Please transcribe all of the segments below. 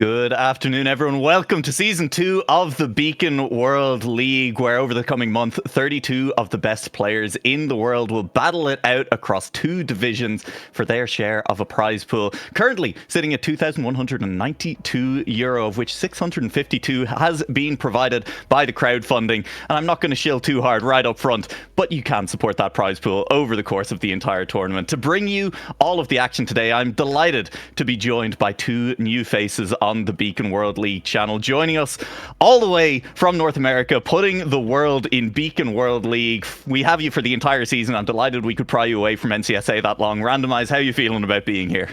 Good afternoon, everyone. Welcome to Season 2 of the Beacon World League, where over the coming month, 32 of the best players in the world will battle it out across two divisions for their share of a prize pool. Currently sitting at €2,192, of which 652 has been provided by the crowdfunding. And I'm not going to shill too hard right up front, but you can support that prize pool over the course of the entire tournament. To bring you all of the action today, I'm delighted to be joined by two new faces on the Beacon World League channel. Joining us all the way from North America, putting the world in Beacon World League. We have you for the entire season. I'm delighted we could pry you away from NCSA that long. Randomize, how are you feeling about being here?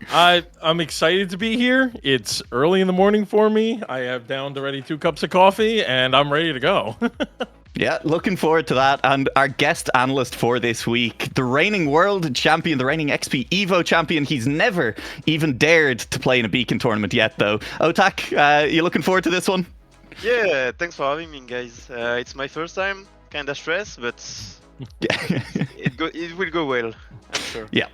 I'm excited to be here. It's early in the morning for me. I have downed already 2 cups of coffee, and I'm ready to go. Yeah, looking forward to that. And our guest analyst for this week, the reigning world champion, the reigning XP Evo champion. He's never even dared to play in a Beacon tournament yet, though. Otak, you looking forward to this one? Yeah, thanks for having me, guys. It's my first time, kinda stressed, but Yeah. it will go well, I'm sure. Yeah.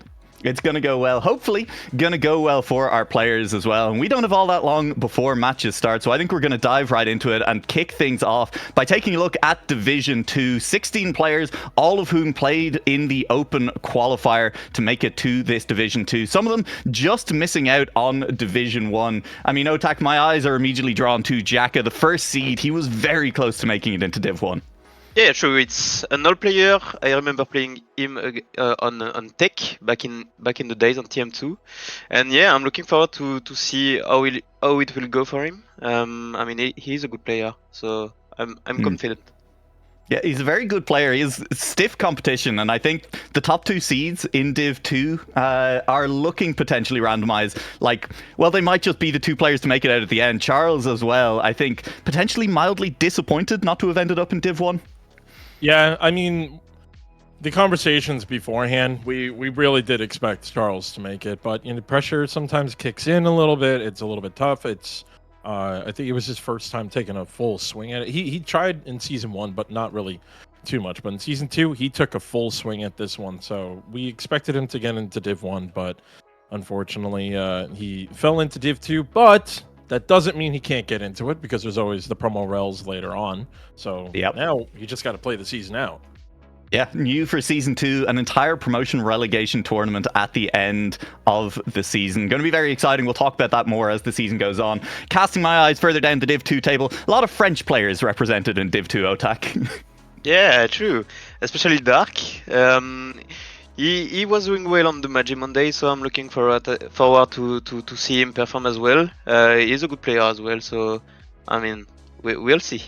It's going to go well. Hopefully, going to go well for our players as well. And we don't have all that long before matches start, so I think we're going to dive right into it and kick things off by taking a look at Division 2. 16 players, all of whom played in the open qualifier to make it to this Division 2. Some of them just missing out on Division 1. I mean, Otak, my eyes are immediately drawn to Jaka, the first seed. He was very close to making it into Div 1. Yeah, true. It's an old player. I remember playing him on Tech back in the days on TM2, and yeah, I'm looking forward to see how it will go for him. I mean, he's a good player, so I'm confident. Yeah, he's a very good player. He is stiff competition, and I think the top 2 seeds in Div 2 are looking potentially randomized. Like, well, they might just be the 2 players to make it out at the end. Charles as well, I think, potentially mildly disappointed not to have ended up in Div 1. Yeah, I mean, the conversations beforehand, we really did expect Charles to make it, but pressure sometimes kicks in a little bit. It's a little bit tough. I think it was his first time taking a full swing at it. He tried in Season 1, but not really too much. But in Season 2, he took a full swing at this one, so we expected him to get into Div 1, but unfortunately, he fell into Div 2, but that doesn't mean he can't get into it, because there's always the promo rels later on. So now you just got to play the season out. Yeah, new for Season 2, an entire promotion relegation tournament at the end of the season. Going to be very exciting. We'll talk about that more as the season goes on. Casting my eyes further down the Div 2 table, a lot of French players represented in Div 2, Otak. Yeah, true. Especially Dark. He was doing well on the Matchday Monday, so I'm looking forward to see him perform as well. He's a good player as well, so I mean, we'll see.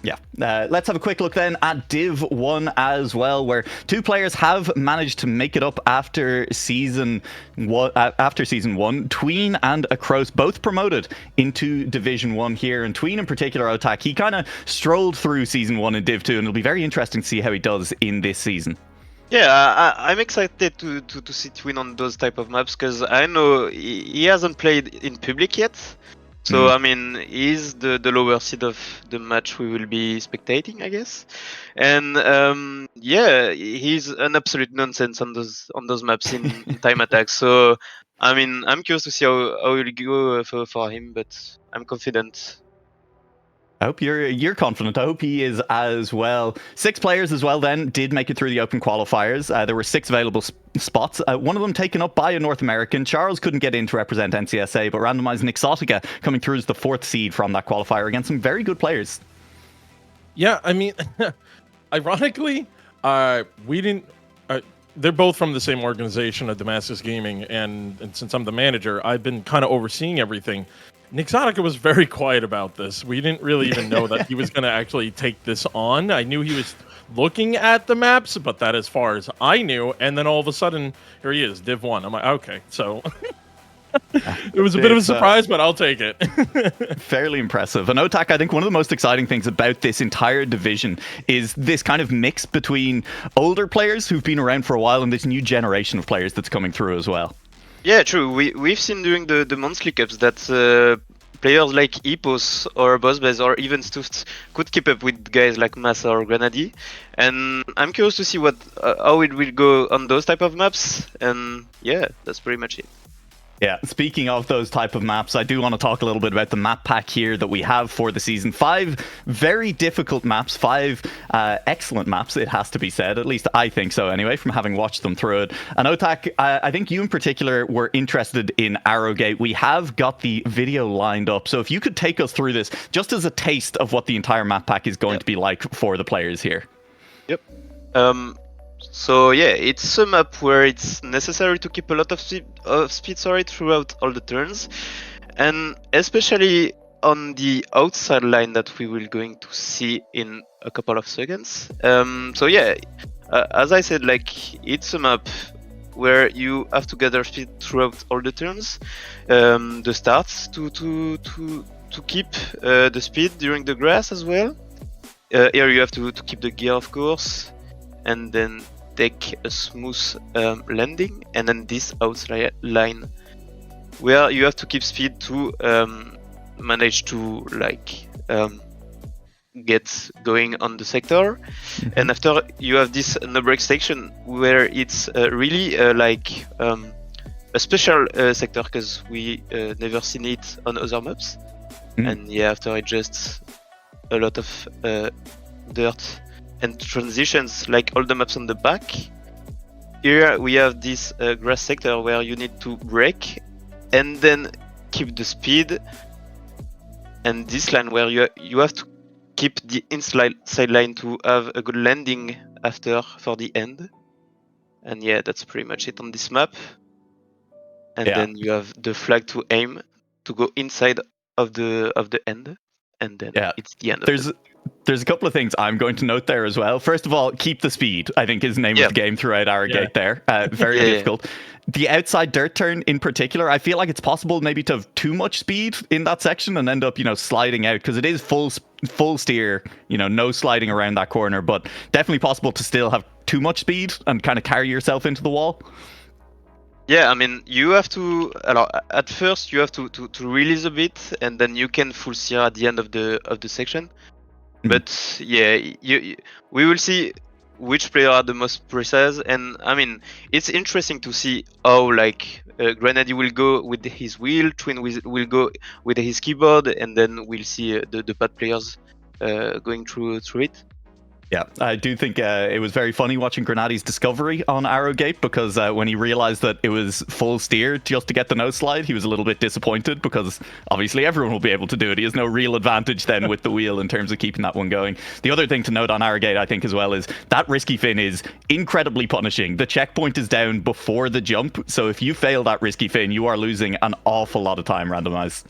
Yeah, let's have a quick look then at Div 1 as well, where 2 players have managed to make it up after Season 1. Tween and Acros both promoted into Division 1 here, and Tween in particular, Otak, he kind of strolled through Season 1 in Div 2, and it'll be very interesting to see how he does in this season. Yeah, I'm excited to see Twin on those type of maps, because I know he hasn't played in public yet. So I mean, he's the lower seed of the match we will be spectating, I guess. And yeah, he's an absolute nonsense on those maps in time attacks. So I mean, I'm curious to see how it will go for him, but I'm confident. I hope you're confident. I hope he is as well. 6 players as well then did make it through the open qualifiers. There were 6 available spots. One of them taken up by a North American. Charles couldn't get in to represent NCSA, but randomized Nixotica coming through as the 4th seed from that qualifier against some very good players. Yeah, I mean, ironically, we didn't. They're both from the same organization of Damascus Gaming, and since I'm the manager, I've been kind of overseeing everything. Nixotica was very quiet about this. We didn't really even know that he was going to actually take this on. I knew he was looking at the maps, but that as far as I knew. And then all of a sudden, here he is, Div 1. I'm like, okay, so it was a bit of a surprise, but I'll take it. Fairly impressive. And Otak, I think one of the most exciting things about this entire division is this kind of mix between older players who've been around for a while and this new generation of players that's coming through as well. Yeah, true. We've seen during the monthly cups that players like Epos or Bossbase or even Stuft could keep up with guys like Massa or Grenady, and I'm curious to see how it will go on those type of maps. And yeah, that's pretty much it. Yeah, speaking of those type of maps, I do want to talk a little bit about the map pack here that we have for the season. 5 very difficult maps, 5 excellent maps, it has to be said. At least I think so anyway, from having watched them through it. And Otak, I think you in particular were interested in Arrowgate. We have got the video lined up, so if you could take us through this, just as a taste of what the entire map pack is going to be like for the players here. Yep. So yeah, it's a map where it's necessary to keep a lot of speed throughout all the turns, and especially on the outside line that we will going to see in a couple of seconds. So yeah, as I said, like it's a map where you have to gather speed throughout all the turns. The starts to keep the speed during the grass as well. Here you have to keep the gear, of course, and then take a smooth landing, and then this outside line where you have to keep speed to manage to like get going on the sector. And after you have this no break section where it's really like a special sector, because we never seen it on other maps. And yeah, after it just a lot of dirt and transitions like all the maps on the back. Here we have this grass sector where you need to brake and then keep the speed, and this line where you have to keep the inside line to have a good landing after for the end. And yeah, that's pretty much it on this map. And then you have the flag to aim to go inside of the end, and then it's the end. There's a couple of things I'm going to note there as well. First of all, keep the speed, I think is the name of the game throughout Arrowgate there. Very difficult. The outside dirt turn in particular, I feel like it's possible maybe to have too much speed in that section and end up, sliding out, because it is full steer, no sliding around that corner, but definitely possible to still have too much speed and kind of carry yourself into the wall. Yeah, I mean, you have to. At first, you have to release a bit, and then you can full steer at the end of the section. But yeah, we will see which player are the most precise, and I mean, it's interesting to see how like Grenady will go with his wheel, Twin will go with his keyboard, and then we'll see the pad players going through it. Yeah, I do think it was very funny watching Grenady's discovery on Arrowgate, because when he realized that it was full steer just to get the no slide, he was a little bit disappointed, because obviously everyone will be able to do it. He has no real advantage then with the wheel in terms of keeping that one going. The other thing to note on Arrowgate, I think, as well, is that risky fin is incredibly punishing. The checkpoint is down before the jump, so if you fail that risky fin, you are losing an awful lot of time randomized.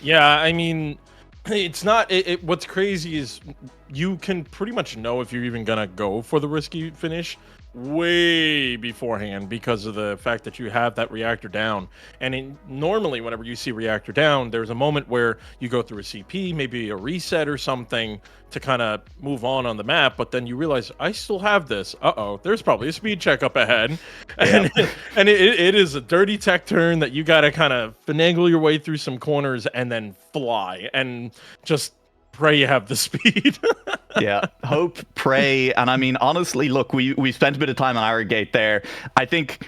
Yeah, I mean, it's not. What's crazy is you can pretty much know if you're even gonna go for the risky finish way beforehand, because of the fact that you have that reactor down. And normally, whenever you see reactor down, there's a moment where you go through a CP, maybe a reset or something, to kind of move on the map. But then you realize, I still have this. There's probably a speed check up ahead. And, it is a dirty tech turn that you got to kind of finagle your way through some corners and then fly and just pray you have the speed. Yeah, hope, pray. And I mean, honestly, look, we spent a bit of time on Arrowgate there. I think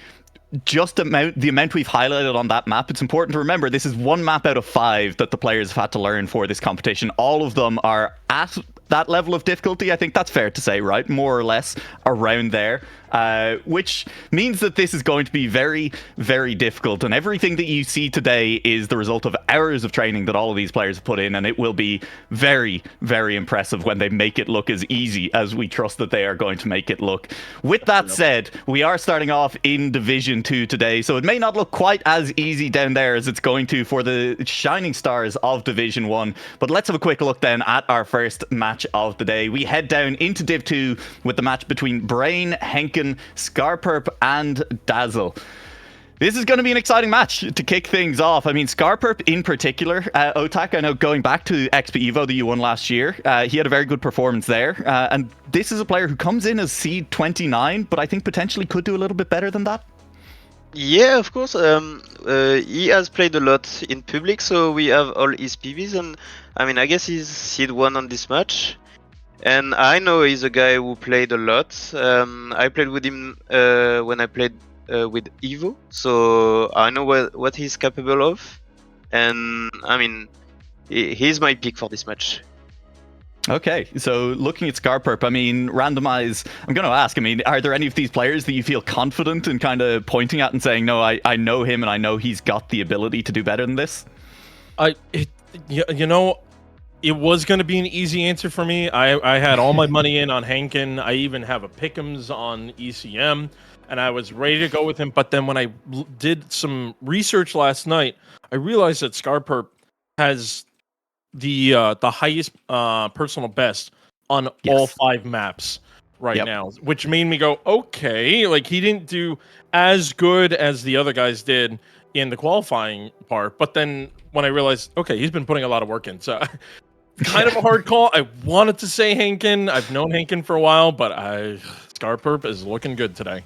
just the amount we've highlighted on that map, it's important to remember this is one map out of 5 that the players have had to learn for this competition. All of them are at that level of difficulty. I think that's fair to say, right? More or less around there, which means that this is going to be very, very difficult. And everything that you see today is the result of hours of training that all of these players have put in. And it will be very, very impressive when they make it look as easy as we trust that they are going to make it look. With that said, we are starting off in Division 2 today, so it may not look quite as easy down there as it's going to for the shining stars of Division 1. But let's have a quick look then at our first match of the day. We head down into Div 2 with the match between Brain, Henkin, Scarperp, and Dazzle. This is going to be an exciting match to kick things off. I mean, Scarperp in particular, Otak, I know going back to Expo Evo that you won last year, he had a very good performance there. And this is a player who comes in as seed 29, but I think potentially could do a little bit better than that. Yeah, of course. He has played a lot in public, so we have all his PVs, and I mean, I guess he's seed 1 on this match. And I know he's a guy who played a lot. I played with him when I played with Evo, so I know what he's capable of, and I mean, he's my pick for this match. Okay, so looking at Scarperp, I mean, randomize. I'm going to ask. I mean, are there any of these players that you feel confident in kind of pointing at and saying, no, I know him and I know he's got the ability to do better than this? You know, it was going to be an easy answer for me. I had all my money in on Henkin. I even have a pick'ems on ECM, and I was ready to go with him. But then when I did some research last night, I realized that Scarperp has the highest personal best on all 5 maps right now, which made me go, okay, like he didn't do as good as the other guys did in the qualifying part. But then when I realized, okay, he's been putting a lot of work in, so kind of a hard call. I wanted to say Henkin. I've known Henkin for a while, but Scarperp is looking good today.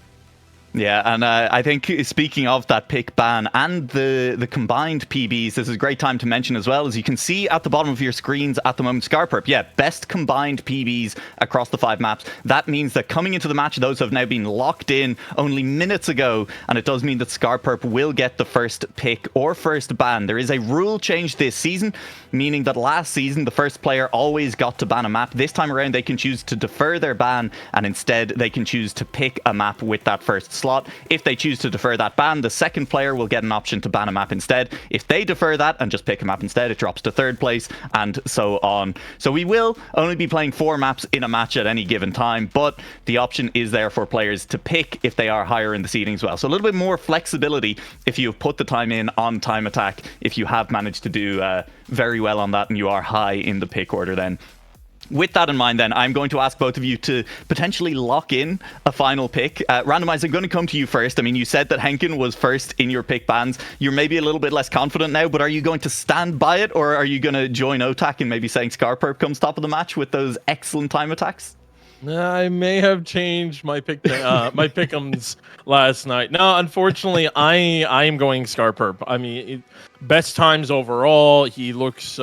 Yeah, and I think speaking of that pick ban and the combined PBs, this is a great time to mention as well, as you can see at the bottom of your screens at the moment, Scarperp, best combined PBs across the 5 maps. That means that coming into the match, those have now been locked in only minutes ago, and it does mean that Scarperp will get the first pick or first ban. There is a rule change this season, meaning that last season, the first player always got to ban a map. This time around, they can choose to defer their ban, and instead they can choose to pick a map with that first slot. If they choose to defer that ban, the second player will get an option to ban a map instead. If they defer that and just pick a map instead, it drops to 3rd place, and so on. So we will only be playing 4 maps in a match at any given time, but the option is there for players to pick if they are higher in the seeding as well. So a little bit more flexibility if you've put the time in on time attack, if you have managed to do very well on that and you are high in the pick order then. With that in mind, then, I'm going to ask both of you to potentially lock in a final pick. Randomize, I'm going to come to you first. I mean, you said that Henkin was first in your pick bans. You're maybe a little bit less confident now, but are you going to stand by it, or are you going to join Otak and maybe saying Scarperp comes top of the match with those excellent time attacks? I may have changed my my pick'ems last night. No, unfortunately, I am going Scarperp. I mean, best times overall. He looks...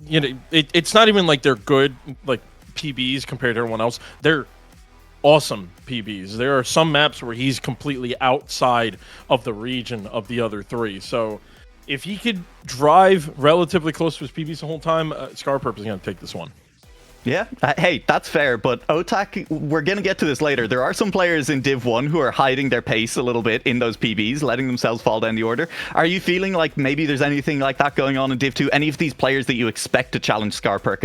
you know, it's not even like they're good like PBs compared to everyone else. They're awesome PBs. There are some maps where he's completely outside of the region of the other 3. So if he could drive relatively close to his PBs the whole time, Scarperp is going to take this one. Yeah, hey, that's fair, but Otak, we're going to get to this later. There are some players in Div 1 who are hiding their pace a little bit in those PBs, letting themselves fall down the order. Are you feeling like maybe there's anything like that going on in Div 2? Any of these players that you expect to challenge Scarperp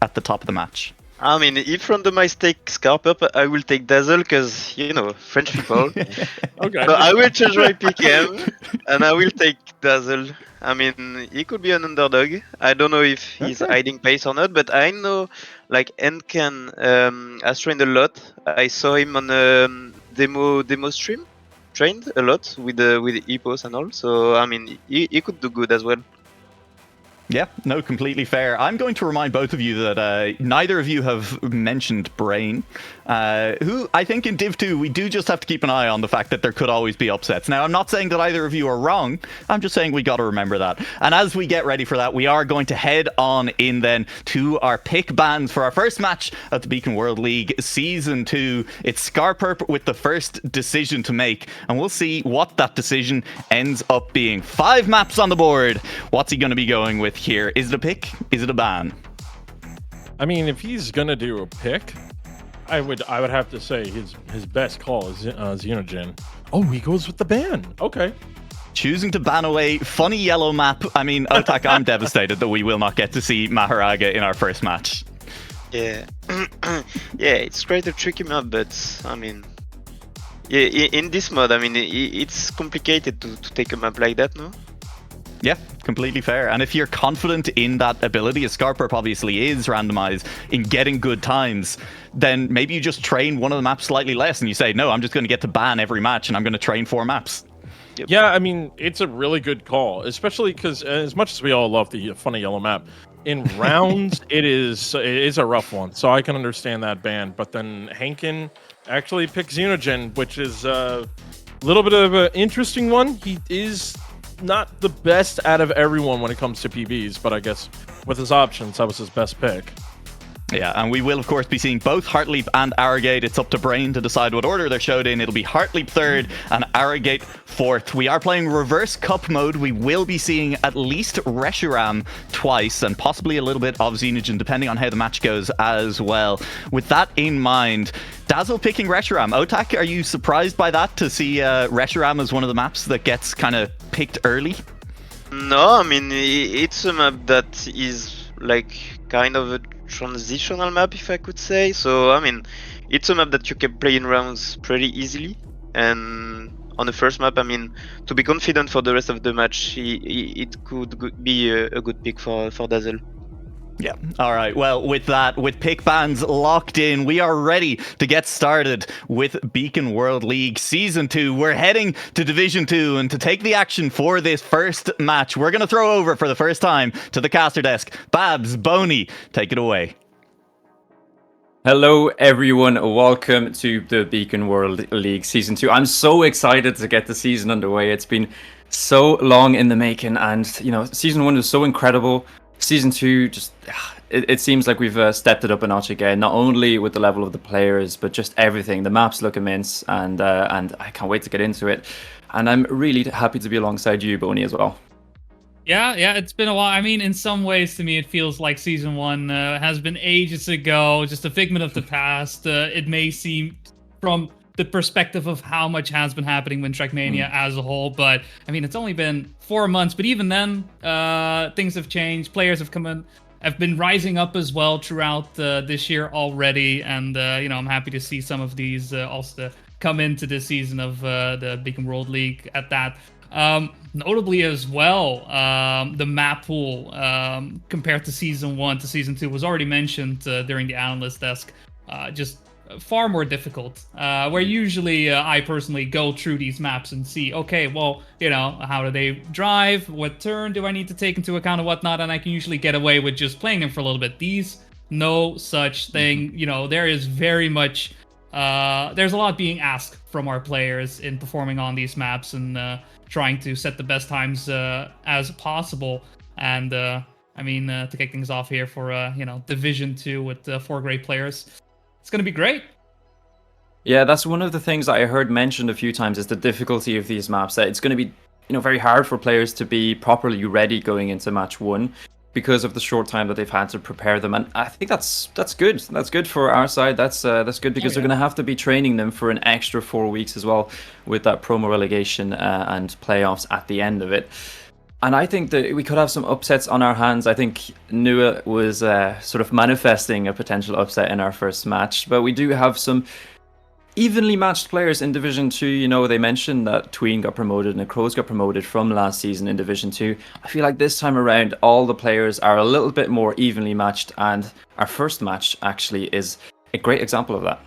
at the top of the match? I mean, if randomize take Scarperp, I will take Dazzle because, you know, French people. Okay. So I will change my PKM and I will take Dazzle. I mean, he could be an underdog. I don't know if he's hiding pace or not, but I know, like, Enkan has trained a lot. I saw him on a demo stream, trained a lot with EPOS and all. So, I mean, he could do good as well. Yeah, no, completely fair. I'm going to remind both of you that neither of you have mentioned Brain, who I think in Div 2, we do just have to keep an eye on the fact that there could always be upsets. Now, I'm not saying that either of you are wrong. I'm just saying we got to remember that. And as we get ready for that, we are going to head on in then to our pick bans for our first match at the Beacon World League Season 2. It's Scarperp with the first decision to make, and we'll see what that decision ends up being. 5 maps on the board. What's he going to be going with here? Is it a pick? Is it a ban? I mean, if he's gonna do a pick, I would have to say his best call is Xenogen. Oh, he goes with the ban. Okay. Choosing to ban away funny yellow map. I mean, Otak, I'm devastated that we will not get to see Maharaga in our first match. Yeah. Yeah, it's quite a tricky map, but I mean, yeah, in this mode, I mean, it's complicated to take a map like that, no? Yeah, completely fair. And if you're confident in that ability, as Scarperp obviously is randomized in getting good times, then maybe you just train one of the maps slightly less and you say, no, I'm just going to get to ban every match and I'm going to train 4 maps. Yep. Yeah, I mean, it's a really good call, especially because as much as we all love the funny yellow map, in rounds, it is a rough one. So I can understand that ban. But then Henkin actually picks Xenogen, which is a little bit of an interesting one. He is not the best out of everyone when it comes to PBs, but I guess with his options, that was his best pick. Yeah, and we will, of course, be seeing both Heartleap and Arrogate. It's up to Brain to decide what order they're showed in. It'll be Heartleap third and Arrogate fourth. We are playing Reverse Cup mode. We will be seeing at least Reshiram twice and possibly a little bit of Xenogen, depending on how the match goes as well. With that in mind, Dazzle picking Reshiram. Otak, are you surprised by that, to see Reshiram as one of the maps that gets kind of picked early? No, I mean, it's a map that is like kind of a transitional map, if I could say. So, I mean, it's a map that you can play in rounds pretty easily. And on the first map, I mean, to be confident for the rest of the match, it could be a good pick for Dazzle. Yeah. All right. Well, with that, with pick bans locked in, we are ready to get started with Beacon World League Season 2. We're heading to Division 2, and to take the action for this first match, we're going to throw over for the first time to the caster desk. Babs, Boney, take it away. Hello everyone, welcome to the Beacon World League Season 2. I'm so excited to get the season underway. It's been so long in the making, and Season 1 was so incredible. Season 2, just it seems like we've stepped it up a notch again, not only with the level of the players, but just everything. The maps look immense, and I can't wait to get into it. And I'm really happy to be alongside you, Boney, as well. Yeah, it's been a while. I mean, in some ways, to me, it feels like Season 1 has been ages ago, just a figment of the past. It may seem from the perspective of how much has been happening with Trackmania as a whole, but I mean, it's only been 4 months, but even then, things have changed. Players have been rising up as well throughout this year already, and I'm happy to see some of these also come into this season of the Beacon World League at that. Notably as well, the map pool compared to Season 1 to Season 2 was already mentioned during the analyst desk. Just far more difficult, where usually I personally go through these maps and see, okay, well, how do they drive? What turn do I need to take into account and whatnot? And I can usually get away with just playing them for a little bit. These, no such thing. There is very much, there's a lot being asked from our players in performing on these maps and trying to set the best times as possible. And to kick things off here for Division 2 with 4 great players, it's going to be great. Yeah, that's one of the things that I heard mentioned a few times, is the difficulty of these maps. That it's going to be very hard for players to be properly ready going into match 1 because of the short time that they've had to prepare them. And I think that's good. That's good for our side. That's good, because they're going to have to be training them for an extra 4 weeks as well, with that promo relegation and playoffs at the end of it. And I think that we could have some upsets on our hands. I think Nua was sort of manifesting a potential upset in our first match, but we do have some evenly matched players in Division 2. They mentioned that Tween got promoted and Crows got promoted from last season in Division 2. I feel like this time around, all the players are a little bit more evenly matched, and our first match actually is a great example of that.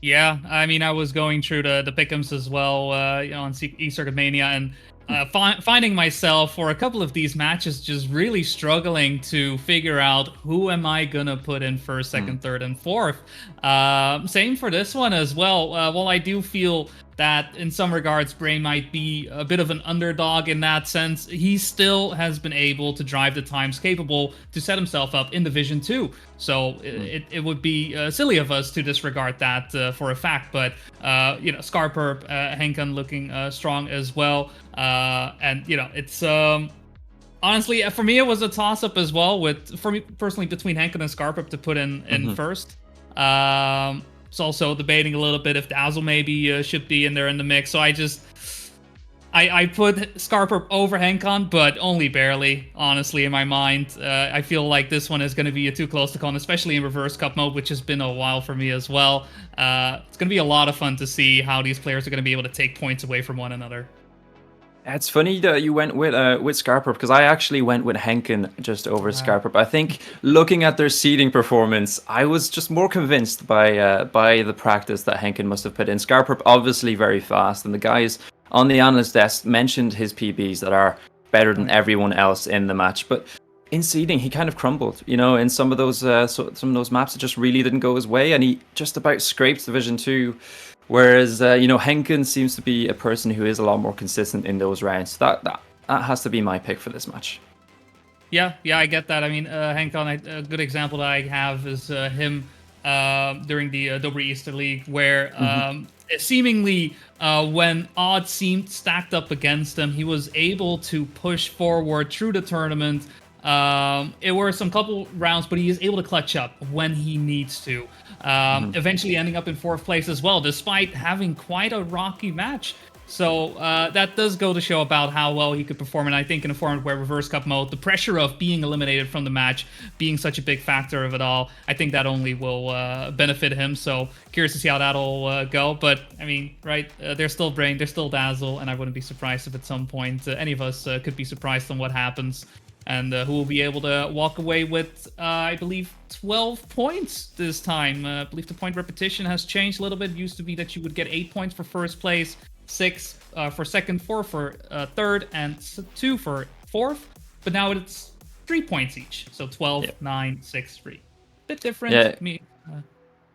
Yeah, I mean, I was going through the pick'ems as well, on E-Circuit Mania, and finding myself for a couple of these matches just really struggling to figure out who am I gonna put in first, second, third, and fourth. Same for this one as well. Well, I do feel that in some regards Bray might be a bit of an underdog in that sense. He still has been able to drive the times capable to set himself up in Division 2. So it would be silly of us to disregard that for a fact. But Scarperp, Henkan looking strong as well. And it's honestly, for me, it was a toss-up as well, for me personally, between Henkan and Scarperp to put in first. It's also debating a little bit if Dazzle maybe should be in there in the mix. So I put Scarperp over Henkan, but only barely, honestly, in my mind. I feel like this one is going to be too close to call, especially in Reverse Cup mode, which has been a while for me as well. It's going to be a lot of fun to see how these players are going to be able to take points away from one another. It's funny that you went with Scarperp, because I actually went with Henken just over Scarperp. I think looking at their seeding performance, I was just more convinced by the practice that Henken must have put in. Scarperp obviously very fast, and the guys on the analyst desk mentioned his PBs that are better than everyone else in the match. But in seeding, he kind of crumbled. In some of those maps, it just really didn't go his way, and he just about scraped Division 2. Whereas, Henken seems to be a person who is a lot more consistent in those rounds. That has to be my pick for this match. Yeah, I get that. I mean, Hankon, a good example that I have is him during the Dobre Easter League, where seemingly when odds seemed stacked up against him, he was able to push forward through the tournament. It were some couple rounds, but he is able to clutch up when he needs to. Eventually ending up in 4th place as well, despite having quite a rocky match. So that does go to show about how well he could perform. And I think in a format where reverse cup mode, the pressure of being eliminated from the match being such a big factor of it all, I think that only will benefit him. So curious to see how that'll go. But I mean, right, there's still Brain, there's still Dazzle, and I wouldn't be surprised if at some point any of us could be surprised on what happens. And who will be able to walk away with, I believe, 12 points this time. I believe the point repetition has changed a little bit. It used to be that you would get 8 points for first place, 6 for second, 4 for third, and 2 for fourth. But now it's 3 points each. So 12, 9, 6, 3. Bit different. Yeah.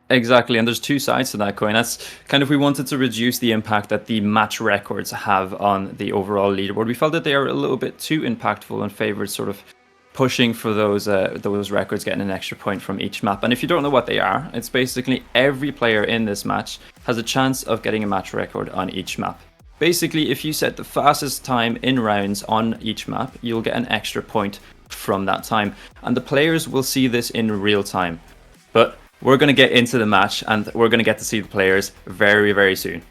Exactly, and there's two sides to that coin. That's kind of, we wanted to reduce the impact that the match records have on the overall leaderboard. We felt that they are a little bit too impactful and favored sort of pushing for those records, getting an extra point from each map. And if you don't know what they are, it's basically every player in this match has a chance of getting a match record on each map. Basically, if you set the fastest time in rounds on each map, you'll get an extra point from that time. And the players will see this in real time. But we're going to get into the match, and we're going to get to see the players very, very soon.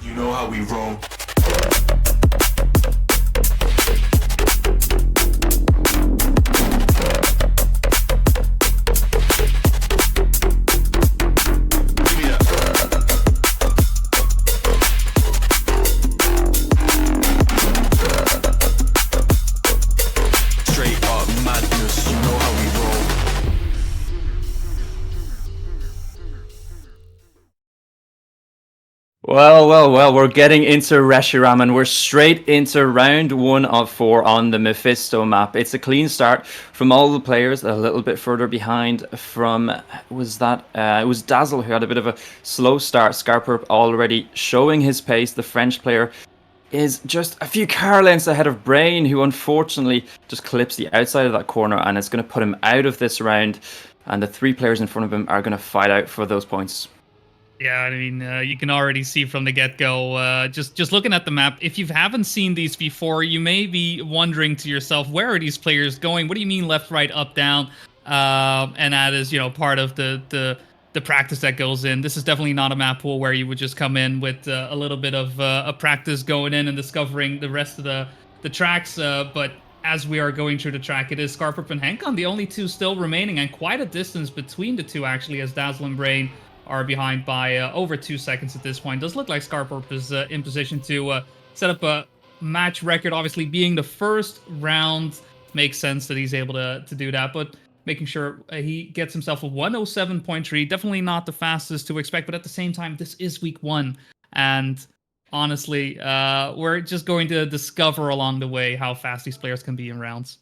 You know how we roll. Well, we're getting into Reshiram, and we're straight into round 1 of 4 on the Mephisto map. It's a clean start from all the players, a little bit further behind from, it was Dazzle who had a bit of a slow start. Scarperp already showing his pace. The French player is just a few car lengths ahead of Brain, who unfortunately just clips the outside of that corner, and it's going to put him out of this round, and the 3 players in front of him are going to fight out for those points. Yeah, I mean, you can already see from the get-go, just looking at the map, if you haven't seen these before, you may be wondering to yourself, where are these players going? What do you mean left, right, up, down? And that is, part of the practice that goes in. This is definitely not a map pool where you would just come in with a little bit of a practice going in and discovering the rest of the tracks, but as we are going through the track, it is Scarperp and Hankon, the only 2 still remaining, and quite a distance between the 2, actually, as Dazzle and Brain are behind by over 2 seconds at this point. Does look like Scarperp is in position to set up a match record. Obviously, being the first round makes sense that he's able to do that, but making sure he gets himself a 107.3. Definitely not the fastest to expect, but at the same time, this is week 1, and honestly, we're just going to discover along the way how fast these players can be in rounds.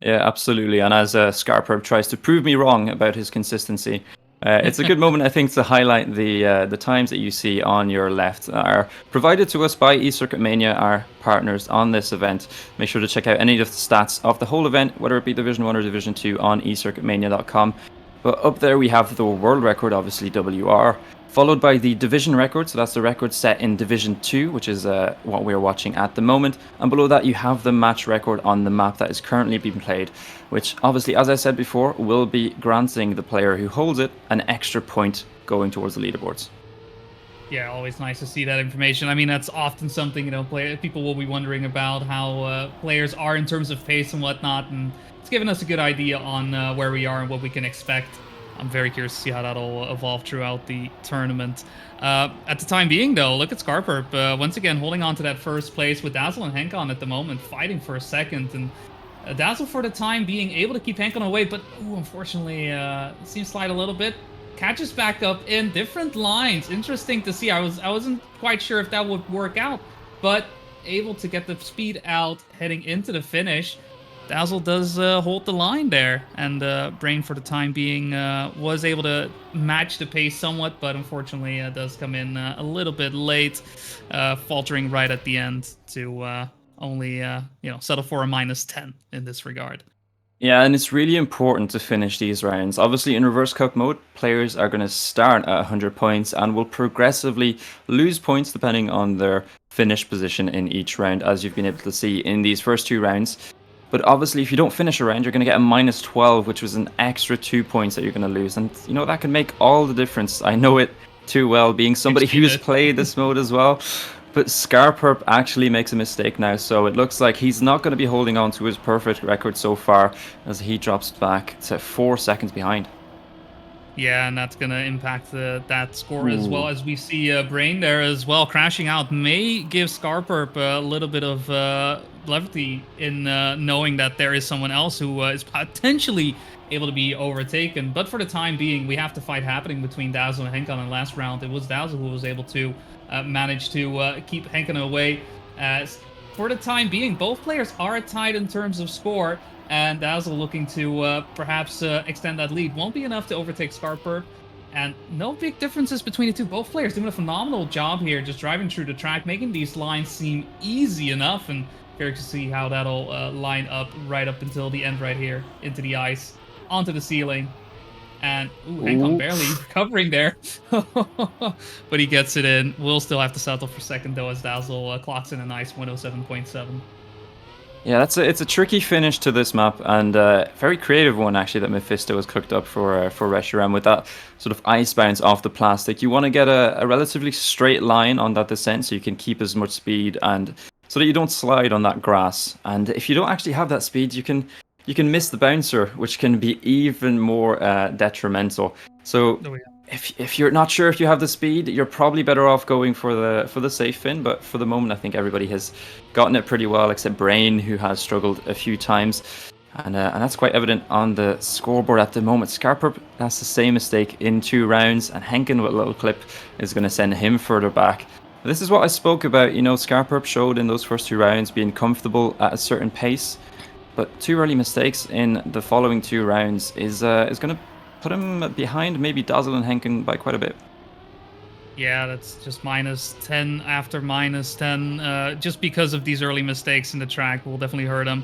Yeah, absolutely. And as Scarperp tries to prove me wrong about his consistency, it's a good moment, I think, to highlight the times that you see on your left are provided to us by eCircuit Mania, our partners on this event. Make sure to check out any of the stats of the whole event, whether it be Division 1 or Division 2, on eCircuitmania.com. But up there we have the world record, obviously WR, followed by the division record, so that's the record set in Division 2, which is what we're watching at the moment. And below that you have the match record on the map that is currently being played, which obviously, as I said before, will be granting the player who holds it an extra point going towards the leaderboards. Yeah, always nice to see that information. I mean, that's often something, people will be wondering about how players are in terms of pace and whatnot, and it's given us a good idea on where we are and what we can expect. I'm very curious to see how that'll evolve throughout the tournament. At the time being, though, look at Scarperp once again holding on to that first place with Dazzle and Hankon at the moment, fighting for a second. And Dazzle, for the time being, able to keep Hankon away, but unfortunately, seems to slide a little bit. Catches back up in different lines. Interesting to see. I wasn't quite sure if that would work out, but able to get the speed out heading into the finish. Dazzle does hold the line there, and Brain, for the time being, was able to match the pace somewhat, but unfortunately does come in a little bit late, faltering right at the end to only settle for a -10 in this regard. Yeah, and it's really important to finish these rounds. Obviously, in reverse cup mode, players are going to start at 100 points and will progressively lose points depending on their finish position in each round, as you've been able to see in these first 2 rounds. But obviously, if you don't finish a round, you're going to get a -12, which was an extra 2 points that you're going to lose. And, that can make all the difference. I know it too well, being somebody who's played this mode as well. But Scarperp actually makes a mistake now, so it looks like he's not going to be holding on to his perfect record so far as he drops back to 4 seconds behind. Yeah, and that's going to impact that score as well, as we see Brain there as well crashing out. May give Scarperp a little bit of levity in knowing that there is someone else who is potentially able to be overtaken. But for the time being, we have the fight happening between Dazzle and Henkan. In the last round, it was Dazzle who was able to manage to keep Henkan away. For the time being, both players are tied in terms of score, and Dazzle looking to perhaps extend that lead. Won't be enough to overtake Scarperp, and no big differences between the two. Both players doing a phenomenal job here, just driving through the track, making these lines seem easy enough, and curious to see how that'll line up right up until the end right here, into the ice, onto the ceiling. And Henkan barely recovering there, but he gets it in. We'll still have to settle for second though, as Dazzle clocks in a nice 107.7. Yeah, it's a tricky finish to this map, and very creative one actually that Mephisto has cooked up for Reshiram with that sort of ice bounce off the plastic. You want to get a relatively straight line on that descent so you can keep as much speed, and so that you don't slide on that grass. And if you don't actually have that speed, you can miss the bouncer, which can be even more detrimental. So if you're not sure if you have the speed, you're probably better off going for the safe fin. But for the moment, I think everybody has gotten it pretty well, except Brain, who has struggled a few times. And that's quite evident on the scoreboard at the moment. Scarperp has the same mistake in 2 rounds, and Henkan with a little clip is going to send him further back. This is what I spoke about. Scarperp showed in those first 2 rounds being comfortable at a certain pace. But 2 early mistakes in the following 2 rounds is going to put him behind maybe Dazzle and Henkan by quite a bit. Yeah, that's just -10 after -10. Just because of these early mistakes in the track will definitely hurt him.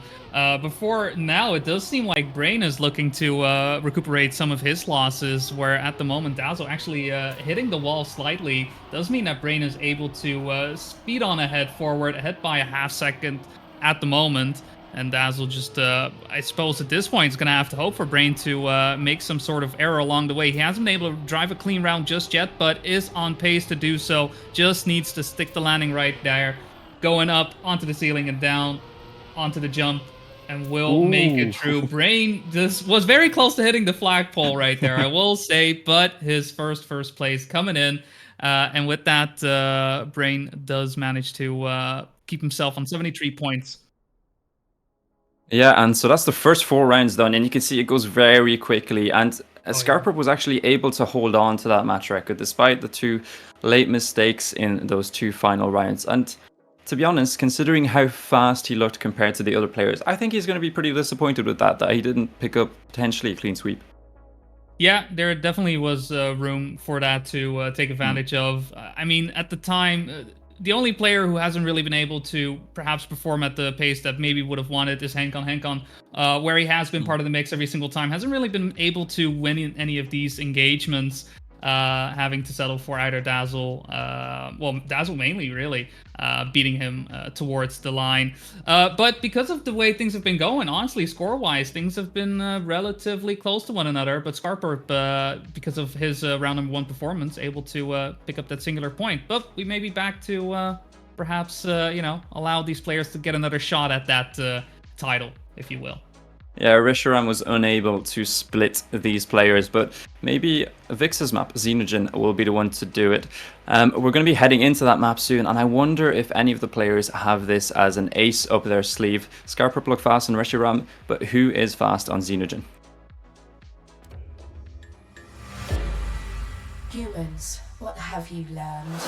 Before now, it does seem like Brain is looking to recuperate some of his losses, where at the moment Dazzle actually hitting the wall slightly does mean that Brain is able to speed on ahead forward, ahead by a half second at the moment. And Dazzle just, I suppose at this point, is going to have to hope for Brain to make some sort of error along the way. He hasn't been able to drive a clean round just yet, but is on pace to do so. Just needs to stick the landing right there. Going up onto the ceiling and down onto the jump, and will make it through. Brain just was very close to hitting the flagpole right there, I will say, but his first place coming in. And with that, Brain does manage to keep himself on 73 points. Yeah, and so that's the first 4 rounds done, and you can see it goes very quickly. And Scarperp was actually able to hold on to that match record despite the 2 late mistakes in those 2 final rounds. And to be honest, considering how fast he looked compared to the other players, I think he's going to be pretty disappointed with that he didn't pick up potentially a clean sweep. Yeah, there definitely was room for that to take advantage of. I mean, at the time, the only player who hasn't really been able to perhaps perform at the pace that maybe would have wanted is Henkan. Henkan, where he has been part of the mix every single time, hasn't really been able to win in any of these engagements, having to settle for either Dazzle, Dazzle mainly, really, beating him towards the line. But because of the way things have been going, honestly, score-wise, things have been relatively close to one another. But Scarperp, because of his round number 1 performance, able to pick up that singular point. But we may be back to perhaps, allow these players to get another shot at that title, if you will. Yeah, Reshiram was unable to split these players, but maybe Vix's map, Xenogen, will be the one to do it. We're going to be heading into that map soon, and I wonder if any of the players have this as an ace up their sleeve. Scarperp look fast on Reshiram, but who is fast on Xenogen? Humans, what have you learned?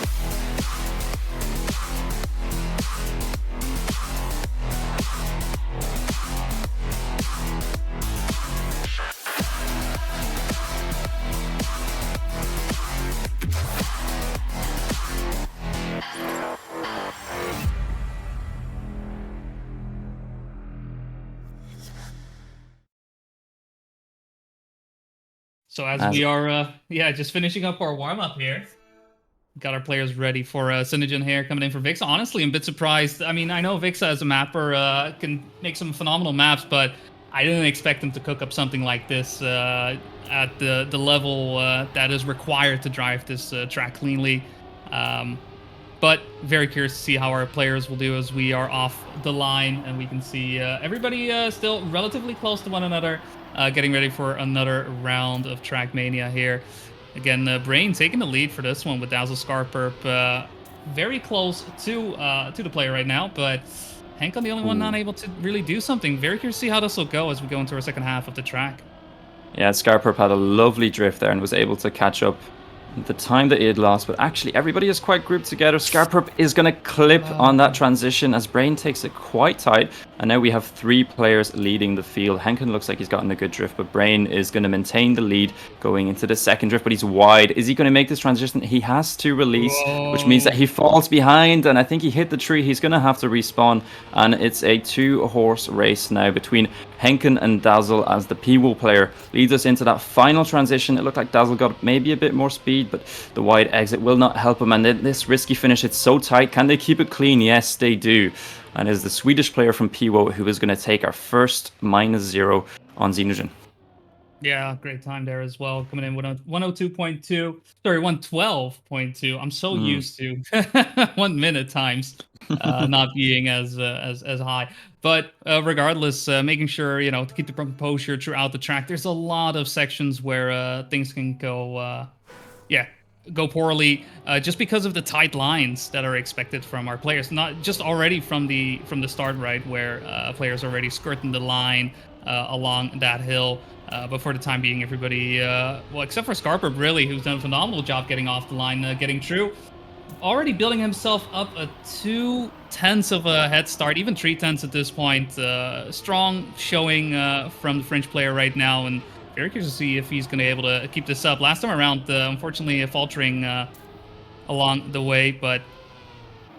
So as As- we are, just finishing up our warm up here, got our players ready for Synogen here coming in for Vixa. Honestly, I'm a bit surprised. I mean, I know Vixa as a mapper can make some phenomenal maps, but I didn't expect him to cook up something like this at the level that is required to drive this track cleanly. But very curious to see how our players will do as we are off the line and we can see everybody still relatively close to one another, getting ready for another round of Trackmania here. Again, Brain taking the lead for this one with Dazzle Scarperp very close to the player right now, but Hank on the only one not able to really do something. Very curious to see how this will go as we go into our second half of the track. Yeah, Scarperp had a lovely drift there and was able to catch up the time that he had lost, but actually everybody is quite grouped together. Scarperp is going to clip on that transition as Brain takes it quite tight, and now we have 3 players leading the field. Henkin looks like he's gotten a good drift, but Brain is going to maintain the lead going into the second drift, but he's wide. Is he going to make this transition? He has to release, which means that he falls behind, and I think he hit the tree. He's going to have to respawn, and it's a 2-horse race now between Henkin and Dazzle as the P-Wool player leads us into that final transition. It looked like Dazzle got maybe a bit more speed, but the wide exit will not help him. And then this risky finish, it's so tight. Can they keep it clean? Yes, they do. And it's the Swedish player from P-Wool who is going to take our first -0 on Xenogen. Yeah, great time there as well. Coming in with 102.2, sorry, 112.2. I'm so used to 1 minute times not being as high. But regardless, making sure to keep the composure throughout the track. There's a lot of sections where things can go go poorly just because of the tight lines that are expected from our players. Not just already from the start, right, where players are already skirting the line along that hill. But for the time being, everybody, well, except for Scarper, really, who's done a phenomenal job getting off the line, getting through. Already building himself up a 2/10 of a head start, even 3/10 at this point. Strong showing from the French player right now, and very curious to see if he's going to be able to keep this up. Last time around, unfortunately, faltering along the way, but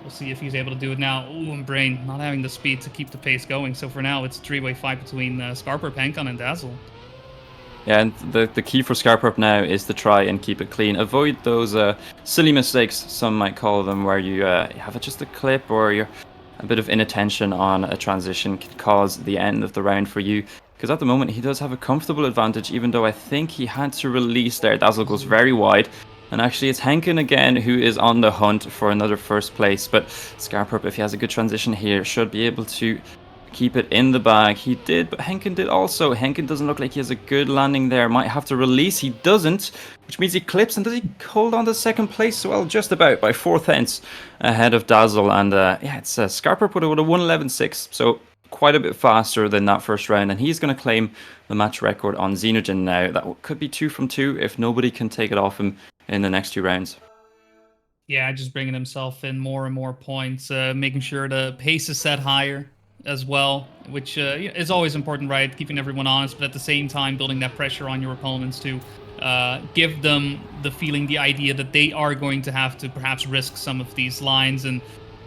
we'll see if he's able to do it now. Ooh, and Brain not having the speed to keep the pace going. So for now, it's a 3-way fight between Scarper, Pankon, and Dazzle. Yeah, and the key for Scarperp now is to try and keep it clean. Avoid those silly mistakes, some might call them, where you have just a clip or you're a bit of inattention on a transition could cause the end of the round for you. Because at the moment, he does have a comfortable advantage, even though I think he had to release there. Dazzle goes very wide. And actually, it's Henkin again who is on the hunt for another first place. But Scarperp, if he has a good transition here, should be able to keep it in the bag. He did, but Henkin did also. Henkin doesn't look like he has a good landing there. Might have to release. He doesn't, which means he clips. And does he hold on to second place? Well, just about by 4/10 ahead of Dazzle. And yeah, it's Scarperp with a 1:11.6. So quite a bit faster than that first round. And he's going to claim the match record on Xenogen now. That could be 2 from 2 if nobody can take it off him in the next 2 rounds. Yeah, just bringing himself in more and more points, making sure the pace is set higher as well, which is always important, right? Keeping everyone honest, but at the same time, building that pressure on your opponents to give them the feeling, the idea that they are going to have to perhaps risk some of these lines. And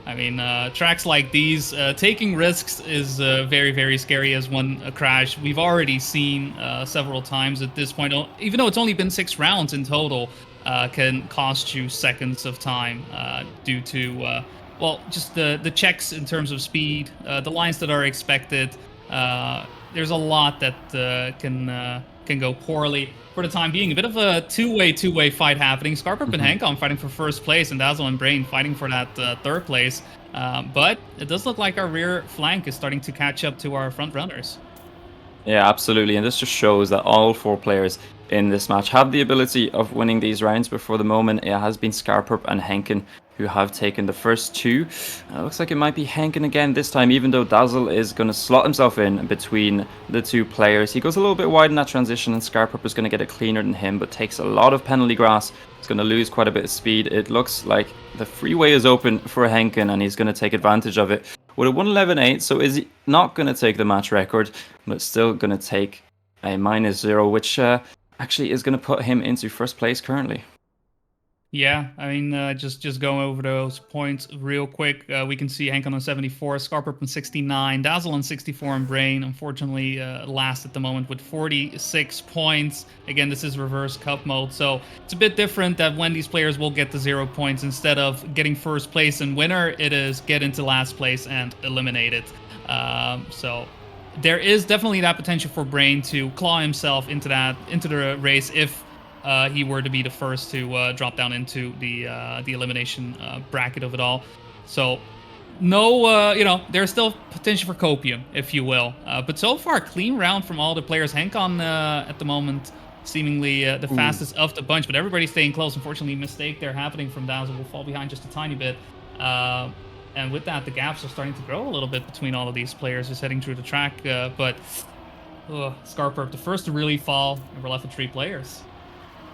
I mean, tracks like these, taking risks is very, very scary as one crash. We've already seen several times at this point, even though it's only been 6 rounds in total, can cost you seconds of time due to, well, just the checks in terms of speed, the lines that are expected. There's a lot that can go poorly. For the time being, a bit of a two-way fight happening. Scarperp and Hankon fighting for first place, and Dazzle and Brain fighting for that third place. But it does look like our rear flank is starting to catch up to our front runners. Yeah, absolutely. And this just shows that all 4 players in this match have the ability of winning these rounds, but for the moment it has been Scarperp and Henkin who have taken the first 2. It looks like it might be Henkin again this time, even though Dazzle is going to slot himself in between the 2 players. He goes a little bit wide in that transition, and Scarperp is going to get it cleaner than him, but takes a lot of penalty grass. He's going to lose quite a bit of speed. It looks like the freeway is open for Henkin, and he's going to take advantage of it with a 1:11.8. So is he not going to take the match record, but still going to take a -0, which actually is going to put him into first place currently. Yeah, I mean, just going over those points real quick. We can see Hank on 74, Scarper on 69, Dazzle on 64, and Brain, unfortunately, last at the moment with 46 points. Again, this is reverse cup mode, so it's a bit different that when these players will get the 0 points, instead of getting first place and winner, it is get into last place and eliminate it. So there is definitely that potential for Brain to claw himself into the race if he were to be the first to drop down into the elimination bracket of it all. So no, there's still potential for copium, if you will. But so far, clean round from all the players. Hankon at the moment seemingly the fastest of the bunch, but everybody's staying close. Unfortunately, mistake there happening from Dazzle will fall behind just a tiny bit. And with that, the gaps are starting to grow a little bit between all of these players just heading through the track. But Scarper, the first to really fall, and we're left with 3 players.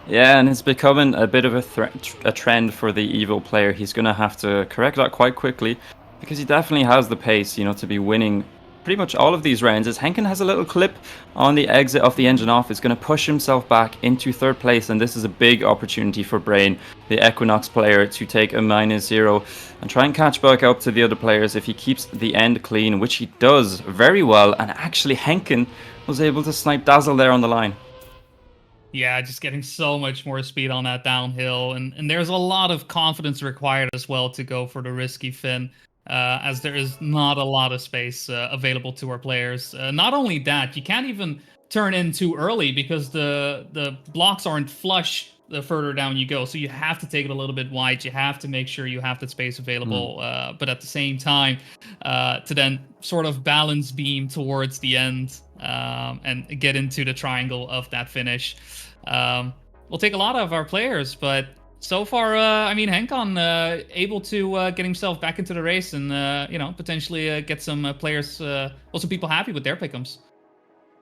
Yeah, and it's becoming a bit of a trend for the evil player. He's going to have to correct that quite quickly because he definitely has the pace, to be winning pretty much all of these rounds. As Henkin has a little clip on the exit of the engine off, is going to push himself back into 3rd place, and this is a big opportunity for Brain, the Equinox player, to take a -0 and try and catch back up to the other players if he keeps the end clean, which he does very well. And actually, Henkin was able to snipe Dazzle there on the line. Yeah, just getting so much more speed on that downhill. And there's a lot of confidence required as well to go for the risky fin, as there is not a lot of space available to our players. Not only that, you can't even turn in too early because the blocks aren't flush the further down you go. So you have to take it a little bit wide. You have to make sure you have that space available. But at the same time, to then sort of balance beam towards the end and get into the triangle of that finish. Will take a lot of our players, but so far, I mean, Hankon able to get himself back into the race and, potentially get some players, also people happy with their pick'ems.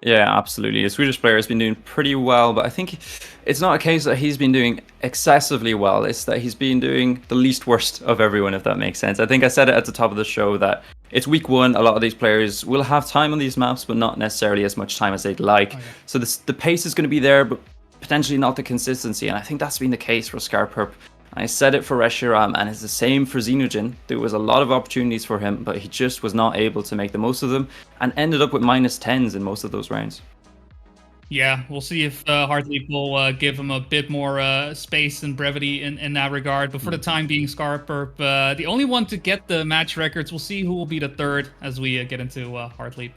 Yeah, absolutely. The Swedish player has been doing pretty well, but I think it's not a case that he's been doing excessively well. It's that he's been doing the least worst of everyone, if that makes sense. I think I said it at the top of the show that it's week 1. A lot of these players will have time on these maps, but not necessarily as much time as they'd like. Oh, yeah. So the pace is going to be there, but potentially not the consistency. And I think that's been the case for Scarperp. I said it for Reshiram, and it's the same for Xenojin. There was a lot of opportunities for him, but he just was not able to make the most of them and ended up with -10s in most of those rounds. Yeah, we'll see if Heartleap will give him a bit more space and brevity in that regard. But for the time being, Scarperp, the only one to get the match records. We'll see who will be the 3rd as we get into Heartleap.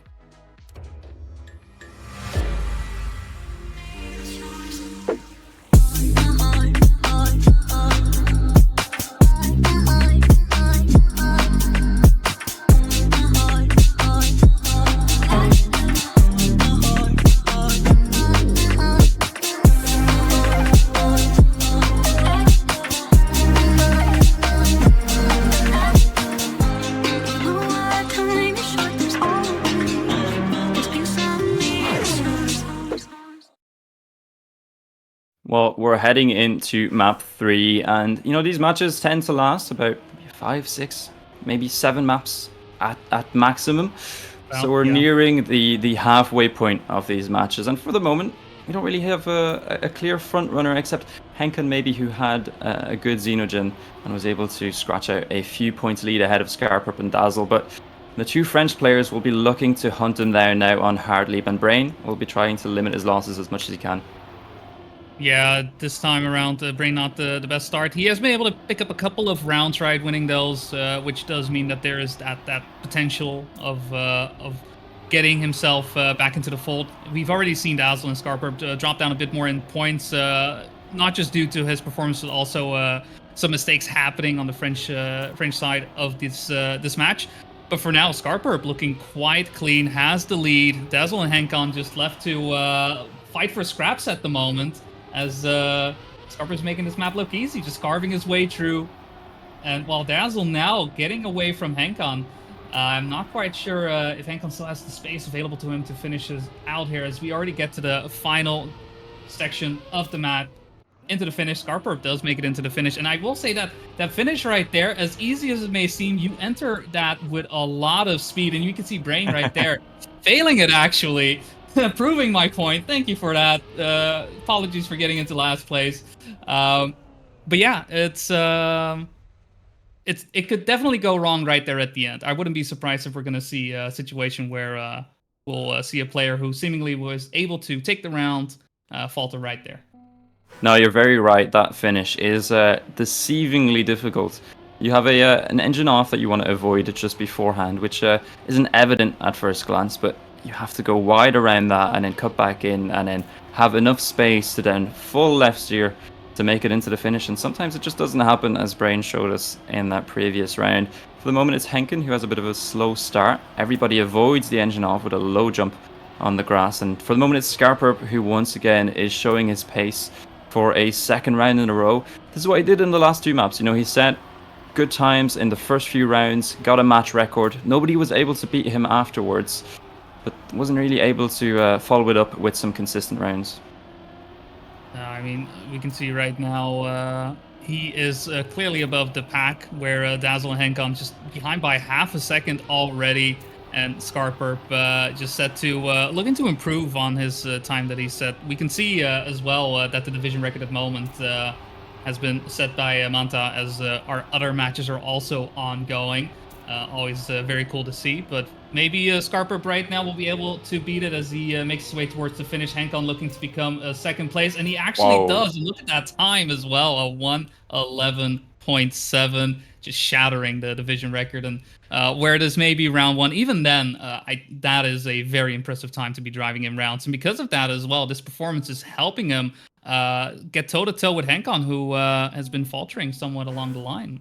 Well, we're heading into map 3, and these matches tend to last about 5, 6, maybe 7 maps at maximum. So we're nearing the halfway point of these matches, and for the moment, we don't really have a clear front runner except Henkin, maybe, who had a good Xenojin and was able to scratch out a few points lead ahead of Scarperp and Dazzle. But the 2 French players will be looking to hunt him there now on Hardleap, and Brain will be trying to limit his losses as much as he can. Yeah, this time around, Brain not the best start. He has been able to pick up a couple of rounds, right, winning those, which does mean that there is that potential of getting himself back into the fold. We've already seen Dazzle and Scarper drop down a bit more in points, not just due to his performance, but also some mistakes happening on the French side of this match. But for now, Scarper looking quite clean, has the lead. Dazzle and Hankon just left to fight for scraps at the moment, as Scarper's making this map look easy, just carving his way through. And while Dazzle now getting away from Hankon, I'm not quite sure if Hankon still has the space available to him to finish us out here, as we already get to the final section of the map. Into the finish. Scarper does make it into the finish, and I will say that that finish right there, as easy as it may seem, you enter that with a lot of speed, and you can see Brain right there failing it, actually. Proving my point. Thank you for that. Apologies for getting into last place. but yeah, it could definitely go wrong right there at the end. I wouldn't be surprised if we're going to see a situation where we'll see a player who seemingly was able to take the round falter right there. No, you're very right. That finish is deceivingly difficult. You have an engine off that you want to avoid just beforehand, which isn't evident at first glance, but you have to go wide around that and then cut back in and then have enough space to then full left steer to make it into the finish. And sometimes it just doesn't happen, as Brain showed us in that previous round. For the moment, it's Henkin who has a bit of a slow start. Everybody avoids the engine off with a low jump on the grass. And for the moment, it's Scarperp who once again is showing his pace for a second round in a row. This is what he did in the last 2 maps. You know, he set good times in the first few rounds, got a match record. Nobody was able to beat him afterwards, but wasn't really able to follow it up with some consistent rounds. I mean, we can see right now he is clearly above the pack, where Dazzle and Henkon's just behind by half a second already, and Scarperp just set to looking to improve on his time that he set. We can see as well that the division record at the moment has been set by Manta, as our other matches are also ongoing. Always very cool to see, but maybe Scarperp right now will be able to beat it as he makes his way towards the finish. Hankon looking to become second place, and he actually does. And look at that time as well, a 1:11.7, just shattering the division record. And where it is maybe round one, even then, that is a very impressive time to be driving in rounds. And because of that as well, this performance is helping him get toe-to-toe with Hankon, who has been faltering somewhat along the line.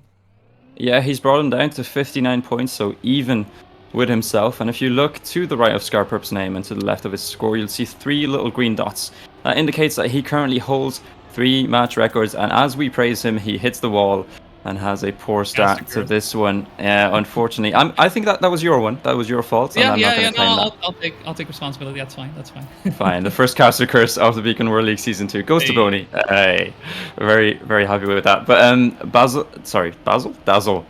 Yeah, he's brought him down to 59 points, so even with himself. And if you look to the right of Scarperp's name and to the left of his score, you'll see 3 little green dots. That indicates that he currently holds 3 match records, and as we praise him, he hits the wall and has a poor start to this one. Unfortunately, I think that was your one. That was your fault. Yeah, and I'm not going to claim that. I'll take responsibility. That's fine. Fine. The first caster curse of the Beacon World League Season 2 goes to Boney. Hey, very, very happy with that. But Dazzle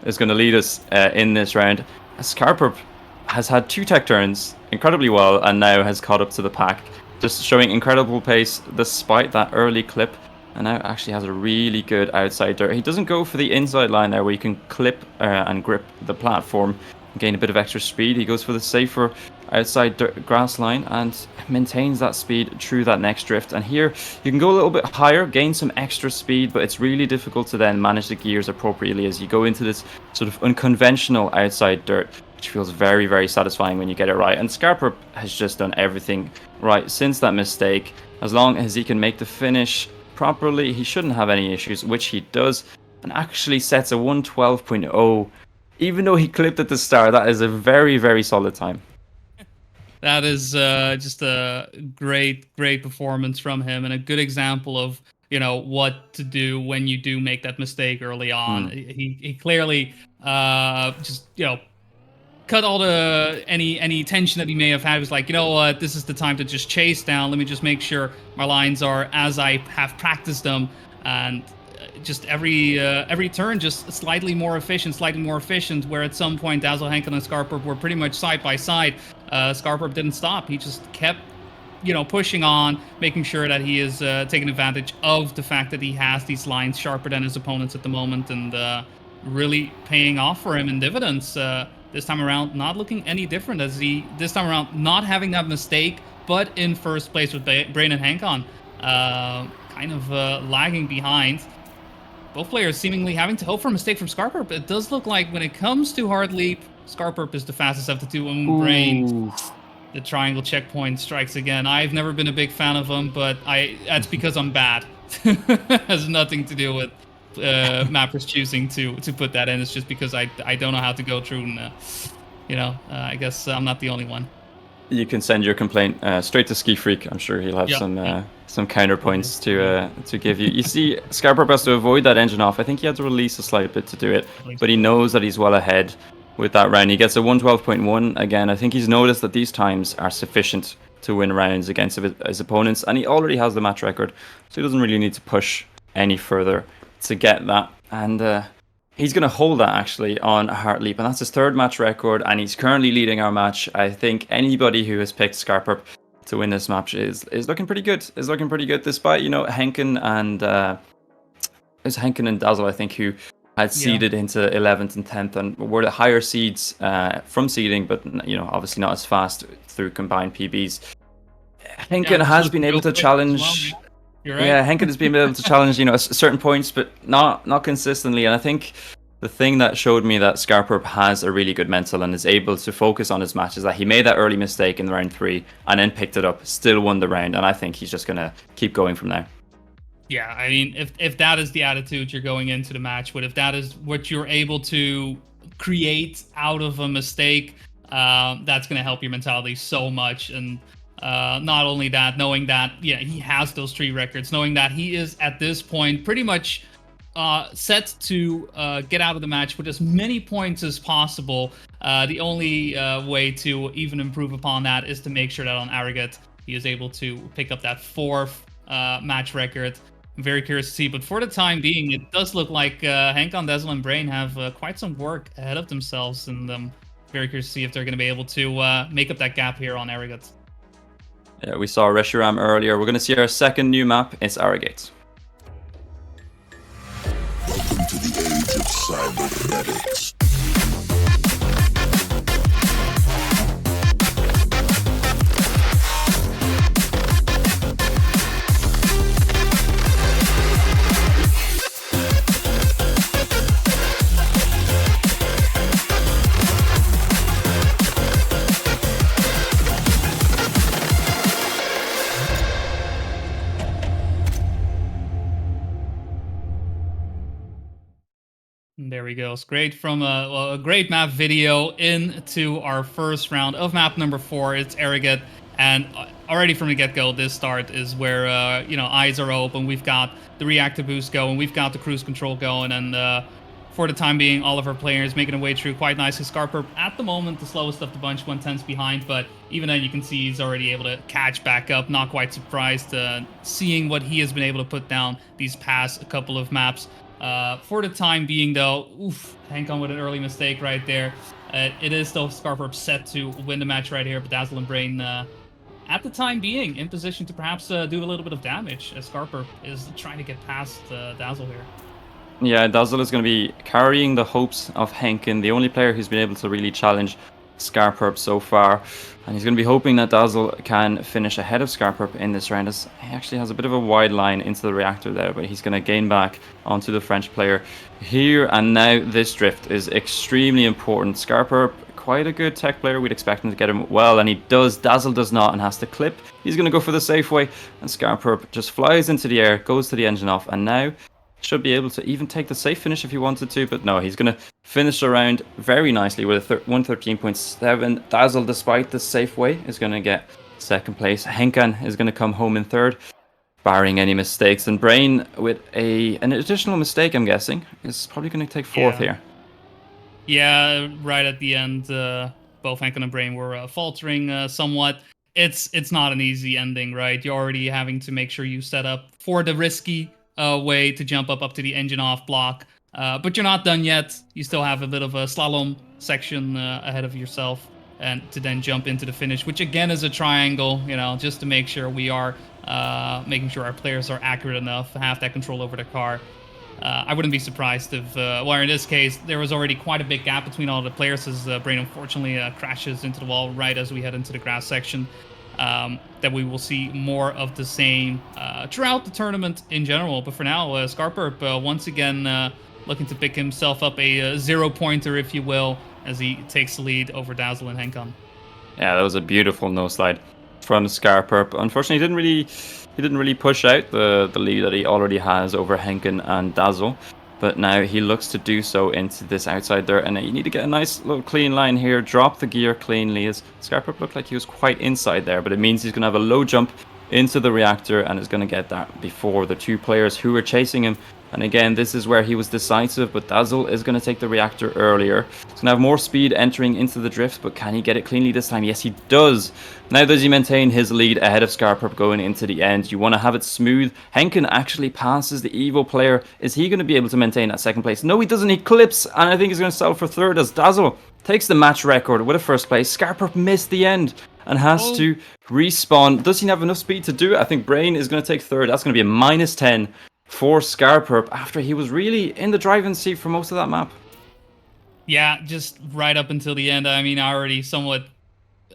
is going to lead us in this round. Scarperp has had 2 tech turns incredibly well and now has caught up to the pack, just showing incredible pace despite that early clip. And now actually has a really good outside dirt. He doesn't go for the inside line there where you can clip and grip the platform and gain a bit of extra speed. He goes for the safer outside dirt grass line and maintains that speed through that next drift. And here you can go a little bit higher, gain some extra speed, but it's really difficult to then manage the gears appropriately as you go into this sort of unconventional outside dirt, which feels very, very satisfying when you get it right. And Scarperp has just done everything right since that mistake. As long as he can make the finish properly, he shouldn't have any issues, which he does, and actually sets a 1:12.0. Even though he clipped at the start, that is a very, very solid time. That is just a great performance from him, and a good example of, you know, what to do when you do make that mistake early on. He clearly just, you know, cut all the any tension that he may have had. He was like, you know what, this is the time to just chase down. Let me just make sure my lines are as I have practiced them, and just every turn just slightly more efficient. Where at some point Dazzle, Hankon, and Scarperp were pretty much side by side. Scarperp didn't stop. He just kept, you know, pushing on, making sure that he is taking advantage of the fact that he has these lines sharper than his opponents at the moment, and really paying off for him in dividends. This time around, not looking any different, as he, this time around, not having that mistake, but in first place with Brain and Hankon, kind of lagging behind. Both players seemingly having to hope for a mistake from Scarperp. It does look like when it comes to hard leap, Scarperp is the fastest of the two, and Brain, the triangle checkpoint strikes again. I've never been a big fan of him, but that's because I'm bad. Has nothing to do with mappers choosing to put that in. It's just because I don't know how to go through, and you know, I guess I'm not the only one. You can send your complaint straight to Ski Freak. I'm sure he'll have some counterpoints to give you. You see, Scarperp has to avoid that engine off. I think he had to release a slight bit to do it, but he knows that he's well ahead with that round. He gets a 1:12.1 again. I think he's noticed that these times are sufficient to win rounds against his opponents, and he already has the match record, so he doesn't really need to push any further to get that. And he's going to hold that actually on a Heart Leap, and that's his 3rd match record, and he's currently leading our match. I think anybody who has picked Scarperp to win this match is looking pretty good. Despite, you know, Henkin and was Henkin and Dazzle, I think, who had seeded into 11th and 10th and were the higher seeds from seeding, but obviously not as fast through combined PBs. Henkin has been able to challenge. Well, you're right. Yeah, Henkin has been able to challenge, certain points, but not consistently. And I think the thing that showed me that Scarperp has a really good mental and is able to focus on his match is that he made that early mistake in round 3 and then picked it up, still won the round, and I think he's just gonna keep going from there. Yeah, I mean, if that is the attitude you're going into the match with, if that is what you're able to create out of a mistake, that's going to help your mentality so much. And not only that, knowing that, he has those 3 records, knowing that he is at this point pretty much set to get out of the match with as many points as possible. The only way to even improve upon that is to make sure that on Arrogate, he is able to pick up that 4th match record. I'm very curious to see, but for the time being, it does look like Henkan, Dazzle, and Brain have quite some work ahead of themselves, and I'm very curious to see if they're going to be able to make up that gap here on Arrogate. Yeah, we saw Reshiram earlier. We're going to see our second new map. It's Arrogate. Welcome to the age of cybernetics. There we go. Straight from a great map video into our first round of map number 4. It's Arrogate, and already from the get-go, this start is where eyes are open. We've got the reactive boost going, we've got the cruise control going, and for the time being, all of our players making their way through quite nicely. Scarperp at the moment the slowest of the bunch, 1/10 behind, but even then you can see he's already able to catch back up. Not quite surprised seeing what he has been able to put down these past couple of maps. For the time being, though, Henkan with an early mistake right there. It is still Scarperp set to win the match right here, but Dazzle and Brain, at the time being, in position to perhaps do a little bit of damage, as Scarperp is trying to get past Dazzle here. Yeah, Dazzle is going to be carrying the hopes of Henkin, the only player who's been able to really challenge Scarperp so far. And he's going to be hoping that Dazzle can finish ahead of Scarperp in this round, as he actually has a bit of a wide line into the reactor there, but he's going to gain back onto the French player here. And now this drift is extremely important. Scarperp, quite a good tech player. We'd expect him to get him well, and he does. Dazzle does not and has to clip. He's going to go for the safe way, and Scarperp just flies into the air, goes to the engine off, and now should be able to even take the safe finish if he wanted to, but no, he's going to finish the round very nicely with a 113.7. Dazzle, despite the safe way, is going to get second place. Henkan is going to come home in third, barring any mistakes. And Brain, with an additional mistake, I'm guessing, is probably going to take fourth here. Yeah, right at the end, both Henkan and Brain were faltering somewhat. It's not an easy ending, right? You're already having to make sure you set up for the risky way to jump up to the engine off block, but you're not done yet. You still have a bit of a slalom section ahead of yourself, and to then jump into the finish, which again is a triangle, just to make sure we are making sure our players are accurate enough to have that control over the car. I wouldn't be surprised if, in this case, there was already quite a big gap between all the players, as Brain unfortunately crashes into the wall right as we head into the grass section. That we will see more of the same throughout the tournament in general. But for now, Scarperp once again looking to pick himself up a 0-pointer, if you will, as he takes the lead over Dazzle and Henkan. Yeah, that was a beautiful no slide from Scarperp. Unfortunately, he didn't really push out the lead that he already has over Henkan and Dazzle. But now he looks to do so into this outside there, and you need to get a nice little clean line here, drop the gear cleanly, as Scarperp looked like he was quite inside there, but it means he's going to have a low jump into the reactor and is going to get that before the 2 players who are chasing him. And again, this is where he was decisive, but Dazzle is going to take the reactor earlier. He's going to have more speed entering into the drift, but can he get it cleanly this time? Yes, he does. Now does he maintain his lead ahead of Scarperp going into the end? You want to have it smooth. Henkin actually passes the evil player. Is he going to be able to maintain that second place? No, he doesn't. He clips, and I think he's going to settle for third as Dazzle takes the match record with a first place. Scarperp missed the end and has to respawn. Does he have enough speed to do it? I think Brain is going to take third. That's going to be a -10 for Scarperp after he was really in the driving seat for most of that map. Yeah, just right up until the end. I mean, I already somewhat,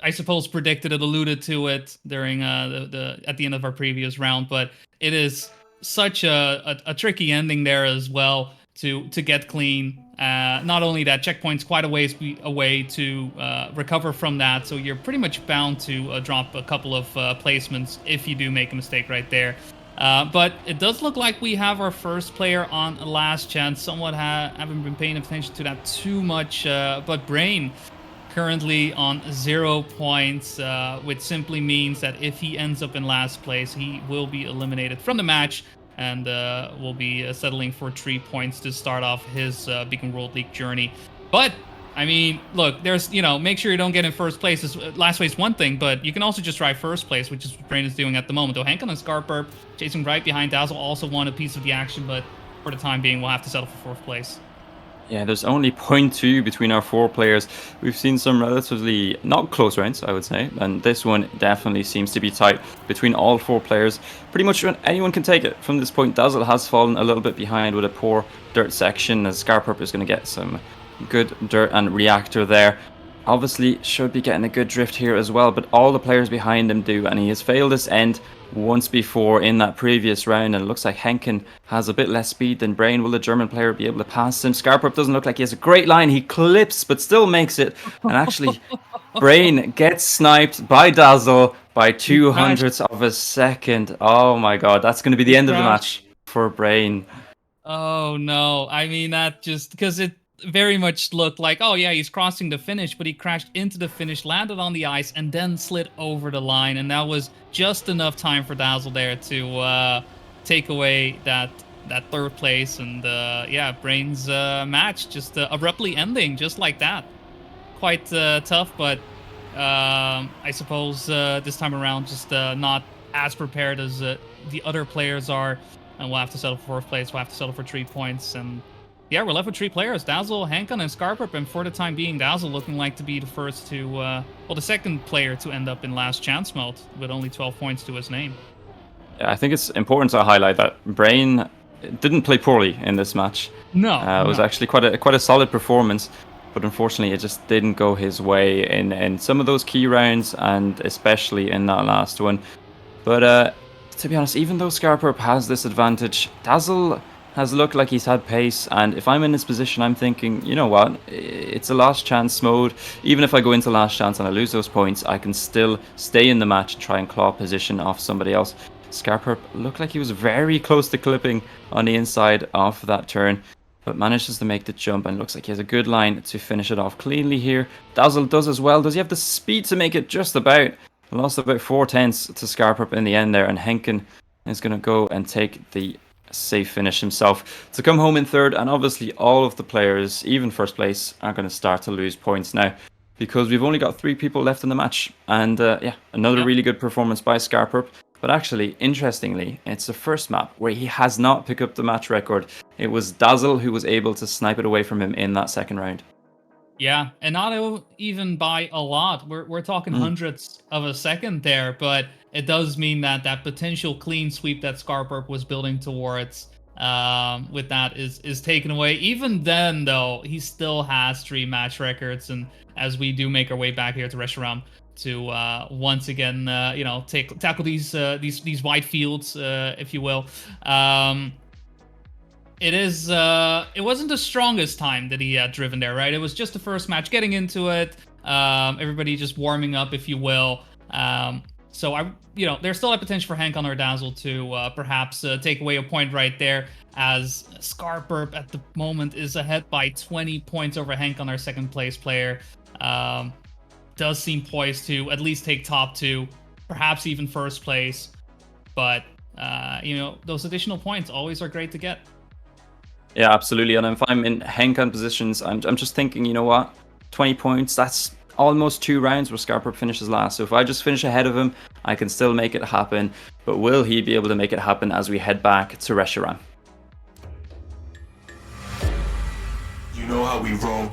I suppose, predicted it, alluded to it during the at the end of our previous round, but it is such a tricky ending there as well to get clean. Not only that, checkpoint's quite a ways away to recover from that, so you're pretty much bound to drop a couple of placements if you do make a mistake right there. But it does look like we have our first player on last chance. Somewhat haven't been paying attention to that too much, but Brain currently on 0 points, which simply means that if he ends up in last place, he will be eliminated from the match and will be settling for 3 points to start off his Beacon World League journey. But I mean, look, there's, make sure you don't get in first place. Last place one thing, but you can also just try first place, which is what Brain is doing at the moment. Though Hank and Scarperp chasing right behind Dazzle also want a piece of the action, but for the time being, we'll have to settle for fourth place. Yeah, there's only 0.2 between our 4 players. We've seen some relatively not close rounds, I would say, and this one definitely seems to be tight between all 4 players. Pretty much anyone can take it from this point. Dazzle has fallen a little bit behind with a poor dirt section, as Scarperp is going to get some good dirt and reactor there. Obviously should be getting a good drift here as well, but all the players behind him do, and he has failed this end once before in that previous round, and it looks like Henken has a bit less speed than Brain. Will the German player be able to pass him? Scarperp doesn't look like he has a great line. He clips but still makes it, and actually Brain gets sniped by Dazzle by 200ths of a second. Oh my god, that's going to be the end of the match for Brain. Oh no, I mean, that just because it very much looked like, oh yeah, he's crossing the finish, but he crashed into the finish, landed on the ice, and then slid over the line, and that was just enough time for Dazzle there to take away that third place, and yeah, Brain's match just abruptly ending just like that. Quite tough, but I suppose this time around just not as prepared as the other players are, and we'll have to settle for fourth place. We'll have to settle for 3 points, and yeah, we're left with 3 players: Dazzle, Hankon, and Scarperp. And for the time being, Dazzle looking like to be the first to, well, the second player to end up in last chance mode with only 12 points to his name. Yeah, I think it's important to highlight that Brain didn't play poorly in this match. No, it was actually quite a solid performance, but unfortunately, it just didn't go his way in some of those key rounds, and especially in that last one. But to be honest, even though Scarperp has this advantage, Dazzle has looked like he's had pace, and if I'm in this position, I'm thinking, you know what, it's a last chance mode. Even if I go into last chance and I lose those points, I can still stay in the match and try and claw position off somebody else. Scarperp looked like he was very close to clipping on the inside of that turn, but manages to make the jump, and looks like he has a good line to finish it off cleanly here. Dazzle does as well. Does he have the speed to make it? Just about. Lost about 4/10 to Scarperp in the end there, and Henken is going to go and take the safe finish himself to come home in third. And obviously all of the players, even first place, are going to start to lose points now, because we've only got 3 people left in the match. And yeah, another really good performance by Scarperp. But actually, interestingly, it's the first map where he has not picked up the match record. It was Dazzle who was able to snipe it away from him in that second round. Yeah, and not even by a lot. We're talking hundredths of a second there, but it does mean that that potential clean sweep that Scarperp was building towards with that is taken away. Even then, though, he still has 3 match records, and as we do make our way back here to Reshiram to once again, tackle these wide fields, if you will. It wasn't the strongest time that he had driven there, right? It was just the first match, getting into it. Everybody just warming up, if you will. So there's still a potential for Hankon or Dazzle to perhaps take away a point right there, as Scarperp at the moment is ahead by 20 points over Hankon, our second place player. Does seem poised to at least take top 2, perhaps even first place. But those additional points always are great to get. Yeah, absolutely. And if I'm in Henkan positions, I'm just thinking, you know what, 20 points, that's almost 2 rounds where Scarperp finishes last. So if I just finish ahead of him, I can still make it happen. But will he be able to make it happen as we head back to Reshiram? You know how we roll.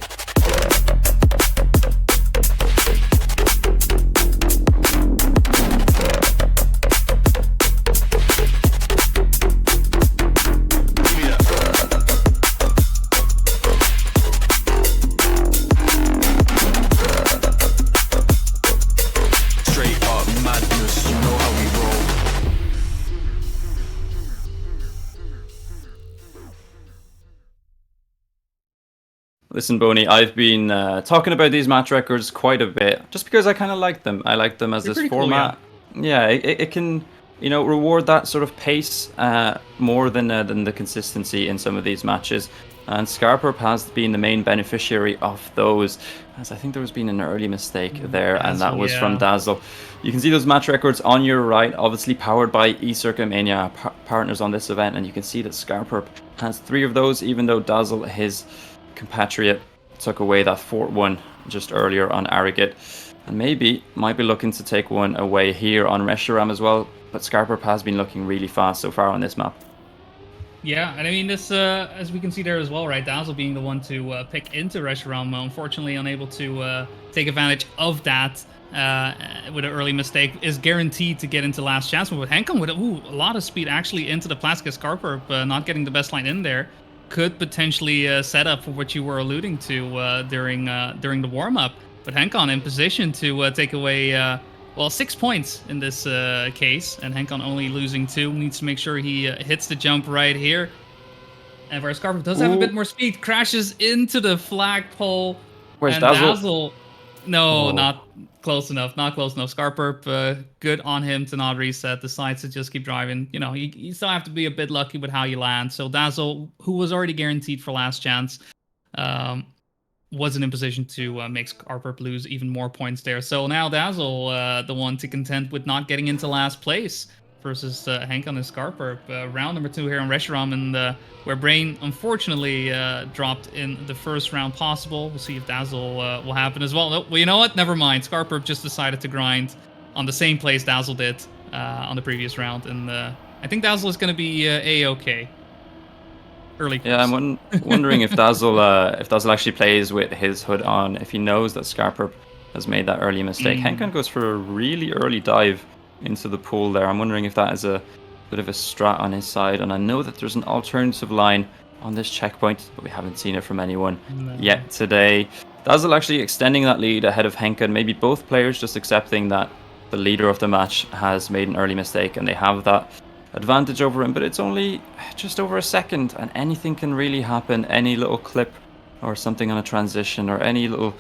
Listen, Boney, I've been talking about these match records quite a bit, just because I kind of like them. I like them as They're this pretty cool, format. Yeah, it can, reward that sort of pace more than the consistency in some of these matches. And Scarperp has been the main beneficiary of those, as I think there was been an early mistake there, and that was from Dazzle. You can see those match records on your right, obviously powered by eCircuit Mania partners on this event, and you can see that Scarperp has 3 of those, even though Dazzle, his compatriot, took away that 4th one just earlier on Arrogate, and maybe might be looking to take one away here on Reshiram as well. But Scarperp has been looking really fast so far on this map. Yeah, and I mean this, as we can see there as well, right? Dazzle being the one to pick into Reshiram, unfortunately unable to take advantage of that with an early mistake, is guaranteed to get into last chance. But with Henkan with a lot of speed actually into the Plaska Scarperp, not getting the best line in there, could potentially set up for what you were alluding to during the warm-up. But Henkan in position to take away 6 points in this case, and Henkan only losing 2. Needs to make sure he hits the jump right here. And where Scarperp does have a bit more speed, crashes into the flagpole. Where's and Dazzle? No, not close enough. Not close enough. Scarperp, good on him to not reset. Decides to just keep driving. You still have to be a bit lucky with how you land. So Dazzle, who was already guaranteed for last chance, wasn't in position to make Scarperp lose even more points there. So now Dazzle, the one to contend with not getting into last place versus Henkan and Scarperp. Round number 2 here on Reshiram, and where Brain unfortunately dropped in the first round possible. We'll see if Dazzle will happen as well. Well, you know what? Never mind. Scarperp just decided to grind on the same place Dazzle did on the previous round, and I think Dazzle is going to be A-okay. Early. Yeah, I'm wondering if Dazzle actually plays with his hood on, if he knows that Scarperp has made that early mistake. Henkan goes for a really early dive into the pool there. I'm wondering if that is a bit of a strat on his side, and I know that there's an alternative line on this checkpoint, but we haven't seen it from anyone yet today. Dazzle actually extending that lead ahead of Henkan, maybe both players just accepting that the leader of the match has made an early mistake and they have that advantage over him, but it's only just over a second and anything can really happen. Any little clip or something on a transition or any little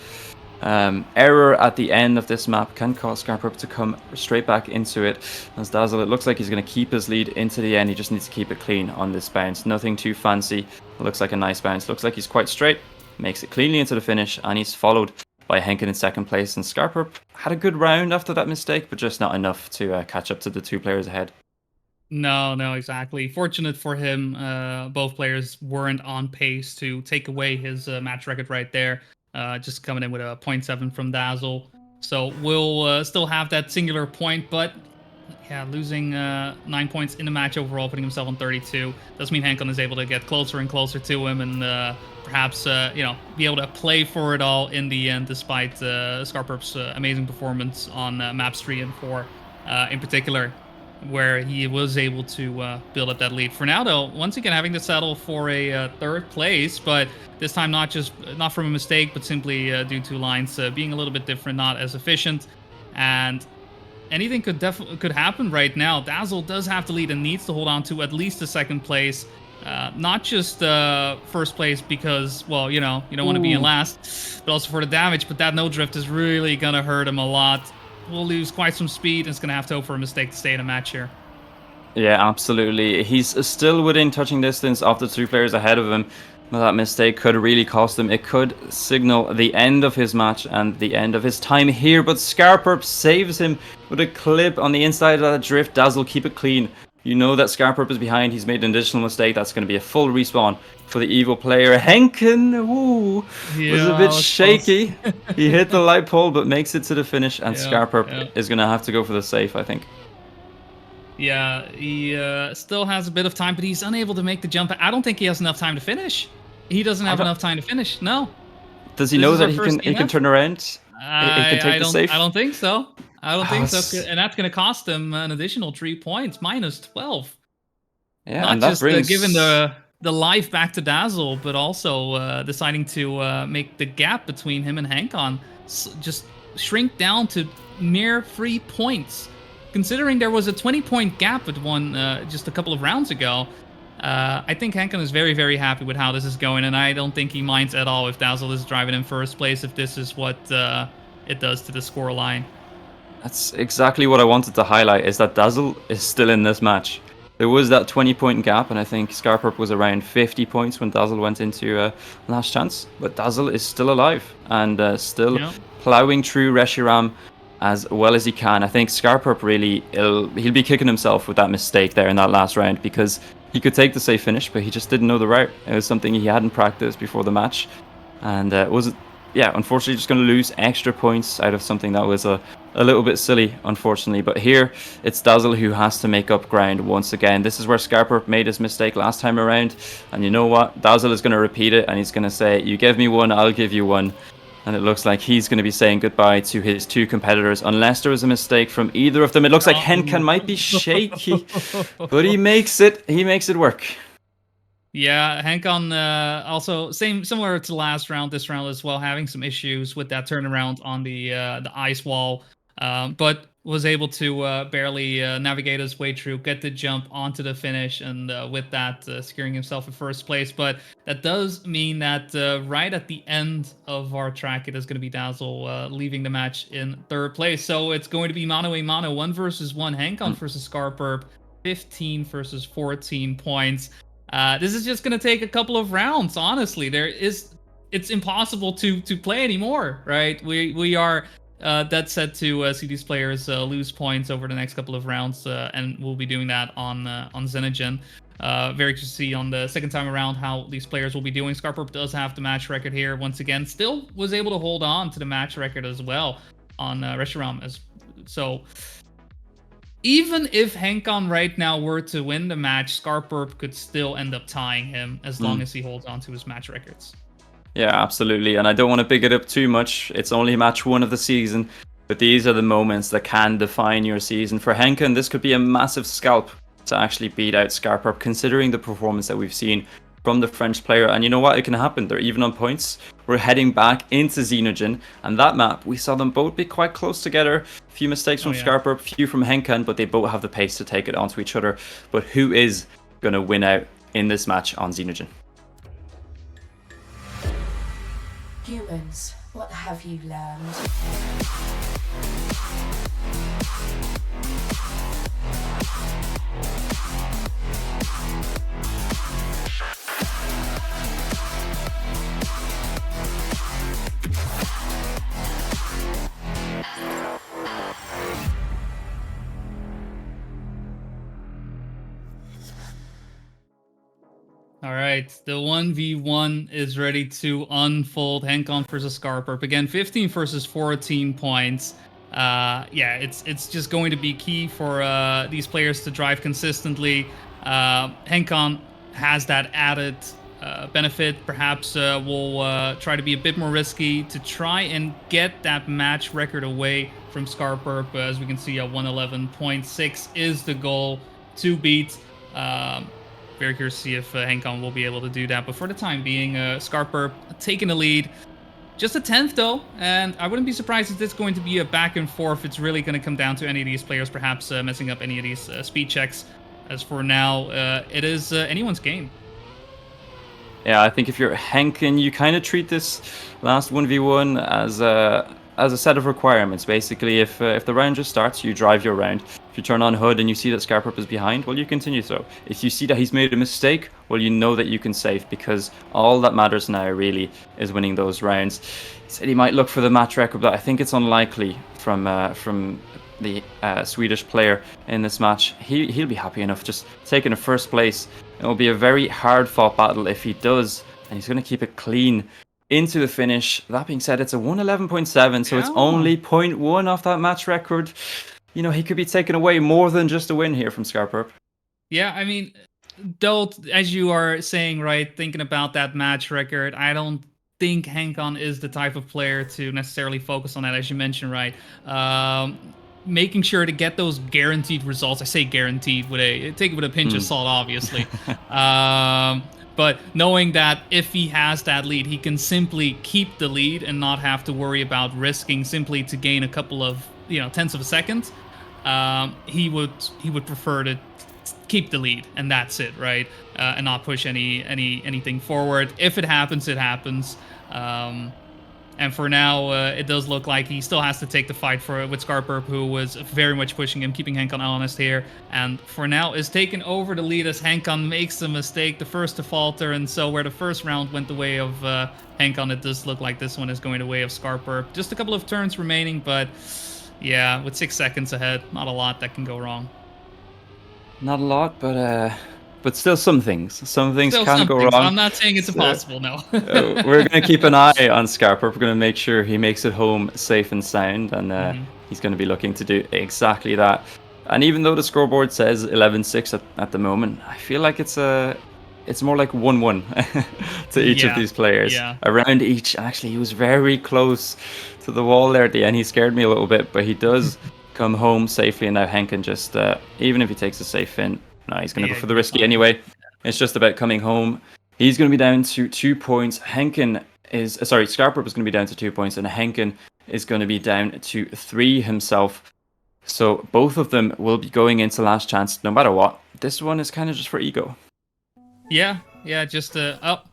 error at the end of this map can cause Scarperp to come straight back into it. As Dazzle, it looks like he's going to keep his lead into the end. He just needs to keep it clean on this bounce. Nothing too fancy. It looks like a nice bounce. Looks like he's quite straight. Makes it cleanly into the finish, and he's followed by Henkan in second place. And Scarperp had a good round after that mistake, but just not enough to catch up to the 2 players ahead. No, exactly. Fortunate for him, both players weren't on pace to take away his match record right there. Just coming in with a 0.7 from Dazzle. So we'll still have that singular point, but yeah, losing 9 points in the match overall, putting himself on 32. Does mean Henkan is able to get closer and closer to him and perhaps, be able to play for it all in the end, despite Scarperp's amazing performance on maps 3 and 4 in particular, where he was able to build up that lead. For now, though, once again having to settle for a 3rd place, but this time not from a mistake, but simply due to lines being a little bit different, not as efficient, and anything could happen right now. Dazzle does have to lead and needs to hold on to at least the 2nd place, not just 1st place because, well, you don't want to be in last, but also for the damage. But that no drift is really gonna hurt him a lot. Will lose quite some speed and is going to have to hope for a mistake to stay in a match here. Yeah, absolutely. He's still within touching distance of the 2 players ahead of him. But that mistake could really cost him. It could signal the end of his match and the end of his time here. But Scarperp saves him with a clip on the inside of that drift. Dazzle, keep it clean. You know that Scarperp is behind. He's made an additional mistake. That's going to be a full respawn for the evil player. Henkan, was a bit shaky. He hit the light pole, but makes it to the finish. And Scarperp is going to have to go for the safe, I think. Yeah, he still has a bit of time, but he's unable to make the jump. I don't think he has enough time to finish. He doesn't have enough time to finish. No. Does he know that he can turn around? He can take the safe? I don't think so. I don't think so. And that's going to cost him an additional 3 points, minus 12. Yeah, not and that just brings... giving the life back to Dazzle, but also deciding to make the gap between him and Henkan just shrink down to mere 3 points. Considering there was a 20-point gap with one just a couple of rounds ago, I think Hankon is very, very happy with how this is going, and I don't think he minds at all if Dazzle is driving in first place, if this is what it does to the score line. That's exactly what I wanted to highlight, is that Dazzle is still in this match. There was that 20-point gap, and I think Scarperp was around 50 points when Dazzle went into Last Chance. But Dazzle is still alive and still plowing through Reshiram as well as he can. I think Scarperp really, he'll be kicking himself with that mistake there in that last round, because he could take the safe finish, but he just didn't know the route. It was something he hadn't practiced before the match, and unfortunately just going to lose extra points out of something that was a little bit silly, unfortunately. But here, it's Dazzle who has to make up ground once again. This is where Scarperp made his mistake last time around, and you know what? Dazzle is going to repeat it, and he's going to say, you give me one, I'll give you one. And it looks like he's going to be saying goodbye to his two competitors, unless there was a mistake from either of them. It looks like Henkan might be shaky, but he makes it work. Yeah, Hankon also similar to last round, this round as well, having some issues with that turnaround on the ice wall, but was able to barely navigate his way through, get the jump onto the finish, and with that securing himself in first place. But that does mean that right at the end of our track, it is going to be Dazzle leaving the match in third place. So it's going to be mano a mano, 1 versus 1, Hankon versus Scarperp, 15 versus 14 points. This is just going to take a couple of rounds, honestly. It's impossible to play anymore, right? We are dead set to see these players lose points over the next couple of rounds, and we'll be doing that on Xenogen. Very curious to see on the second time around how these players will be doing. Scarperp does have the match record here once again. Still was able to hold on to the match record as well on Reshiram. So even if Hankon right now were to win the match, Scarperp could still end up tying him as long as he holds on to his match records. Yeah, absolutely. And I don't want to big it up too much. It's only match 1 of the season, but these are the moments that can define your season. For Henkan, this could be a massive scalp to actually beat out Scarperp, considering the performance that we've seen from the French player. And you know what? It can happen. They're even on points. We're heading back into Xenogen, and that map, we saw them both be quite close together. A few mistakes from Scarperp, few from Henkan, but they both have the pace to take it onto each other. But who is going to win out in this match on Xenogen? Humans, what have you learned? All right, the 1v1 is ready to unfold. Hankon versus Scarperp. Again, 15 versus 14 points. It's just going to be key for these players to drive consistently. Hankon has that added benefit. Perhaps we'll try to be a bit more risky to try and get that match record away from Scarperp. As we can see, 111.6 is the goal to beat. Very curious to see if Hankon will be able to do that. But for the time being, Scarperp taking the lead. Just a 10th, though. And I wouldn't be surprised if it's going to be a back and forth. It's really going to come down to any of these players perhaps messing up any of these speed checks. As for now, it is anyone's game. Yeah, I think if you're Henkin, you kind of treat this last 1v1 as a set of requirements. Basically, if the round just starts, you drive your round. If you turn on HUD and you see that Scarperp is behind, well, you continue so. If you see that he's made a mistake, well, you know that you can save, because all that matters now really is winning those rounds. He said he might look for the match record, but I think it's unlikely from the Swedish player in this match. He'll be happy enough just taking a first place. It will be a very hard-fought battle if he does, and he's going to keep it clean into the finish. That being said, it's a 111.7, so it's only 0.1 off that match record. You know, he could be taking away more than just a win here from Scarperp. Yeah, I mean, though, as you are saying, right, thinking about that match record, I don't think Hankon is the type of player to necessarily focus on that, as you mentioned, right? Making sure to get those guaranteed results. I say guaranteed take it with a pinch of salt, obviously. But knowing that if he has that lead, he can simply keep the lead and not have to worry about risking simply to gain a couple of tenths of a second. He would prefer to keep the lead, and that's it, right? And not push anything forward. If it happens, it happens. And for now, it does look like he still has to take the fight with Scarperp, who was very much pushing him, keeping Henkan honest here. And for now, is taking over the lead as Henkan makes a mistake, the first to falter. And so where the first round went the way of Henkan, it does look like this one is going the way of Scarperp. Just a couple of turns remaining, but yeah, with 6 seconds ahead, not a lot that can go wrong. Not a lot, but still some things. Some things Still can some go things. wrong. I'm not saying it's impossible, no. We're going to keep an eye on Scarper. We're going to make sure he makes it home safe and sound, and he's going to be looking to do exactly that. And even though the scoreboard says 11-6 at the moment, I feel like it's more like 1-1 to each of these players. Yeah. Around each. Actually, he was very close to the wall there at the end. He scared me a little bit, but he does come home safely. And now Henken just, even if he takes a safe in, no, he's going to go for the risky anyway. It's just about coming home. He's going to be down to 2 points. Scarperp is going to be down to 2 points, and Henken is going to be down to 3 himself. So both of them will be going into last chance no matter what. This one is kind of just for ego. Yeah, just we're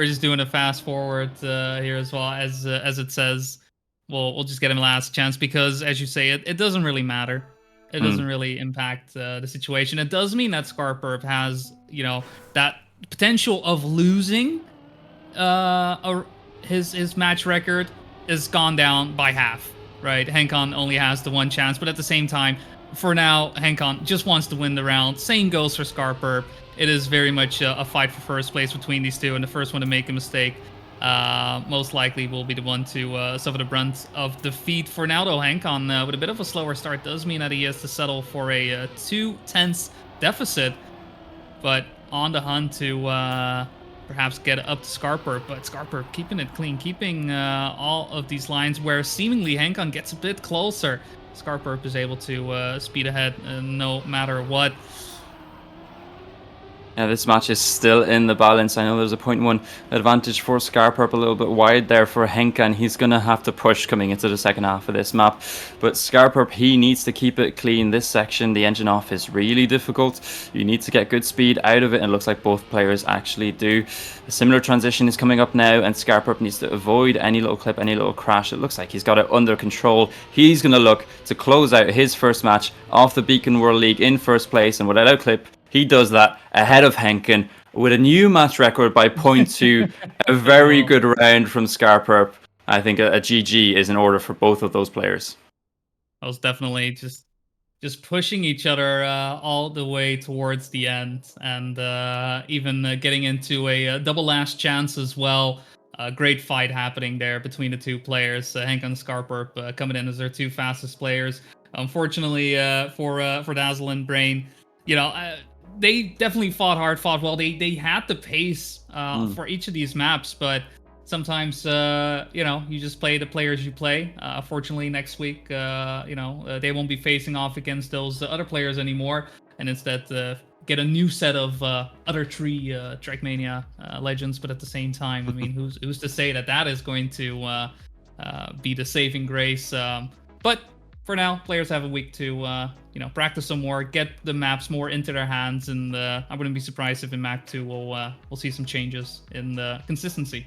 just doing a fast forward here as well as it says. We'll just get him last chance because, as you say, it doesn't really matter. It doesn't really impact the situation. It does mean that Scarperp has, that potential of losing his match record is gone down by half, right? Henkan only has the 1 chance, but at the same time, for now, Henkan just wants to win the round. Same goes for Scarperp. It is very much a fight for first place between these two, and the first one to make a mistake most likely will be the one to suffer the brunt of defeat. For now, though, Henkan, with a bit of a slower start, does mean that he has to settle for a 2-tenths deficit, but on the hunt to perhaps get up to Scarperp. But Scarperp keeping it clean, keeping all of these lines where seemingly Henkan gets a bit closer. Scarperp is able to speed ahead no matter what. Yeah, this match is still in the balance. I know there's a 0.1 advantage for Scarperp, a little bit wide there for Henkan. He's going to have to push coming into the second half of this map. But Scarperp, he needs to keep it clean. This section, the engine off, is really difficult. You need to get good speed out of it, and it looks like both players actually do. A similar transition is coming up now, and Scarperp needs to avoid any little clip, any little crash. It looks like he's got it under control. He's going to look to close out his first match off the Beacon World League in first place, and without a clip, he does that ahead of Henken with a new match record by 0.2. A very good round from Scarperp. I think a GG is in order for both of those players. I was definitely just pushing each other all the way towards the end, and even getting into a double last chance as well. A great fight happening there between the two players. Henken and Scarperp coming in as their 2 fastest players. Unfortunately for Dazzle and Brain, they definitely fought hard, fought well. They had the pace for each of these maps, but sometimes, you just play the players you play. Fortunately, next week, they won't be facing off against those other players anymore, and instead get a new set of other 3 Trackmania legends. But at the same time, I mean, who's to say that is going to be the saving grace? But for now, players have a week to practice some more, get the maps more into their hands, and I wouldn't be surprised if in Mac 2 we'll see some changes in the consistency.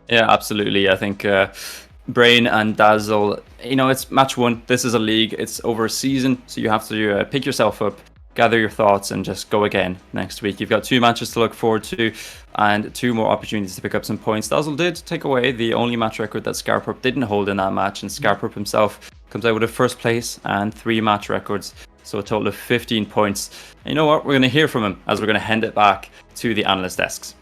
Yeah, absolutely. I think Brain and Dazzle, it's match 1. This is a league. It's over a season, so you have to pick yourself up, gather your thoughts, and just go again next week. You've got 2 matches to look forward to and 2 more opportunities to pick up some points. Dazzle did take away the only match record that Scarperp didn't hold in that match, and Scarperp himself comes out with a first place and 3 match records, so a total of 15 points. And you know what? We're going to hear from him as we're going to hand it back to the analyst desks.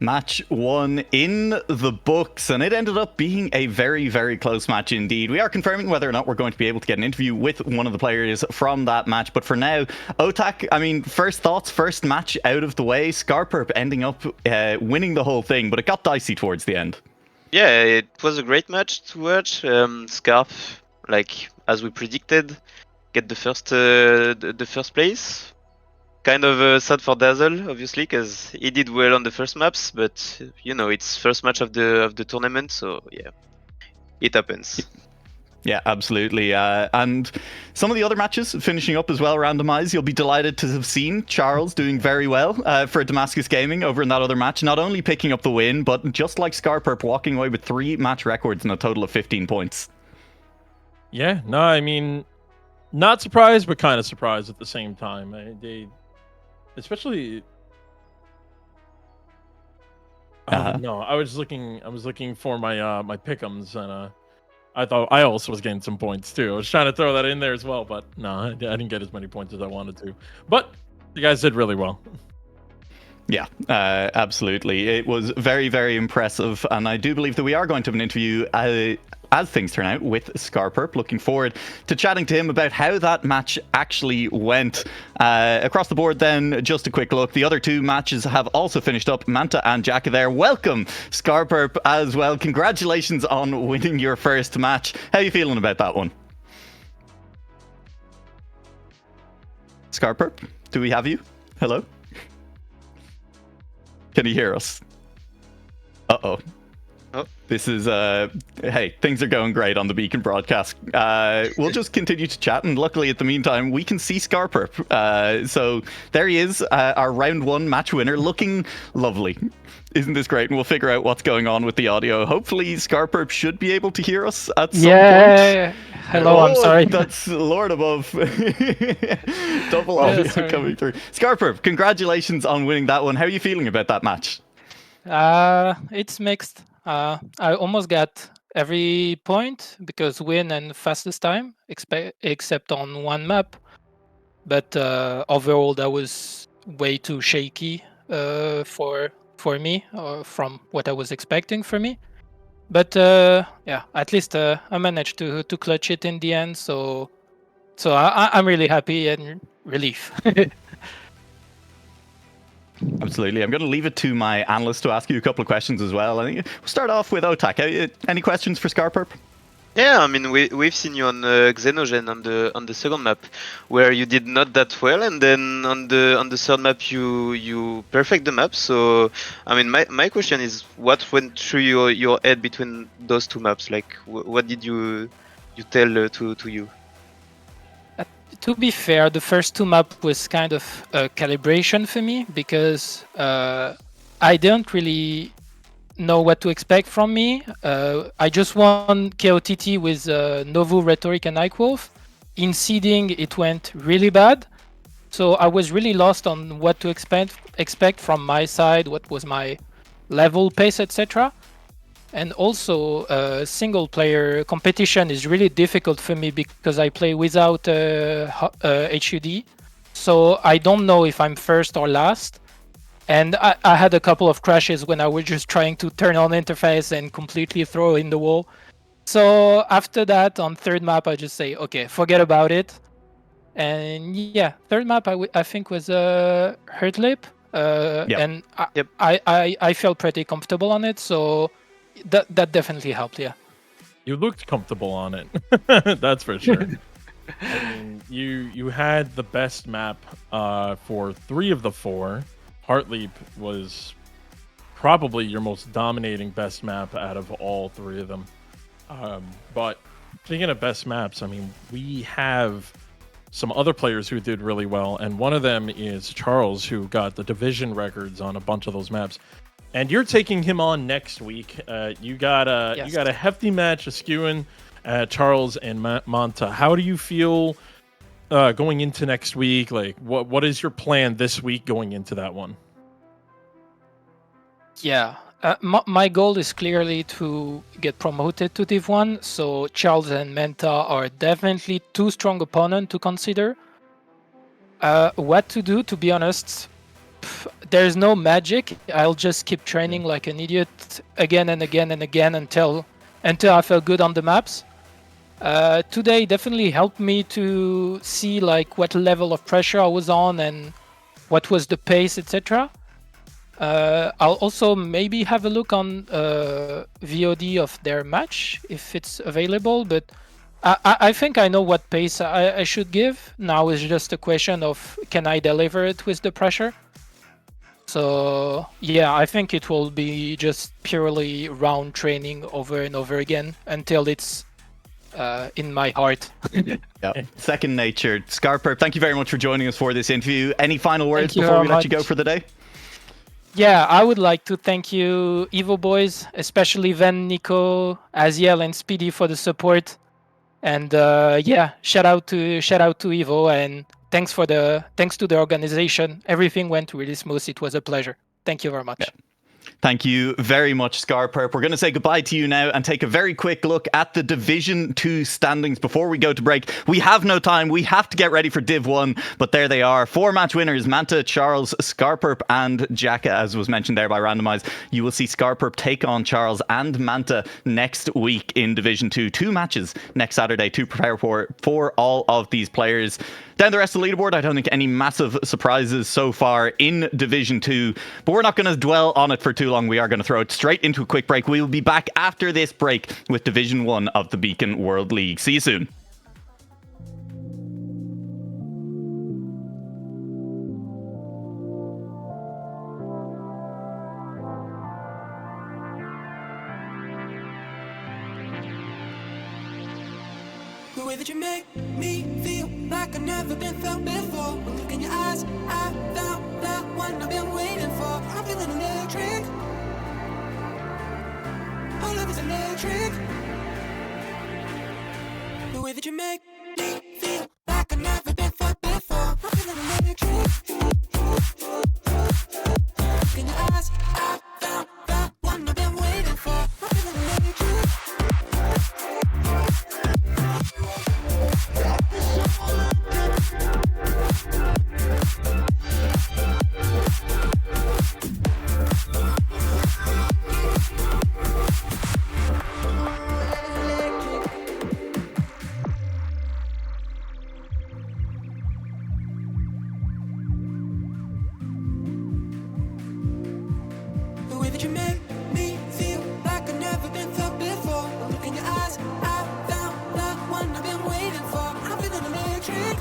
Match 1 in the books, and it ended up being a very, very close match indeed. We are confirming whether or not we're going to be able to get an interview with one of the players from that match, but for now, Otak, I mean, first thoughts, first match out of the way. Scarperp ending up winning the whole thing, but it got dicey towards the end. Yeah, it was a great match to watch. Scarp, as we predicted, get the first place. Kind of sad for Dazzle, obviously, because he did well on the first maps, but it's first match of the tournament, so yeah, it happens. Yeah, absolutely. And some of the other matches finishing up as well, randomized. You'll be delighted to have seen Charles doing very well for Damascus Gaming over in that other match. Not only picking up the win, but just like Scarperp, walking away with 3 match records and a total of 15 points. Yeah, no, I mean, not surprised, but kind of surprised at the same time. They, especially. No, I was looking for my my pick'ems, and I thought I also was getting some points too. I was trying to throw that in there as well, but no, I didn't get as many points as I wanted to. But you guys did really well. Yeah, absolutely. It was very, very impressive. And I do believe that we are going to have an interview as things turn out with Scarperp. Looking forward to chatting to him about how that match actually went. Across the board then, just a quick look. The other 2 matches have also finished up. Manta and Jacka there. Welcome, Scarperp, as well. Congratulations on winning your first match. How are you feeling about that one? Scarperp, do we have you? Hello? Can you hear us? Uh-oh. Oh. This is, hey, things are going great on the Beacon broadcast. We'll just continue to chat, and luckily, at the meantime, we can see Scarperp. So there he is, our round 1 match winner, looking lovely. Isn't this great? And we'll figure out what's going on with the audio. Hopefully, Scarperp should be able to hear us at some point. Hello, I'm sorry. That's Lord above. Double audio coming through. Scarperp, congratulations on winning that one. How are you feeling about that match? It's mixed. I almost got every point because win and fastest time, except on one map. But overall, that was way too shaky for me, from what I was expecting for me. But yeah, at least I managed to clutch it in the end. So I'm really happy and relief. Absolutely. I'm going to leave it to my analyst to ask you a couple of questions as well. I think we'll start off with Otak. Any questions for Scarperp? Yeah, I mean we've seen you on Xenogen on the second map, where you did not that well, and then on the third map you perfect the map. So I mean my question is, what went through your head between those 2 maps? Like what did you tell to you? To be fair, the first 2 map was kind of a calibration for me because I didn't really know what to expect from me. I just won KOTT with Novu, Rhetoric, and Nightwolf. In seeding, it went really bad. So I was really lost on what to expect from my side, what was my level, pace, etc. And also, single player competition is really difficult for me because I play without HUD. So I don't know if I'm first or last. And I had a couple of crashes when I was just trying to turn on interface and completely throw in the wall. So after that, on third map, I just say, okay, forget about it. And yeah, third map I think was Hurt Lip. And I felt pretty comfortable on it. So that definitely helped, yeah. You looked comfortable on it. That's for sure. I mean, you had the best map for 3 of the 4. Heartleap was probably your most dominating best map out of all 3 of them. But speaking of best maps, I mean, we have some other players who did really well, and one of them is Charles, who got the division records on a bunch of those maps. And you're taking him on next week. You got a hefty match eschewing Charles and Manta. How do you feel going into next week? Like, what is your plan this week going into that one? Yeah, my goal is clearly to get promoted to Div 1. So Charles and Manta are definitely 2 strong opponents to consider. What to do, to be honest, there's no magic. I'll just keep training like an idiot again and again and again until I feel good on the maps. Today definitely helped me to see like what level of pressure I was on and what was the pace, etc. I'll also maybe have a look on VOD of their match if it's available, but I think I know what pace I should give. Now it's just a question of can I deliver it with the pressure. So yeah, I think it will be just purely round training over and over again until it's in my heart. Yeah, second nature. Scarper, thank you very much for joining us for this interview. Any final words Thank you before we very let you go much. for the day? Yeah, I would like to thank you, Evo boys, especially Van, Nico, Aziel, and Speedy for the support. And yeah, shout out to Evo, and thanks to the organization. Everything went really smooth. It was a pleasure. Thank you very much. Yeah. Thank you very much, Scarperp. We're going to say goodbye to you now and take a very quick look at the Division 2 standings before we go to break. We have no time. We have to get ready for Div 1, but there they are. 4 match winners, Manta, Charles, Scarperp, and Jacka, as was mentioned there by Randomize. You will see Scarperp take on Charles and Manta next week in Division 2. 2 matches next Saturday to prepare for all of these players. Down the rest of the leaderboard, I don't think any massive surprises so far in Division 2, but we're not going to dwell on it for too long. We are going to throw it straight into a quick break. We will be back after this break with Division 1 of the Beacon World League. See you soon. The way that you make me feel like I've never been felt before. One look in your eyes, I found the one I've been waiting for. I'm feeling electric. Our love is electric. The way that you make me feel like I've never been felt before. I'm feeling electric. Look in your eyes, I found the one I've been waiting for. I'm feeling electric. The way that you make me feel like I've never been felt before. One look in your eyes, I found the one I've been waiting for. I'm feeling electric.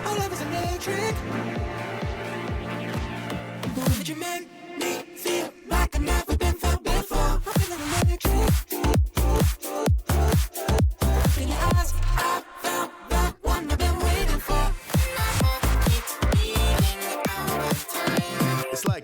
Our love is electric. The way that you make me feel like I've never been felt before. I'm feeling electric. Look in your eyes, I found the one I've been waiting for. It's like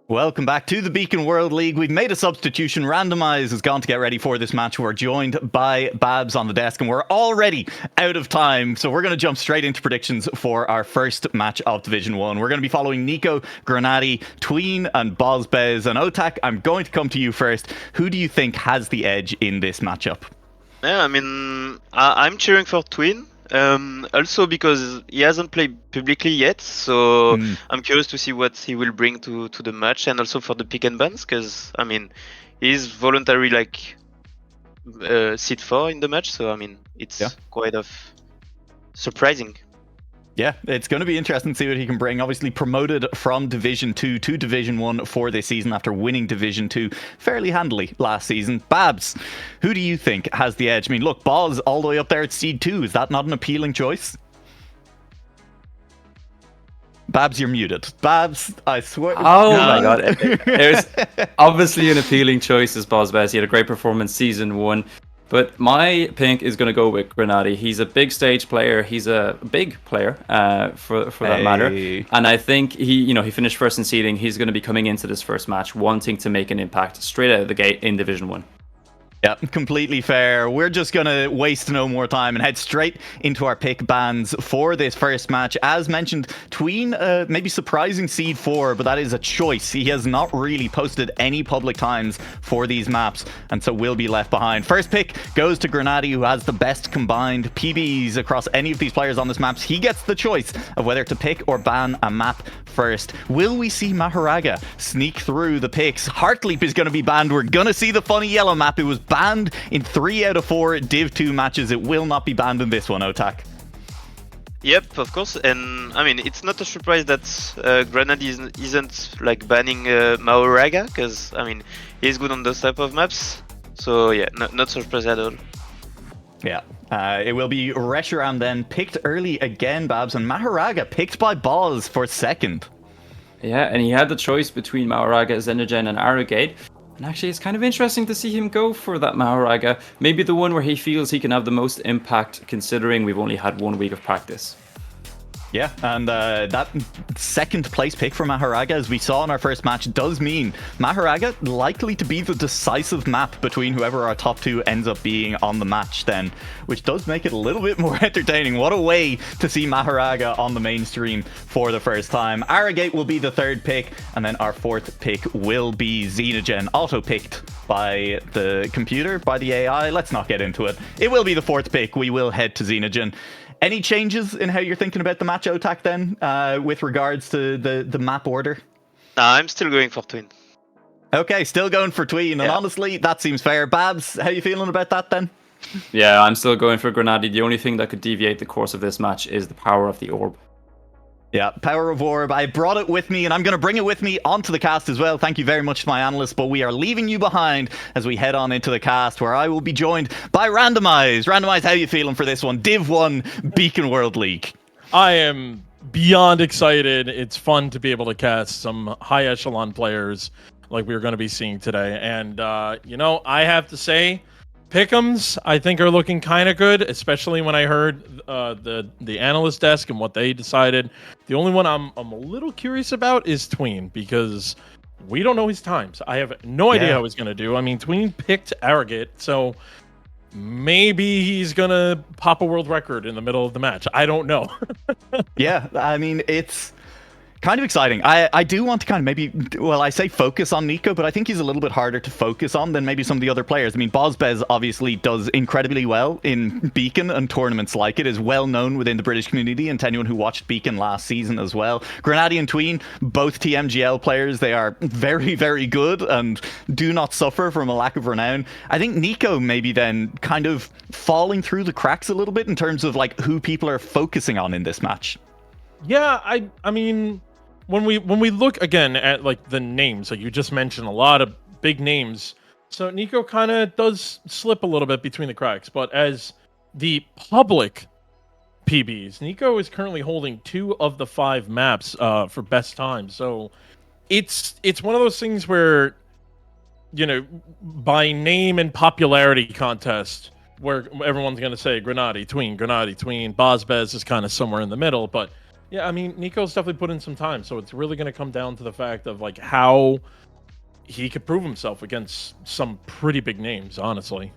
Welcome back to the Beacon World League. We've made a substitution. Randomize has gone to get ready for this match. We're joined by Babs on the desk, and we're already out of time. So we're going to jump straight into predictions for our first match of Division 1. We're going to be following Nico, Granati, Tween, and Bozbez. And Otak, I'm going to come to you first. Who do you think has the edge in this matchup? Yeah, I mean, I'm cheering for Twin. Also because he hasn't played publicly yet, so I'm curious to see what he will bring to the match, and also for the pick and bans, because I mean, he's voluntary like seed 4 in the match, so I mean, it's quite of surprising. Yeah, it's going to be interesting to see what he can bring. Obviously promoted from Division 2 to Division 1 for this season after winning Division 2 fairly handily last season. Babs, who do you think has the edge? I mean, look, Boz all the way up there at Seed 2. Is that not an appealing choice? Babs, you're muted. Babs, I swear. Oh my god. It was obviously an appealing choice as Bozbez. He had a great performance Season 1. But my pick is going to go with Granati. He's a big stage player. He's a big player, for that matter. And I think he finished first in seeding. He's going to be coming into this first match wanting to make an impact straight out of the gate in Division 1. Yeah, completely fair. We're just going to waste no more time and head straight into our pick bans for this first match. As mentioned, Tween, maybe surprising seed 4, but that is a choice. He has not really posted any public times for these maps, and so will be left behind. First pick goes to Granati, who has the best combined PBs across any of these players on this map. He gets the choice of whether to pick or ban a map first. Will we see Maharaga sneak through the picks? Heartleap is going to be banned. We're going to see the funny yellow map. It was banned in 3 out of 4 Div 2 matches. It will not be banned in this one, Otak. Yep, of course, and I mean it's not a surprise that Grenade isn't like banning Maharaga, because I mean he's good on those type of maps. So yeah, not surprised at all. Yeah, it will be Reshiram then, picked early again, Babs, and Maharaga picked by Boz for second. Yeah, and he had the choice between Maharaga, Xenogen, and Arrogate. And actually, it's kind of interesting to see him go for that Maharaga. Maybe the one where he feels he can have the most impact, considering we've only had 1 week of practice. Yeah, and that second place pick for Maharaga, as we saw in our first match, does mean Maharaga likely to be the decisive map between whoever our top 2 ends up being on the match then, which does make it a little bit more entertaining. What a way to see Maharaga on the mainstream for the first time. Arrogate will be the 3rd pick, and then our 4th pick will be Xenogen, auto-picked by the computer, by the AI. Let's not get into it. It will be the 4th pick. We will head to Xenogen. Any changes in how you're thinking about the match, Otak, then, with regards to the map order? Nah, I'm still going for Twin. Okay, still going for Tween, and honestly, that seems fair. Babs, how you feeling about that, then? Yeah, I'm still going for Grenade. The only thing that could deviate the course of this match is the power of the orb. Yeah, Power of Orb. I brought it with me, and I'm going to bring it with me onto the cast as well. Thank you very much to my analysts, but we are leaving you behind as we head on into the cast, where I will be joined by Randomize. Randomize, how are you feeling for this one? Div 1 Beacon World League. I am beyond excited. It's fun to be able to cast some high echelon players like we're going to be seeing today. And, I have to say, Pick'ems, I think, are looking kind of good, especially when I heard the analyst desk and what they decided. The only one I'm a little curious about is Tween, because we don't know his times. I have no idea how he's going to do. I mean, Tween picked Arrogate, so maybe he's going to pop a world record in the middle of the match. I don't know. Yeah, I mean, it's kind of exciting. I do want to kind of maybe, well, I say focus on Nico, but I think he's a little bit harder to focus on than maybe some of the other players. I mean, Bozbez obviously does incredibly well in Beacon and tournaments like it, is well known within the British community and to anyone who watched Beacon last season as well. Grenade and Tween, both TMGL players, they are very, very good and do not suffer from a lack of renown. I think Nico maybe then kind of falling through the cracks a little bit in terms of like who people are focusing on in this match. Yeah, I mean, when we look again at like the names, like you just mentioned, a lot of big names. So Nico kind of does slip a little bit between the cracks, but as the public PBs, Nico is currently holding 2 of the 5 maps for best time. So it's one of those things where, by name and popularity contest, where everyone's going to say Grenade, Tween, Bozbez is kind of somewhere in the middle, but yeah, I mean, Nico's definitely put in some time, so it's really going to come down to the fact of like how he could prove himself against some pretty big names, honestly.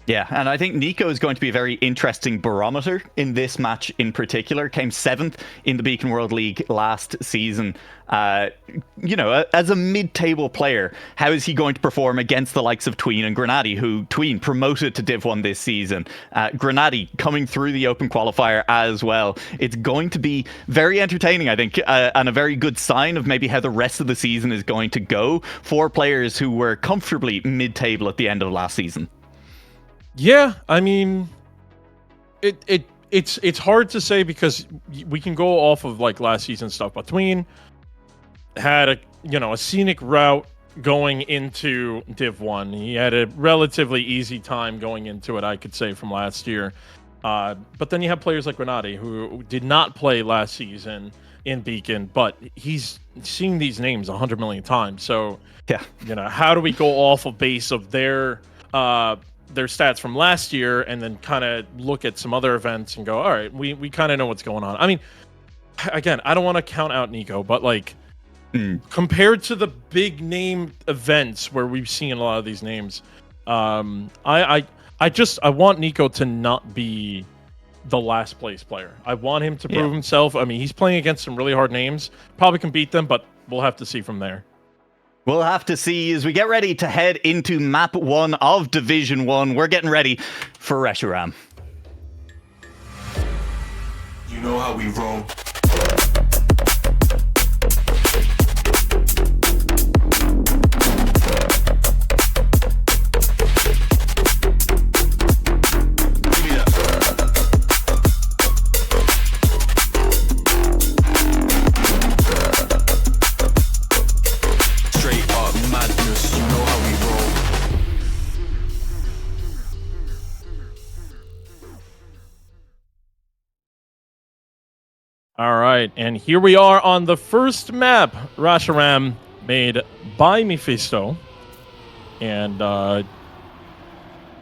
Yeah, and I think Nico is going to be a very interesting barometer in this match in particular. Came 7th in the Beacon World League last season. As a mid-table player, how is he going to perform against the likes of Tween and Grenade, who Tween promoted to Div 1 this season? Grenade coming through the open qualifier as well. It's going to be very entertaining, I think, and a very good sign of maybe how the rest of the season is going to go for players who were comfortably mid-table at the end of last season. Yeah, I mean, it's hard to say because we can go off of like last season stuff. But Tween had a scenic route going into Div 1. He had a relatively easy time going into it, I could say, from last year. But then you have players like Grenade who did not play last season in Beacon, but he's seen these names 100 million times. So yeah, how do we go off of base of their stats from last year and then kind of look at some other events and go, all right, we kind of know what's going on. I mean, again, I don't want to count out Nico, but like compared to the big name events where we've seen a lot of these names, I want Nico to not be the last place player. I want him to prove himself. I mean, he's playing against some really hard names, probably can beat them, but we'll have to see from there. We'll have to see as we get ready to head into map 1 of Division 1. We're getting ready for Reshiram. You know how we roll. All right, and here we are on the first map, Rasharam, made by Mephisto. And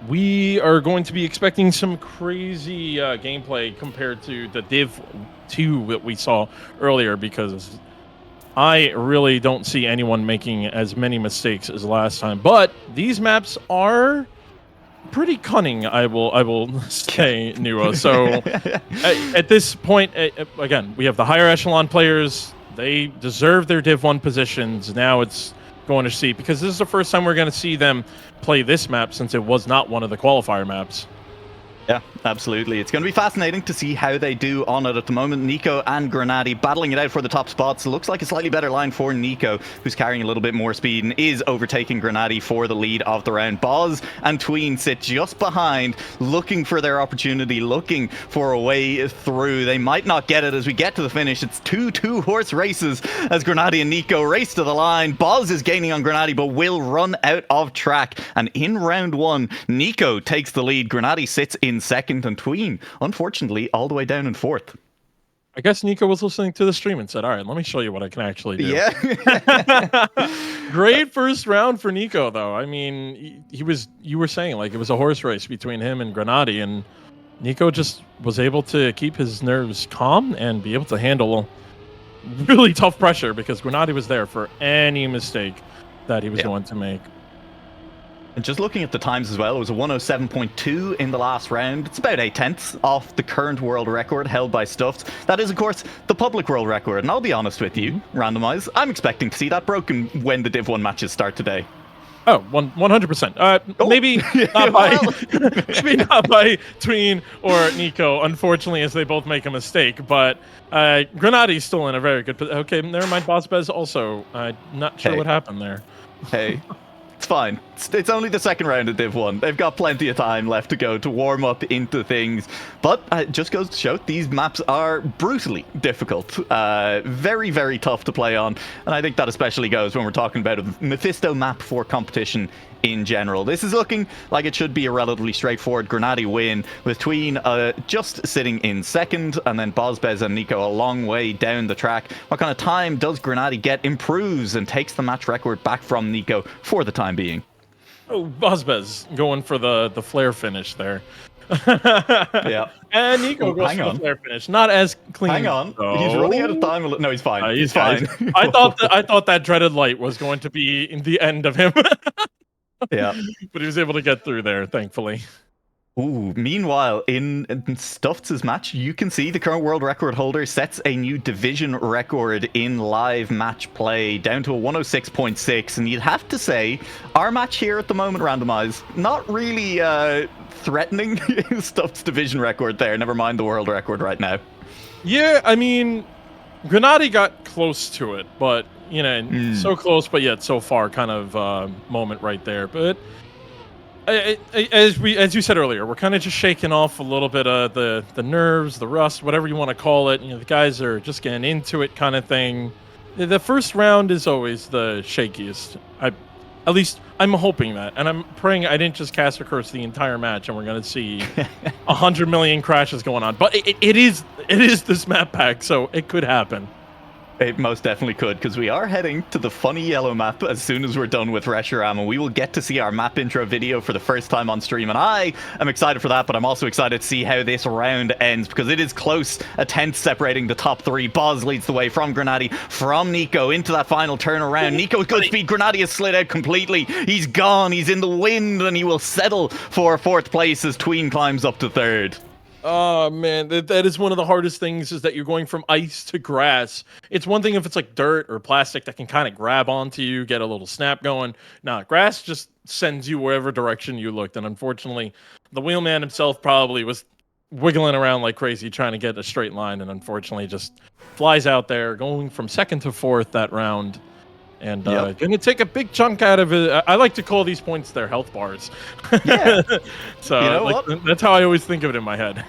we are going to be expecting some crazy gameplay compared to the Div 2 that we saw earlier, because I really don't see anyone making as many mistakes as last time. But these maps are pretty cunning, I will say, Nuo. So at this point, again, we have the higher echelon players. They deserve their Div 1 positions. Now it's going to see, because this is the first time we're going to see them play this map, since it was not one of the qualifier maps. Yeah, absolutely. It's going to be fascinating to see how they do on it at the moment. Nico and Grenadi battling it out for the top spots. It looks like a slightly better line for Nico, who's carrying a little bit more speed and is overtaking Grenadi for the lead of the round. Boz and Tween sit just behind, looking for their opportunity, looking for a way through. They might not get it as we get to the finish. It's two horse races as Grenadi and Nico race to the line. Boz is gaining on Grenadi, but will run out of track. And in round one, Nico takes the lead. Grenadi sits in second, and Tween, unfortunately, all the way down in fourth. I guess Nico was listening to the stream and said, all right, let me show you what I can actually do. Yeah. Great first round for Nico, though. I mean, you were saying, like, it was a horse race between him and Grenadi, and Nico just was able to keep his nerves calm and be able to handle really tough pressure, because Grenadi was there for any mistake that he was going to make. And just looking at the times as well, it was a 107.2 in the last round. It's about 8/10 off the current world record held by Stuffed. That is, of course, the public world record. And I'll be honest with you, Randomize, I'm expecting to see that broken when the Div 1 matches start today. Oh, 100%. Maybe not by maybe not by Tween or Nico, unfortunately, as they both make a mistake. But Grenadi's still in a very good position. Okay, never mind. Bozbez also. Not sure what happened there. Hey. It's fine. It's only the second round of Div 1. They've got plenty of time left to go to warm up into things. But it just goes to show these maps are brutally difficult. Very, very tough to play on. And I think that especially goes when we're talking about a Mephisto map for competition in general. This is looking like it should be a relatively straightforward Grenadi win, with Tween just sitting in second, and then Bozbez and Nico a long way down the track. What kind of time does Grenadi get? Improves and takes the match record back from Nico for the time being. Oh, Bozbez going for the flare finish there. Yeah. And Nico goes for the flare finish. Not as clean. Hang on. Though. He's running out of time. No, he's fine. He's fine. I thought that dreaded light was going to be in the end of him. Yeah. But he was able to get through there, thankfully. Ooh, meanwhile, in Stuffed's match, you can see the current world record holder sets a new division record in live match play, down to a 106.6. And you'd have to say, our match here at the moment, Randomize, not really threatening Stuffed's division record there, never mind the world record right now. Yeah, I mean, Grenadi got close to it, but, you know, so close, but yet so far kind of moment right there. But as you said earlier, we're kind of just shaking off a little bit of the nerves, the rust, whatever you want to call it. You know, the guys are just getting into it, kind of thing. The first round is always the shakiest. At least I'm hoping that, and I'm praying I didn't just cast a curse the entire match, and we're gonna see 100 million crashes going on. But it is this map pack, so it could happen. It most definitely could, because we are heading to the funny yellow map as soon as we're done with Reshiram, and we will get to see our map intro video for the first time on stream, and I am excited for that, but I'm also excited to see how this round ends, because it is close, a 10th separating the top three. Boz leads the way from Grenadi, from Nico, into that final turnaround. Nico with good speed, Grenadi has slid out completely. He's gone, he's in the wind, and he will settle for fourth place as Tween climbs up to third. Oh man, that is one of the hardest things, is that you're going from ice to grass. It's one thing if it's like dirt or plastic that can kind of grab onto you, get a little snap going. Nah, grass just sends you wherever direction you looked. And unfortunately, the wheelman himself probably was wiggling around like crazy trying to get a straight line, and unfortunately just flies out there, going from second to fourth that round. And Yep. going to take a big chunk out of it. I like to call these points their health bars. Yeah. So You know like, what? that's how I always think of it in my head.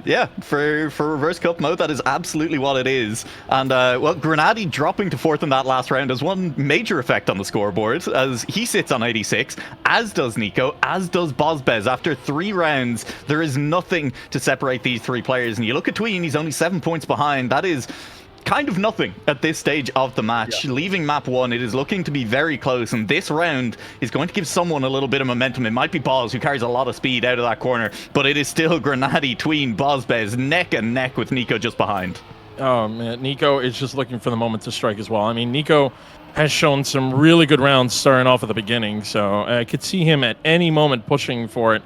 Yeah, for reverse cup mode, that is absolutely what it is. And well, Grenady dropping to 4th in that last round has one major effect on the scoreboard, as he sits on 86, as does Nico, as does Bozbez. After 3 rounds, there is nothing to separate these 3 players. And you look at Tween, he's only 7 points behind. That is kind of nothing at this stage of the match. Yeah. Leaving map 1, it is looking to be very close, and this round is going to give someone a little bit of momentum. It might be Boz, who carries a lot of speed out of that corner, but it is still Grenady, Tween, Bozbez, neck and neck with Nico just behind. Oh man, Nico is just looking for the moment to strike as well. I mean, Nico has shown some really good rounds starting off at the beginning, so I could see him at any moment pushing for it.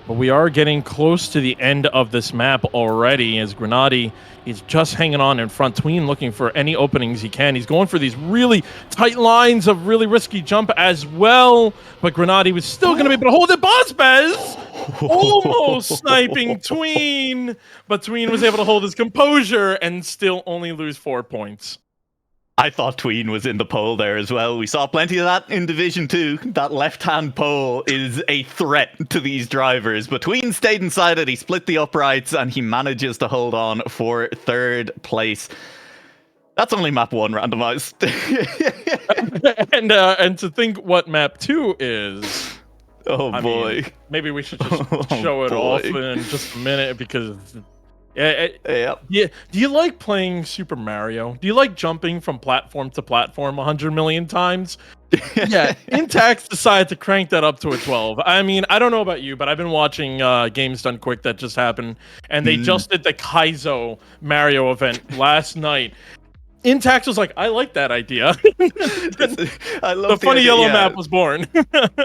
But we are getting close to the end of this map already, as Grenady is just hanging on in front. Tween looking for any openings he can. He's going for these really tight lines of really risky jump as well. But Grenady was still going to be able to hold it. Bozbez almost sniping Tween. But Tween was able to hold his composure and still only lose 4 points. I thought Tween was in the pole there as well. We saw plenty of that in Division 2. That left-hand pole is a threat to these drivers. But Tween stayed inside it. He split the uprights, and he manages to hold on for 3rd place. That's only map 1 randomized. And to think what map 2 is... Oh, I boy. mean, maybe we should just show it off in just a minute, because... Yeah. Do you like playing Super Mario? Do you like jumping from platform to platform 100 million times? Yeah, Intax decided to crank that up to a 12. I mean, I don't know about you, but I've been watching Games Done Quick that just happened, and they just did the Kaizo Mario event last night. Intax was like, I like that idea. I love the funny yellow map was born.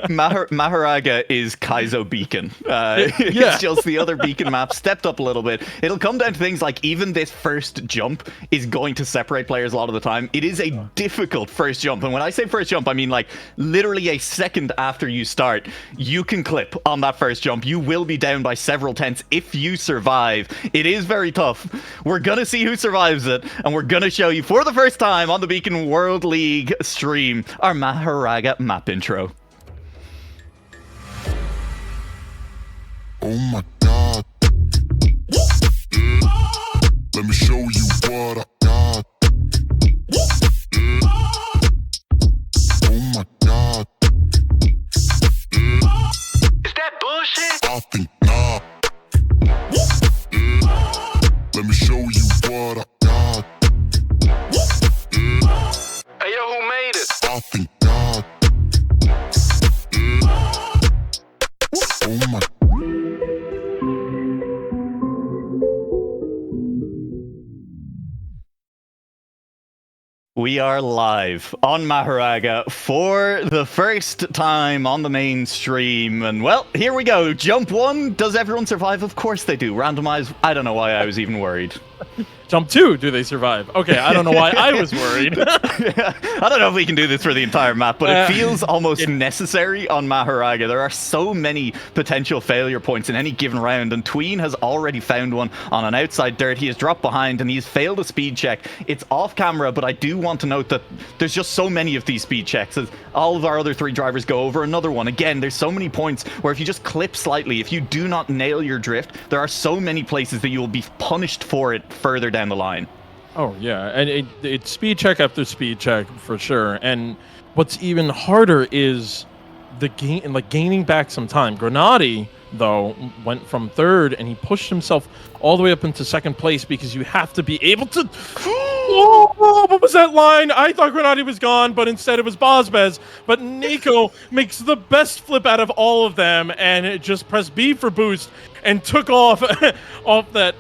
Maharaga is Kaizo Beacon. It's just the other beacon map stepped up a little bit. It'll come down to things like even this first jump is going to separate players a lot of the time. It is a difficult first jump. And when I say first jump, I mean like literally a second after you start, you can clip on that first jump. You will be down by several tenths if you survive. It is very tough. We're going to see who survives it, and we're going to show you for the first time on the Beacon World League stream our Maharaga map intro. Oh my god. Let me show you what I got. Oh my god. Is that bullshit? I think not. Let me show you what I got. Hey yo, who made it? I think God. Oh my. We are live on Maharaga for the first time on the main stream. And well, here we go. Jump 1. Does everyone survive? Of course they do. Randomize. I don't know why I was even worried. Jump 2, do they survive? Okay, I don't know why I was worried. I don't know if we can do this for the entire map, but it feels almost necessary on Maharaga. There are so many potential failure points in any given round, and Tween has already found one on an outside dirt. He has dropped behind, and he's failed a speed check. It's off camera, but I do want to note that there's just so many of these speed checks. As all of our other 3 drivers go over another one. Again, there's so many points where if you just clip slightly, if you do not nail your drift, there are so many places that you will be punished for it further down the line. Oh yeah, and it's speed check after speed check for sure. And what's even harder is the gaining back some time. Grenady though went from 3rd, and he pushed himself all the way up into 2nd place because you have to be able to. Oh, what was that line? I thought Grenady was gone, but instead it was Bozbez. But Nico makes the best flip out of all of them, and it just pressed B for boost and took off off that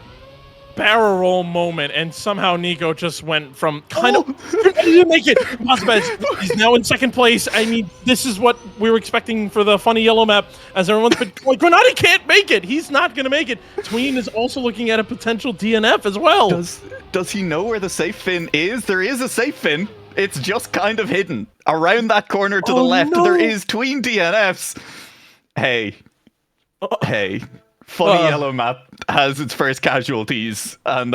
barrel roll moment, and somehow Nico just went from kind of ready to make it. Bozbez, he's now in 2nd place. I mean, this is what we were expecting for the funny yellow map, as everyone's been like, Grenady can't make it. He's not going to make it. Tween is also looking at a potential DNF as well. Does he know where the safe fin is? There is a safe fin. It's just kind of hidden. Around that corner to the left, there is Tween DNFs. Hey. Funny Yellow map has its first casualties, and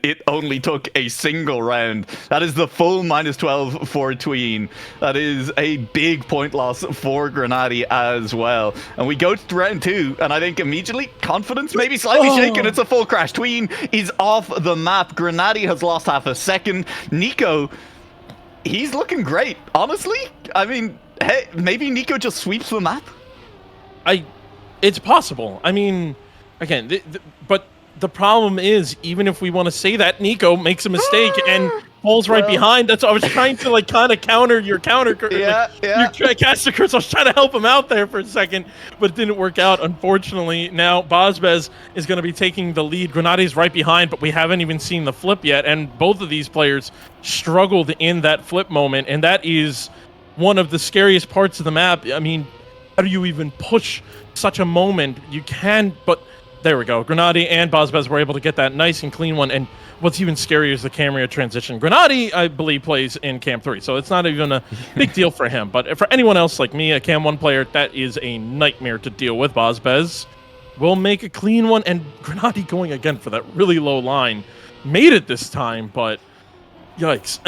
it only took a single round. That is the full -12 for Tween. That is a big point loss for Grenady as well. And we go to round 2, and I think immediately confidence maybe slightly shaken. It's a full crash. Tween is off the map. Grenady has lost half a second. Nico, he's looking great, honestly. I mean, hey, maybe Nico just sweeps the map? It's possible. I mean, again, but the problem is, even if we want to say that, Nico makes a mistake and falls right behind. That's what I was trying to kind of counter your counter. Yeah. Your caster curse. I was trying to help him out there for a second, but it didn't work out. Unfortunately, now Bozbez is going to be taking the lead. Grenady's right behind, but we haven't even seen the flip yet. And both of these players struggled in that flip moment, and that is one of the scariest parts of the map. I mean, how do you even push such a moment? You can, but there we go. Grenady and Bozbez were able to get that nice and clean one. And what's even scarier is the camera transition. Grenady, I believe, plays in Cam 3, so it's not even a big deal for him. But for anyone else like me, a Cam 1 player, that is a nightmare to deal with. Bozbez will make a clean one, and Grenady going again for that really low line. Made it this time, but yikes.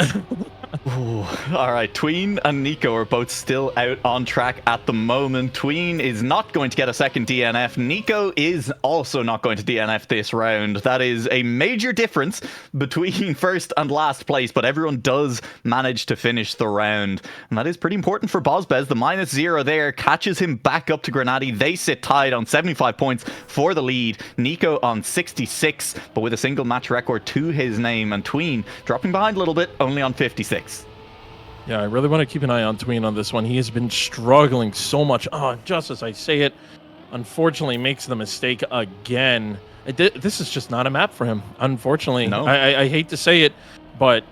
Ooh, all right, Tween and Nico are both still out on track at the moment. Tween is not going to get a second DNF. Nico is also not going to DNF this round. That is a major difference between first and last place, but everyone does manage to finish the round. And that is pretty important for Bozbez. The -0 there catches him back up to Grenady. They sit tied on 75 points for the lead. Nico on 66, but with a single match record to his name. And Tween dropping behind a little bit, only on 56. Yeah, I really want to keep an eye on Tween on this one. He has been struggling so much. Oh, just as I say it, unfortunately makes the mistake again. This is just not a map for him, unfortunately. No. I hate to say it, but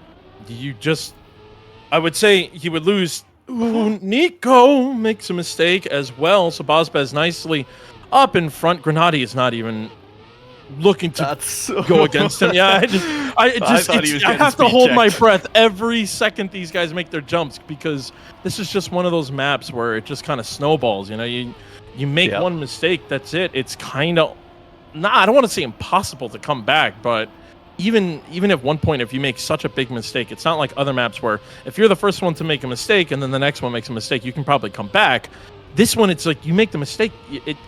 I would say he would lose. Ooh, Nico makes a mistake as well. So Bozbez nicely up in front. Grenady is not even looking to go against him. Yeah, I have to hold my breath every second these guys make their jumps, because this is just one of those maps where it just kind of snowballs. You know, you make one mistake, that's it. It's kind of I don't want to say impossible to come back, but even at one point, if you make such a big mistake, it's not like other maps where if you're the first one to make a mistake and then the next one makes a mistake, you can probably come back. This one, it's like you make the mistake,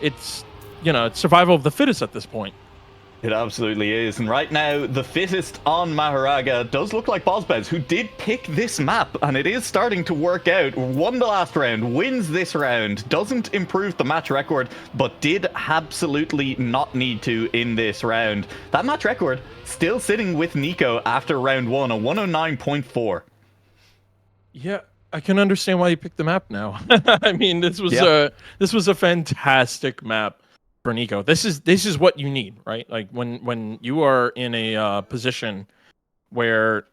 it's survival of the fittest at this point. It absolutely is. And right now, the fittest on Maharaga does look like Bozbez, who did pick this map, and it is starting to work out. Won the last round, wins this round, doesn't improve the match record, but did absolutely not need to in this round. That match record still sitting with Nico after round 1, a 109.4. Yeah, I can understand why you picked the map now. I mean, this was a fantastic map for Nico. This is what you need, right? Like when you are in a position where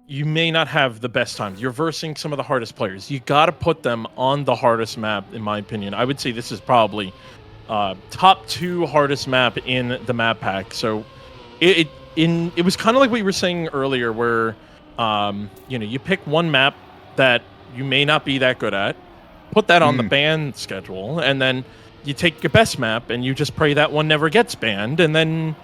you may not have the best times, you're versing some of the hardest players. You got to put them on the hardest map, in my opinion. I would say this is probably top 2 hardest map in the map pack. So it was kind of like what you were saying earlier, where you pick one map that you may not be that good at, put that on the ban schedule, and then you take your best map and you just pray that one never gets banned, and then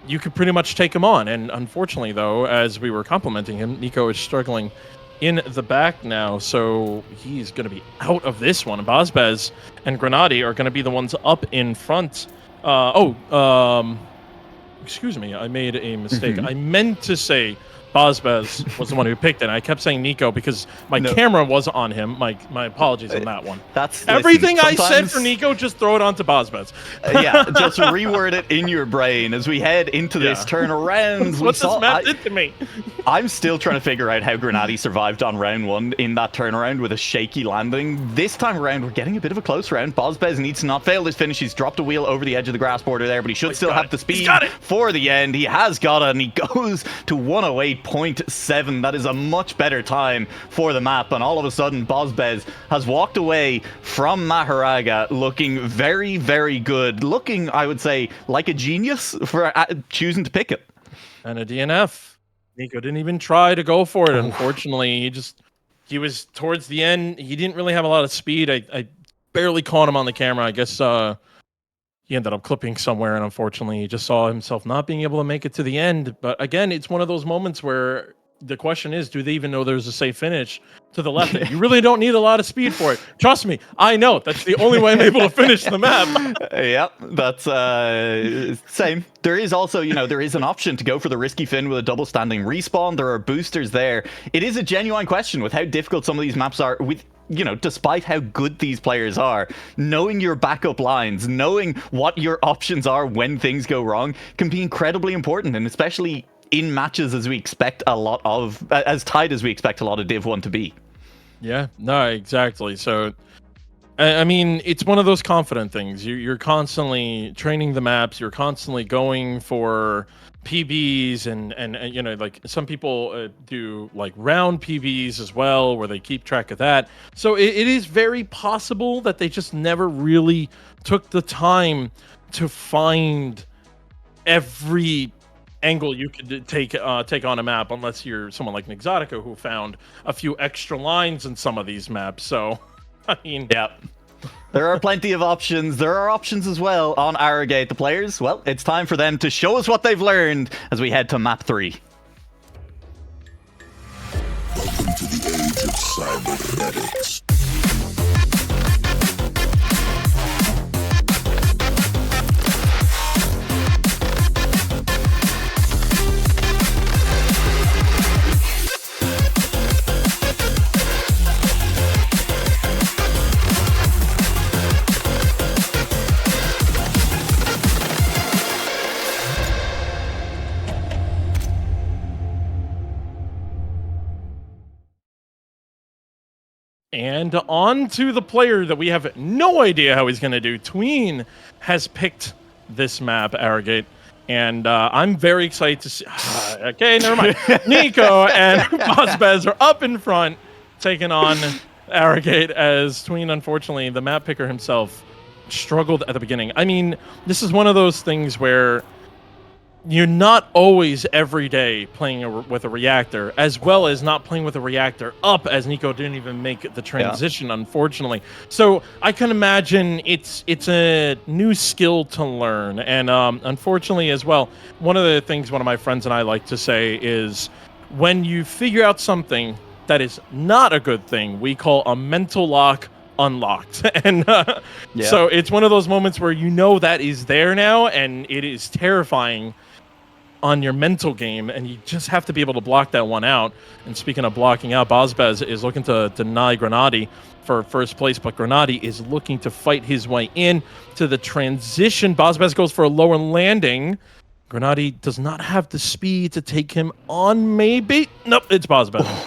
you could pretty much take him on. And unfortunately, though, as we were complimenting him, Nico is struggling in the back now, so he's going to be out of this one. Bozbez and Grenady are going to be the ones up in front. Excuse me, I made a mistake. I meant to say Bozbez was the one who picked it. I kept saying Nico because my camera was on him. My apologies on that one. Everything I said for Nico, just throw it onto Bozbez. Just reword it in your brain as we head into this turnaround. What this map did to me. I'm still trying to figure out how Grenady survived on round 1 in that turnaround with a shaky landing. This time around, we're getting a bit of a close round. Bozbez needs to not fail this finish. He's dropped a wheel over the edge of the grass border there, but he should still have the speed for the end. He has got it, and he goes to 108.7. That is a much better time for the map, and all of a sudden, Bozbez has walked away from Maharaga looking very, very good. Looking, I would say, like a genius for choosing to pick it. And a DNF. Nico didn't even try to go for it, unfortunately. He was towards the end. He didn't really have a lot of speed. I barely caught him on the camera. I guess he ended up clipping somewhere, and unfortunately, he just saw himself not being able to make it to the end. But again, it's one of those moments where the question is, do they even know there's a safe finish to the left? You really don't need a lot of speed for it. Trust me, I know. That's the only way I'm able to finish the map. Yep, that's same. There is also, there is an option to go for the risky fin with a double standing respawn. There are boosters there. It is a genuine question with how difficult some of these maps are with, despite how good these players are, knowing your backup lines, knowing what your options are when things go wrong can be incredibly important, and especially in matches as as tight as we expect a lot of Div 1 to be. Yeah, no, exactly. So, I mean, it's one of those confident things. You're constantly training the maps. You're constantly going for PBs, and like some people do like round PBs as well, where they keep track of that. So it is very possible that they just never really took the time to find every angle you could take on a map, unless you're someone like Nixotica, who found a few extra lines in some of these maps. So, I mean, yeah. There are plenty of options. There are options as well on Arrogate. The players, well, it's time for them to show us what they've learned as we head to map 3. Welcome to the age of cybernetics. And on to the player that we have no idea how he's going to do. Tween has picked this map, Arrogate, and I'm very excited to see... okay, never mind. Nico and Bozbez are up in front, taking on Arrogate, as Tween, unfortunately, the map picker himself, struggled at the beginning. I mean, this is one of those things where you're not always every day playing with a reactor, as well as not playing with a reactor up, as Nico didn't even make the transition, unfortunately. So I can imagine it's a new skill to learn. And unfortunately as well, one of the things one of my friends and I like to say is, when you figure out something that is not a good thing, we call a mental lock unlocked. And so it's one of those moments where that is there now, and it is terrifying on your mental game, and you just have to be able to block that one out. And speaking of blocking out, Bozbez is looking to deny Grenady for first place, but Grenady is looking to fight his way in to the transition. Bozbez goes for a lower landing. Grenady does not have the speed to take him on, maybe. Nope, it's Bozbez.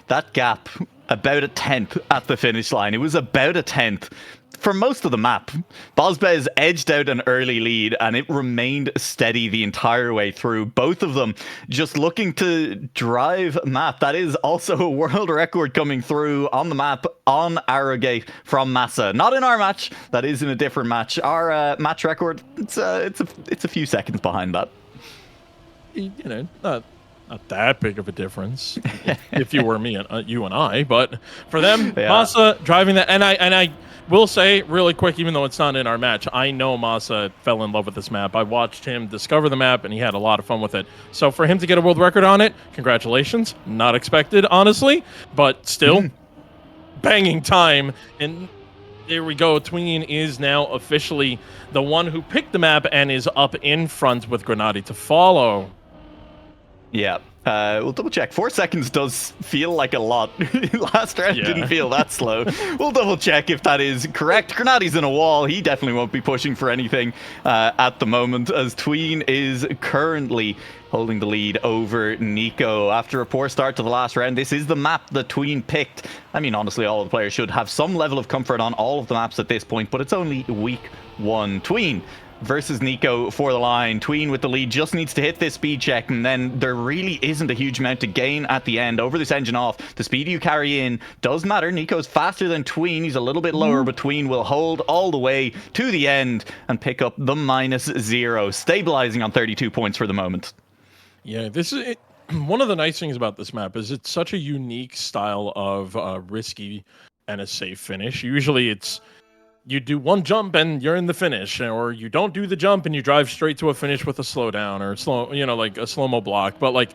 That gap, about a 10th at the finish line. It was about a 10th. For most of the map, Bozbez edged out an early lead, and it remained steady the entire way through. Both of them just looking to drive map. That is also a world record coming through on the map on Arrogate from Massa. Not in our match. That is in a different match. Our match record, it's a few seconds behind that. Not that big of a difference if you were me and you and I, but for them, Massa driving that, and I will say really quick, even though it's not in our match, I know Massa fell in love with this map. I watched him discover the map, and he had a lot of fun with it. So for him to get a world record on it, congratulations. Not expected, honestly, but still banging time. And there we go. Tween is now officially the one who picked the map and is up in front with Grenady to follow. Yeah. We'll double check. 4 seconds does feel like a lot. Last round didn't feel that slow. We'll double check if that is correct. Grenady's in a wall. He definitely won't be pushing for anything at the moment, as Tween is currently holding the lead over Nico. After a poor start to the last round, this is the map that Tween picked. I mean, honestly, all of the players should have some level of comfort on all of the maps at this point, but it's only week 1. Tween versus Nico for the line. Tween with the lead, just needs to hit this speed check, and then there really isn't a huge amount to gain at the end. Over this engine off, the speed you carry in does matter. Nico's faster than Tween. He's a little bit lower, but Tween will hold all the way to the end and pick up the -0, stabilizing on 32 points for the moment. Yeah, this is it. One of the nice things about this map is it's such a unique style of risky and a safe finish. Usually it's you do one jump and you're in the finish, or you don't do the jump and you drive straight to a finish with a slowdown or like a slow-mo block. But like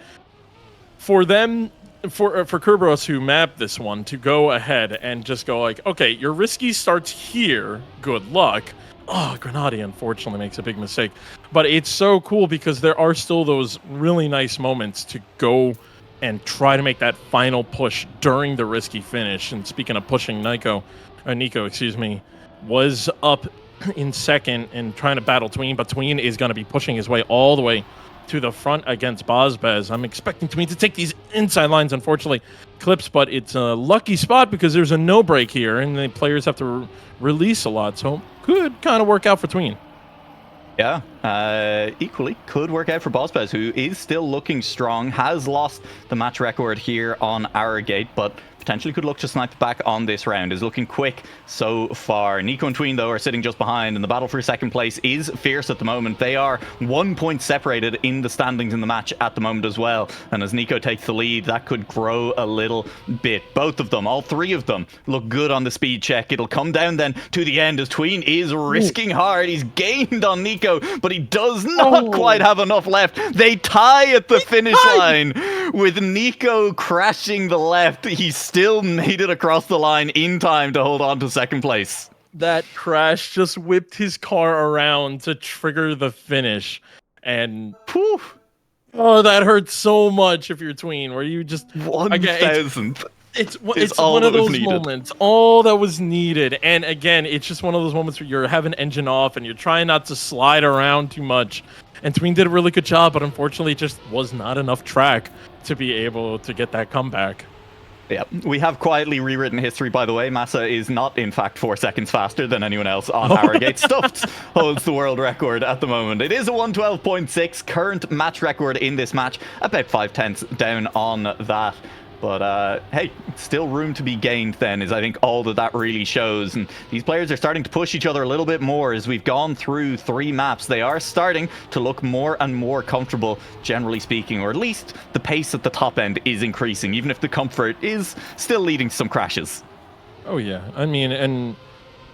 for them, for Kerberos who mapped this one to go ahead and just go like, okay, your risky starts here. Good luck. Oh, Grenade unfortunately makes a big mistake. But it's so cool because there are still those really nice moments to go and try to make that final push during the risky finish. And speaking of pushing, Nico, excuse me, was up in second and trying to battle Tween, but Tween is going to be pushing his way all the way to the front against Bozbez. I'm expecting Tween to take these inside lines, unfortunately, clips, but it's a lucky spot because there's a no break here, and the players have to release a lot, so could kind of work out for Tween. Yeah, equally could work out for Bozbez, who is still looking strong, has lost the match record here on our gate, but potentially could look to snipe back on this round. Is looking quick so far. Nico and Tween, though, are sitting just behind, and the battle for second place is fierce at the moment. They are 1 point separated in the standings in the match at the moment as well. And as Nico takes the lead, that could grow a little bit. Both of them, all three of them, look good on the speed check. It'll come down then to the end as Tween is risking hard. He's gained on Nico, but he does not quite have enough left. They tie at the finish line with Nico crashing the left. He's still made it across the line in time to hold on to second place. That crash just whipped his car around to trigger the finish. And Whew. Oh, that hurts so much if you're Tween, where you just 1,000. It's one of those moments, all that was needed. And again, it's just one of those moments where you're having engine off and you're trying not to slide around too much. And Tween did a really good job, but unfortunately, it just was not enough track to be able to get that comeback. Yeah, we have quietly rewritten history, by the way. Massa is not, in fact, 4 seconds faster than anyone else on our gate. Stuffed holds the world record at the moment. It is a 112.6 current match record in this match, about 5/10 down on that. But hey, still room to be gained then is I think all that really shows. And these players are starting to push each other a little bit more as we've gone through 3 maps. They are starting to look more and more comfortable, generally speaking, or at least the pace at the top end is increasing, even if the comfort is still leading to some crashes. Oh yeah, I mean, and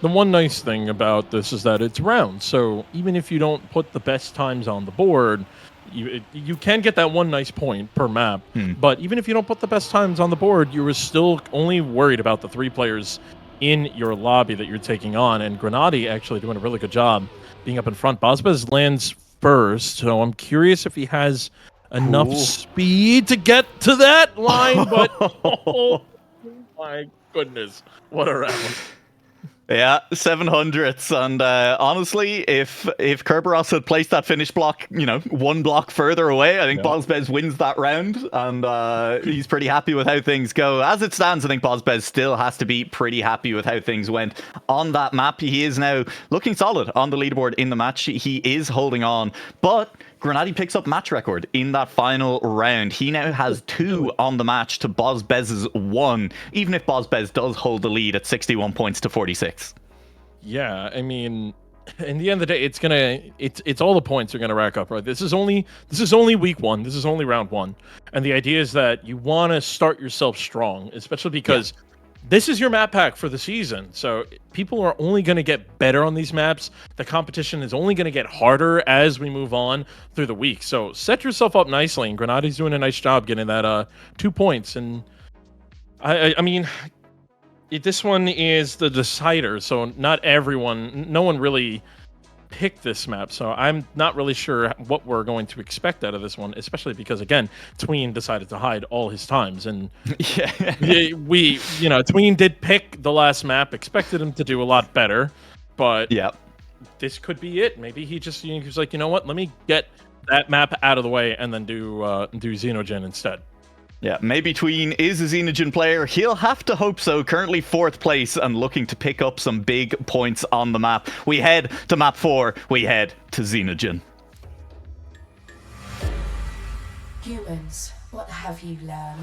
the one nice thing about this is that it's round. So even if you don't put the best times on the board, you can get that one nice point per map, but even if you don't put the best times on the board, you were still only worried about the 3 players in your lobby that you're taking on. And Grenade actually doing a really good job being up in front. Bozbez lands first, so I'm curious if he has enough speed to get to that line, but oh my goodness, what a round. Yeah, 700s, and honestly, if Kerberos had placed that finish block, 1 block further away, I think Bozbez wins that round, and he's pretty happy with how things go. As it stands, I think Bozbez still has to be pretty happy with how things went on that map. He is now looking solid on the leaderboard in the match. He is holding on, but Grenade picks up match record in that final round. He now has 2 on the match to Bozbez's 1, even if Bozbez does hold the lead at 61 points to 46. Yeah, I mean, in the end of the day, it's all the points are gonna rack up, right? This is only week 1. This is only round 1, and the idea is that you want to start yourself strong, especially because this is your map pack for the season. So people are only going to get better on these maps. The competition is only going to get harder as we move on through the week. So set yourself up nicely, and Grenade's doing a nice job getting that 2 points. And I mean, this one is the decider, so no one really picked this map, so I'm not really sure what we're going to expect out of this one, especially because, again, Tween decided to hide all his times, and Tween did pick the last map, expected him to do a lot better, but this could be it. Maybe he was like, you know what, let me get that map out of the way and then do Xenogen instead. Yeah, maybe Tween is a Xenogen player. He'll have to hope so. Currently 4th place and looking to pick up some big points on the map. We head to map 4. We head to Xenogen. Humans, what have you learned?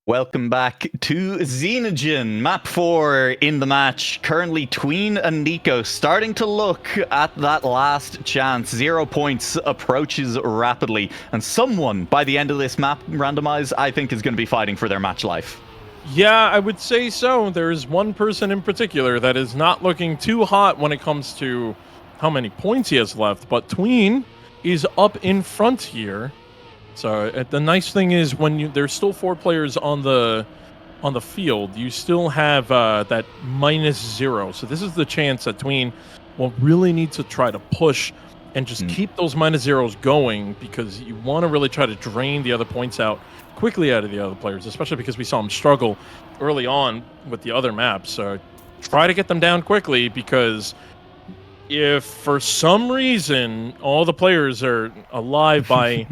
Welcome back to Xenogen, map 4 in the match. Currently, Tween and Nico starting to look at that last chance. 0 points approaches rapidly, and someone by the end of this map randomize, I think, is going to be fighting for their match life. Yeah, I would say so. There's one person in particular that is not looking too hot when it comes to how many points he has left, but Tween is up in front here. So the nice thing is when there's still 4 players on the field, you still have that -0. So this is the chance that Tween will really need to try to push and just keep those -0s going, because you want to really try to drain the other points out quickly out of the other players, especially because we saw him struggle early on with the other maps. So try to get them down quickly, because if for some reason all the players are alive by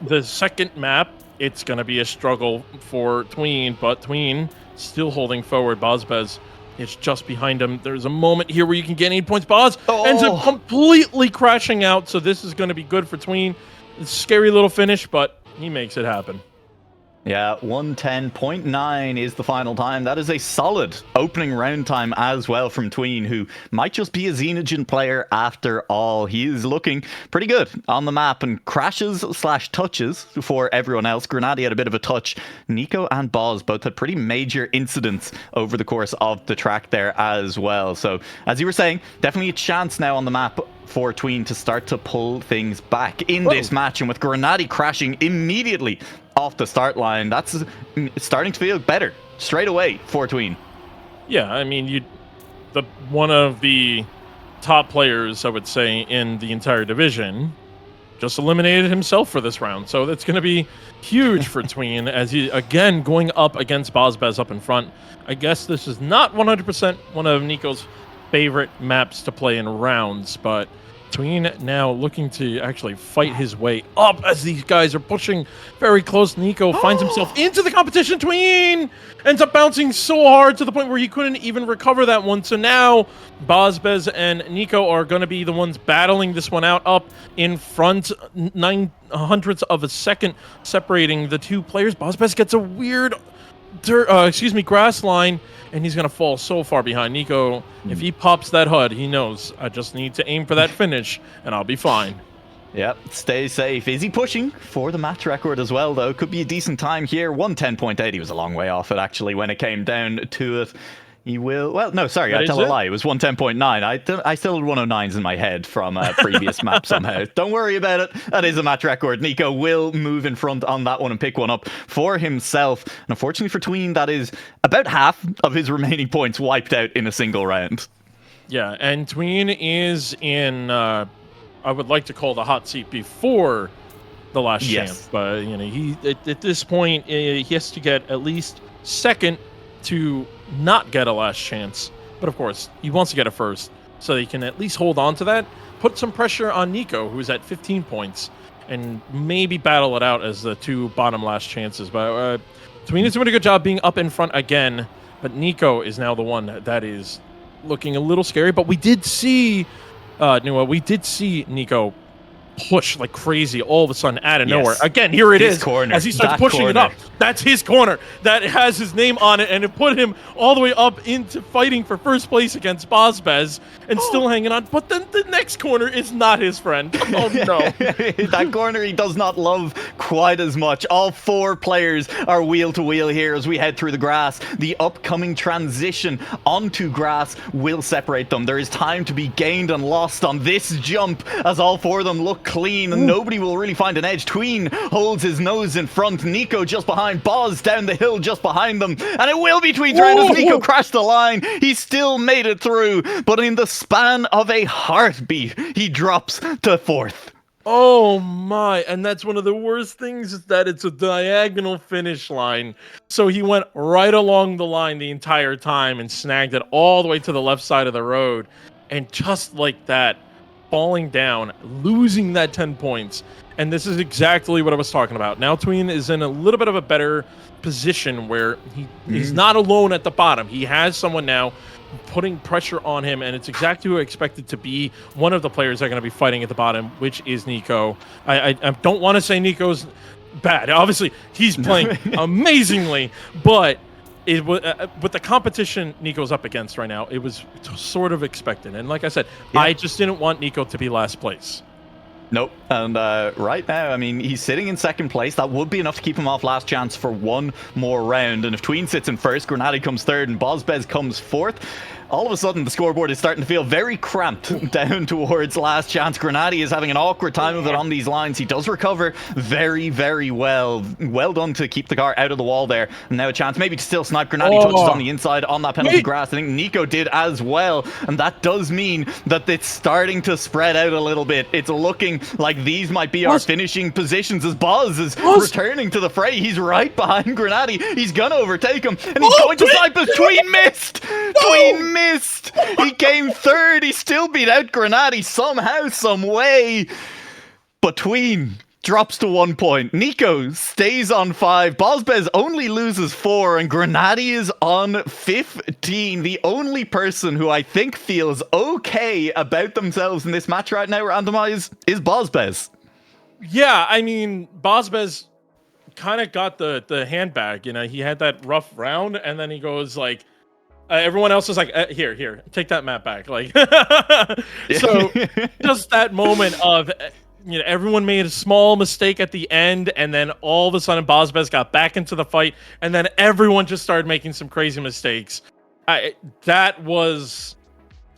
the second map, it's going to be a struggle for Tween, but Tween still holding forward. Bozbez is just behind him. There's a moment here where you can get 8 points. Boz ends up completely crashing out, so this is going to be good for Tween. It's a scary little finish, but he makes it happen. Yeah, 110.9 is the final time. That is a solid opening round time as well from Tween, who might just be a Xenogen player after all. He is looking pretty good on the map, and crashes/touches for everyone else. Grenady had a bit of a touch. Nico and Boz both had pretty major incidents over the course of the track there as well. So, as you were saying, definitely a chance now on the map for Tween to start to pull things back in this match, and with Grenady crashing immediately off the start line, that's starting to feel better straight away for Tween. Yeah, I mean, one of the top players, I would say, in the entire division just eliminated himself for this round. So that's going to be huge for Tween, as he, again, going up against Bozbez up in front. I guess this is not 100% one of Nico's favorite maps to play in rounds, but Tween now looking to actually fight his way up as these guys are pushing very close. Nico finds himself into the competition. Tween ends up bouncing so hard to the point where he couldn't even recover that one. So now Bozbez and Nico are going to be the ones battling this one out up in front. 900ths of a second separating the two players. Bozbez gets a weird grass line, and he's going to fall so far behind. Nico, if he pops that HUD, he knows, I just need to aim for that finish, and I'll be fine. Yep, stay safe. Is he pushing for the match record as well, though? Could be a decent time here. 110.8. He was a long way off it, actually, when it came down to it. He will... Well, no, sorry, I tell a lie. It was 110.9. I still had 109s in my head from a previous map somehow. Don't worry about it. That is a match record. Nico will move in front on that one and pick one up for himself. And unfortunately for Tween, that is about half of his remaining points wiped out in a single round. Yeah, and Tween is in, I would like to call the hot seat before the last chance. But, you know, he at this point, he has to get at least second to not get a last chance, but of course he wants to get it first so he can at least hold on to that, put some pressure on Nico, who's at 15 points, and maybe battle it out as the 2 bottom last chances. But Tween is doing a good job being up in front again, but Nico is now the one that is looking a little scary. But we did see Nico push like crazy all of a sudden out of nowhere. Again, here it is. Corner. As he starts pushing it up. That's his corner. That has his name on it, and it put him all the way up into fighting for first place against Bozbez and still hanging on. But then the next corner is not his friend. Oh no. That corner he does not love quite as much. All 4 players are wheel to wheel here as we head through the grass. The upcoming transition onto grass will separate them. There is time to be gained and lost on this jump as all 4 of them look clean, and nobody will really find an edge. Tween holds his nose in front. Nico just behind. Boz down the hill just behind them. And it will be Tween's round as Nico crashed the line. He still made it through, but in the span of a heartbeat, he drops to 4th. Oh my, and that's one of the worst things, is that it's a diagonal finish line. So he went right along the line the entire time and snagged it all the way to the left side of the road. And just like that, falling down, losing that 10 points. And this is exactly what I was talking about. Now Tween is in a little bit of a better position where he's not alone at the bottom. He has someone now putting pressure on him, and it's exactly who I expected to be one of the players that are going to be fighting at the bottom, which is Nico. I don't want to say Nico's bad. Obviously, he's playing amazingly, but it was with the competition Nico's up against right now, it was sort of expected. And like I said, I just didn't want Nico to be last place. Nope. And right now, I mean, he's sitting in second place. That would be enough to keep him off last chance for one more round. And if Tween sits in first, Grenady comes third, and Bozbez comes fourth, all of a sudden the scoreboard is starting to feel very cramped down towards last chance. Grenady is having an awkward time of it on these lines. He does recover very, very well. Well done to keep the car out of the wall there. And now a chance maybe to still snipe. Grenady touches on the inside on that penalty grass. I think Nico did as well. And that does mean that it's starting to spread out a little bit. It's looking like these might be our finishing positions as Boz is returning to the fray. He's right behind Grenady. He's gonna overtake him. And he's going to snipe as Tween missed! Tween missed! He came third. He still beat out Grenady somehow, some way. But Tween drops to 1 point. Nico stays on 5. Bozbez only loses 4, and Grenady is on 15. The only person who I think feels okay about themselves in this match right now, Randomize, is Bozbez. Yeah, I mean, Bozbez kind of got the handbag. You know, he had that rough round, and then he goes like, everyone else is like, here, take that map back. Like, so just that moment of, you know, everyone made a small mistake at the end, and then all of a sudden Bozbez got back into the fight, and then everyone just started making some crazy mistakes. That was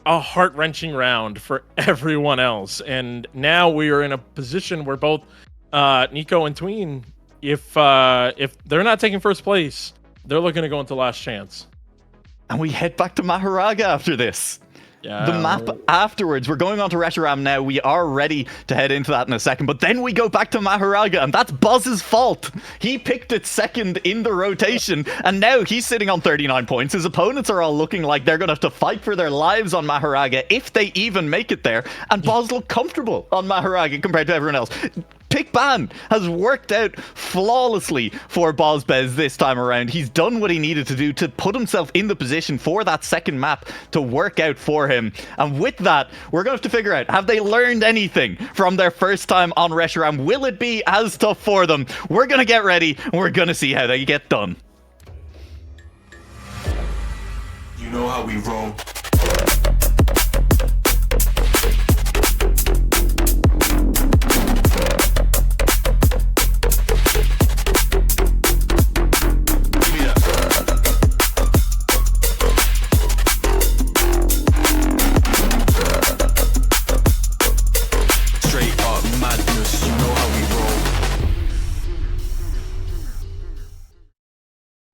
a heart-wrenching round for everyone else, and now we are in a position where both Nico and Tween, if they're not taking first place, they're looking to go into last chance. And we head back to Maharaga after this. Yeah. The map afterwards, we're going on to Reshiram now. We are ready to head into that in a second, but then we go back to Maharaga, and that's Buzz's fault. He picked it second in the rotation, and now he's sitting on 39 points. His opponents are all looking like they're going to have to fight for their lives on Maharaga if they even make it there, and Buzz look comfortable on Maharaga compared to everyone else. Pick ban has worked out flawlessly for Bozbez this time around. He's done what he needed to do to put himself in the position for that second map to work out for him. And with that, we're going to have to figure out, have they learned anything from their first time on Reshiram? Will it be as tough for them? We're going to get ready, and we're going to see how they get done. You know how we roll.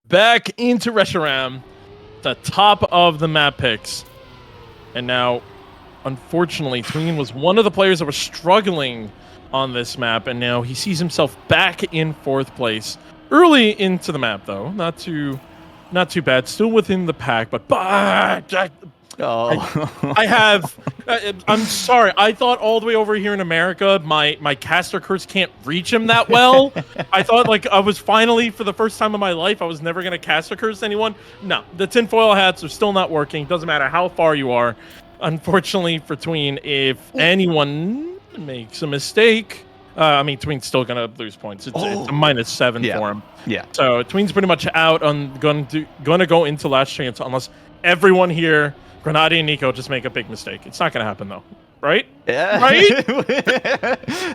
Back into Reshiram, the top of the map picks. And now, unfortunately, Tween was one of the players that was struggling on this map, and now he sees himself back in fourth place. Early into the map, though. Not too bad. Still within the pack, but I'm sorry. I thought all the way over here in America, my caster curse can't reach him that well. I thought like I was finally, for the first time in my life, I was never going to caster curse anyone. No, the tinfoil hats are still not working. Doesn't matter how far you are. Unfortunately for Tween, if anyone makes a mistake, I mean, Tween's still going to lose points. It's a -7 for him. Yeah. So Tween's pretty much out on going to go into last chance unless everyone here, Grenady and Nico, just make a big mistake. It's not going to happen, though. Right? Yeah. Right?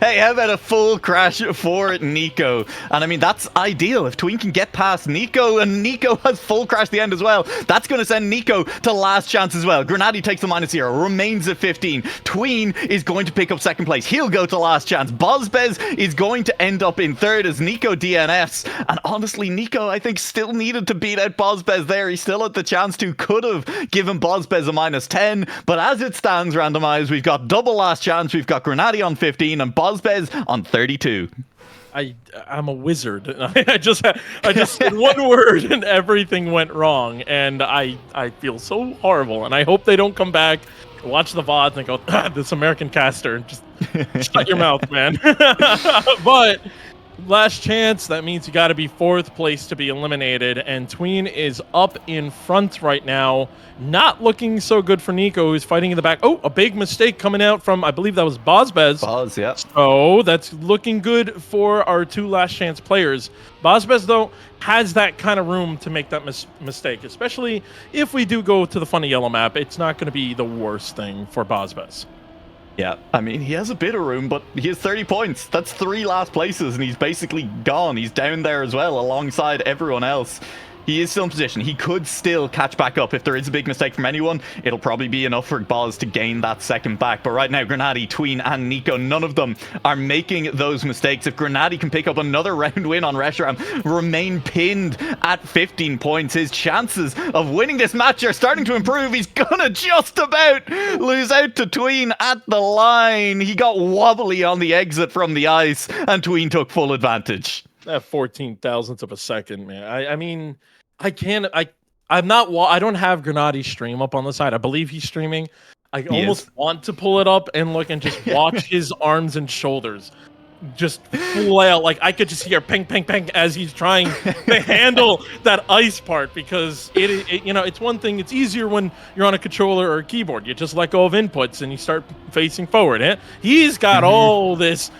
Hey, how about a full crash for Nico? And I mean, that's ideal. If Tween can get past Nico, and Nico has full crash at the end as well, that's going to send Nico to last chance as well. Grenady takes the -0, remains at 15. Tween is going to pick up second place. He'll go to last chance. Bozbez is going to end up in third as Nico DNFs. And honestly, Nico, I think, still needed to beat out Bozbez there. He still had the chance to, could have given Bozbez a -10. But as it stands, randomized, we've got double last chance. We've got Grenady on 15 and Bozbez on 32. I'm a wizard. I just said one word and everything went wrong, and I feel so horrible. And I hope they don't come back, watch the VODs, and go, this American caster, just shut your mouth, man. But Last chance. That means you got to be 4th place to be eliminated. And Tween is up in front right now. Not looking so good for Nico, who's fighting in the back. Oh, a big mistake coming out from, I believe that was Bozbez. Boz, yeah. So that's looking good for our 2 last chance players. Bozbez, though, has that kind of room to make that mistake, especially if we do go to the funny yellow map. It's not going to be the worst thing for Bozbez. Yeah, I mean, he has a bit of room, but he has 30 points. That's 3 last places, and he's basically gone. He's down there as well, alongside everyone else. He is still in position. He could still catch back up. If there is a big mistake from anyone, it'll probably be enough for Boz to gain that second back. But right now, Grenady, Tween, and Nico, none of them are making those mistakes. If Grenady can pick up another round win on Reshiram, remain pinned at 15 points, his chances of winning this match are starting to improve. He's gonna just about lose out to Tween at the line. He got wobbly on the exit from the ice, and Tween took full advantage. That 14 thousandths of a second, man. I mean, I can't. I'm not. I don't have Grenadi's stream up on the side. I believe he's streaming. I almost want to pull it up and look and just watch his arms and shoulders just flail. Like I could just hear ping, ping, ping as he's trying to handle that ice part, because it, you know, it's one thing. It's easier when you're on a controller or a keyboard. You just let go of inputs and you start facing forward. He's got all this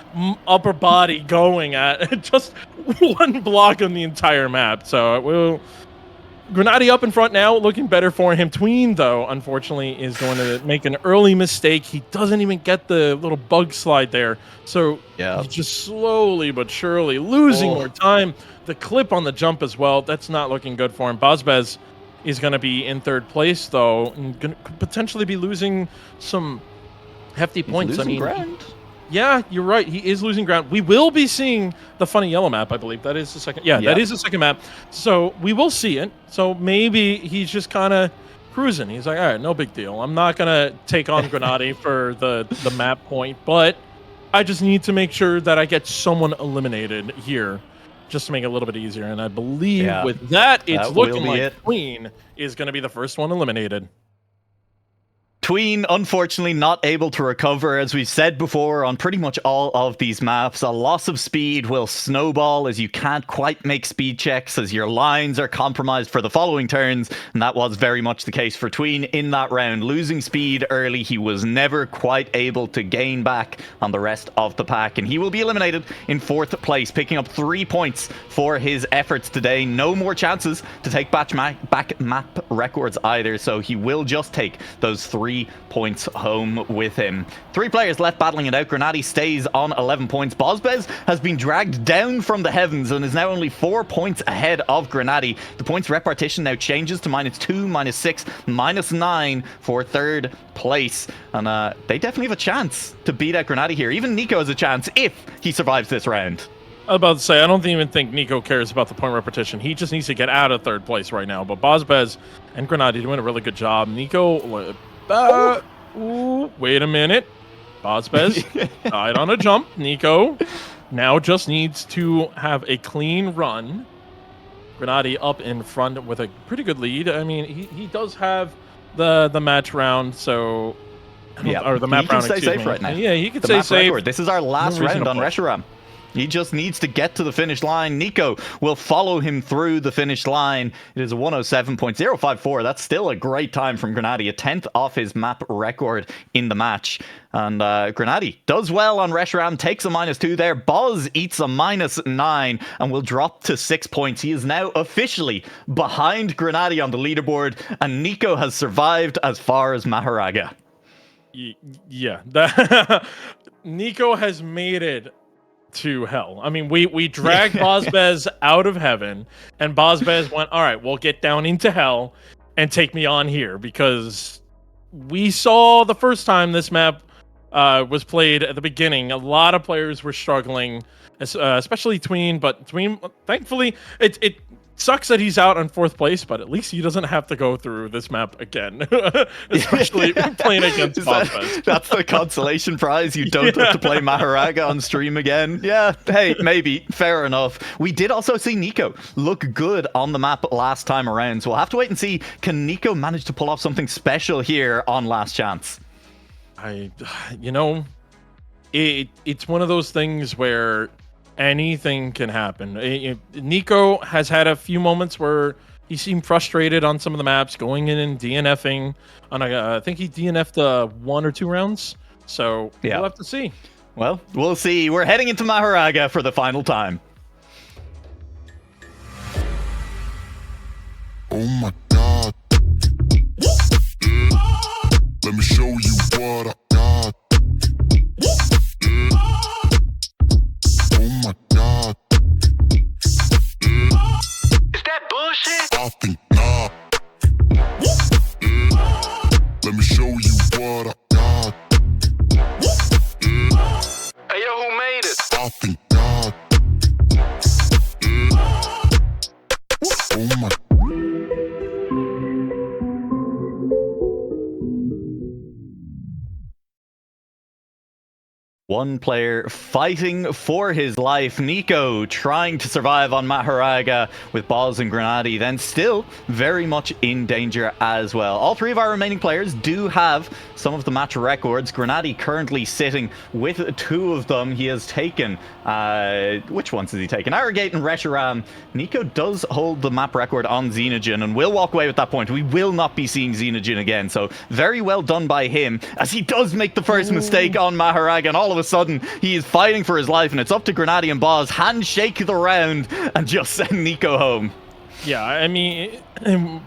upper body going at just one block on the entire map. So we'll. Grenady up in front now, looking better for him. Tween, though, unfortunately, is going to make an early mistake. He doesn't even get the little bug slide there. So he's just slowly but surely losing more time. The clip on the jump as well, that's not looking good for him. Bozbez is going to be in 3rd place, though, and could potentially be losing some hefty points. Losing ground. Yeah, you're right. He is losing ground. We will be seeing the funny yellow map, I believe. That is the second. Yeah, that is the second map. So we will see it. So maybe he's just kind of cruising. He's like, all right, no big deal. I'm not going to take on Grenady for the map point, but I just need to make sure that I get someone eliminated here just to make it a little bit easier. And I believe with that, it's looking like Tween is going to be the first one eliminated. Tween, unfortunately, not able to recover, as we've said before, on pretty much all of these maps. A loss of speed will snowball as you can't quite make speed checks, as your lines are compromised for the following turns, and that was very much the case for Tween in that round. Losing speed early, he was never quite able to gain back on the rest of the pack, and he will be eliminated in 4th place, picking up 3 points for his efforts today. No more chances to take back map records either, so he will just take those 3 points home with him. 3 players left battling it out. Grenady stays on 11 points. Bozbez has been dragged down from the heavens and is now only 4 points ahead of Grenady. The points repartition now changes to -2, -6, -9 for 3rd place. And they definitely have a chance to beat out Grenady here. Even Nico has a chance if he survives this round. I was about to say, I don't even think Nico cares about the point repetition. He just needs to get out of 3rd place right now. But Bozbez and Grenady doing a really good job. Nico... wait a minute. Bozbez died on a jump. Nico now just needs to have a clean run. Grenady up in front with a pretty good lead. I mean, he does have the match round, so... Or the map round, he can stay safe right now. Yeah, he can stay safe. Record. This is our last round on Reshiram. He just needs to get to the finish line. Nico will follow him through the finish line. It is a 107.054. That's still a great time from Grenady, a 10th off his map record in the match. And Grenady does well on Reshiram, takes a -2 there. Boz eats a -9 and will drop to 6 points. He is now officially behind Grenady on the leaderboard, and Nico has survived as far as Maharaga. Yeah, Nico has made it to hell. I mean, we dragged Bozbez out of heaven, and Bozbez went, all right, we'll get down into hell and take me on here, because we saw the first time this map was played at the beginning, a lot of players were struggling, especially Tween, but Tween, thankfully, it sucks that he's out on 4th place, but at least he doesn't have to go through this map again, especially playing against Bozbez. That's the consolation prize. You don't have to play Maharaga on stream again. Yeah, hey, maybe. Fair enough. We did also see Nico look good on the map last time around, so we'll have to wait and see, can Nico manage to pull off something special here on Last Chance? You know, it's one of those things where anything can happen. Nico has had a few moments where he seemed frustrated on some of the maps, going in and DNFing. I think he DNF'd 1 or 2 rounds. So Yeah. we'll have to see. Well, we'll see. We're heading into Maharaga for the final time. Oh my god. Yeah. Let me show you what I got. Yeah. Oh my god. Yeah. Is that bullshit? I think not. Yeah. Let me show you what I got. Yeah. Hey yo, who made it? I think not. Yeah. Oh my. One player fighting for his life. Nico trying to survive on Maharaga with Boz and Grenady, then still very much in danger as well. All 3 of our remaining players do have some of the match records. Grenady currently sitting with 2 of them. He has taken, which ones has he taken? Arrogate and Reshiram. Nico does hold the map record on Xenogen and will walk away with that point. We will not be seeing Xenogen again, so very well done by him, as he does make the first mistake on Maharaga, and all of a sudden he is fighting for his life, and it's up to Grenady and Boz. Handshake the round and just send Nico home. Yeah, I mean,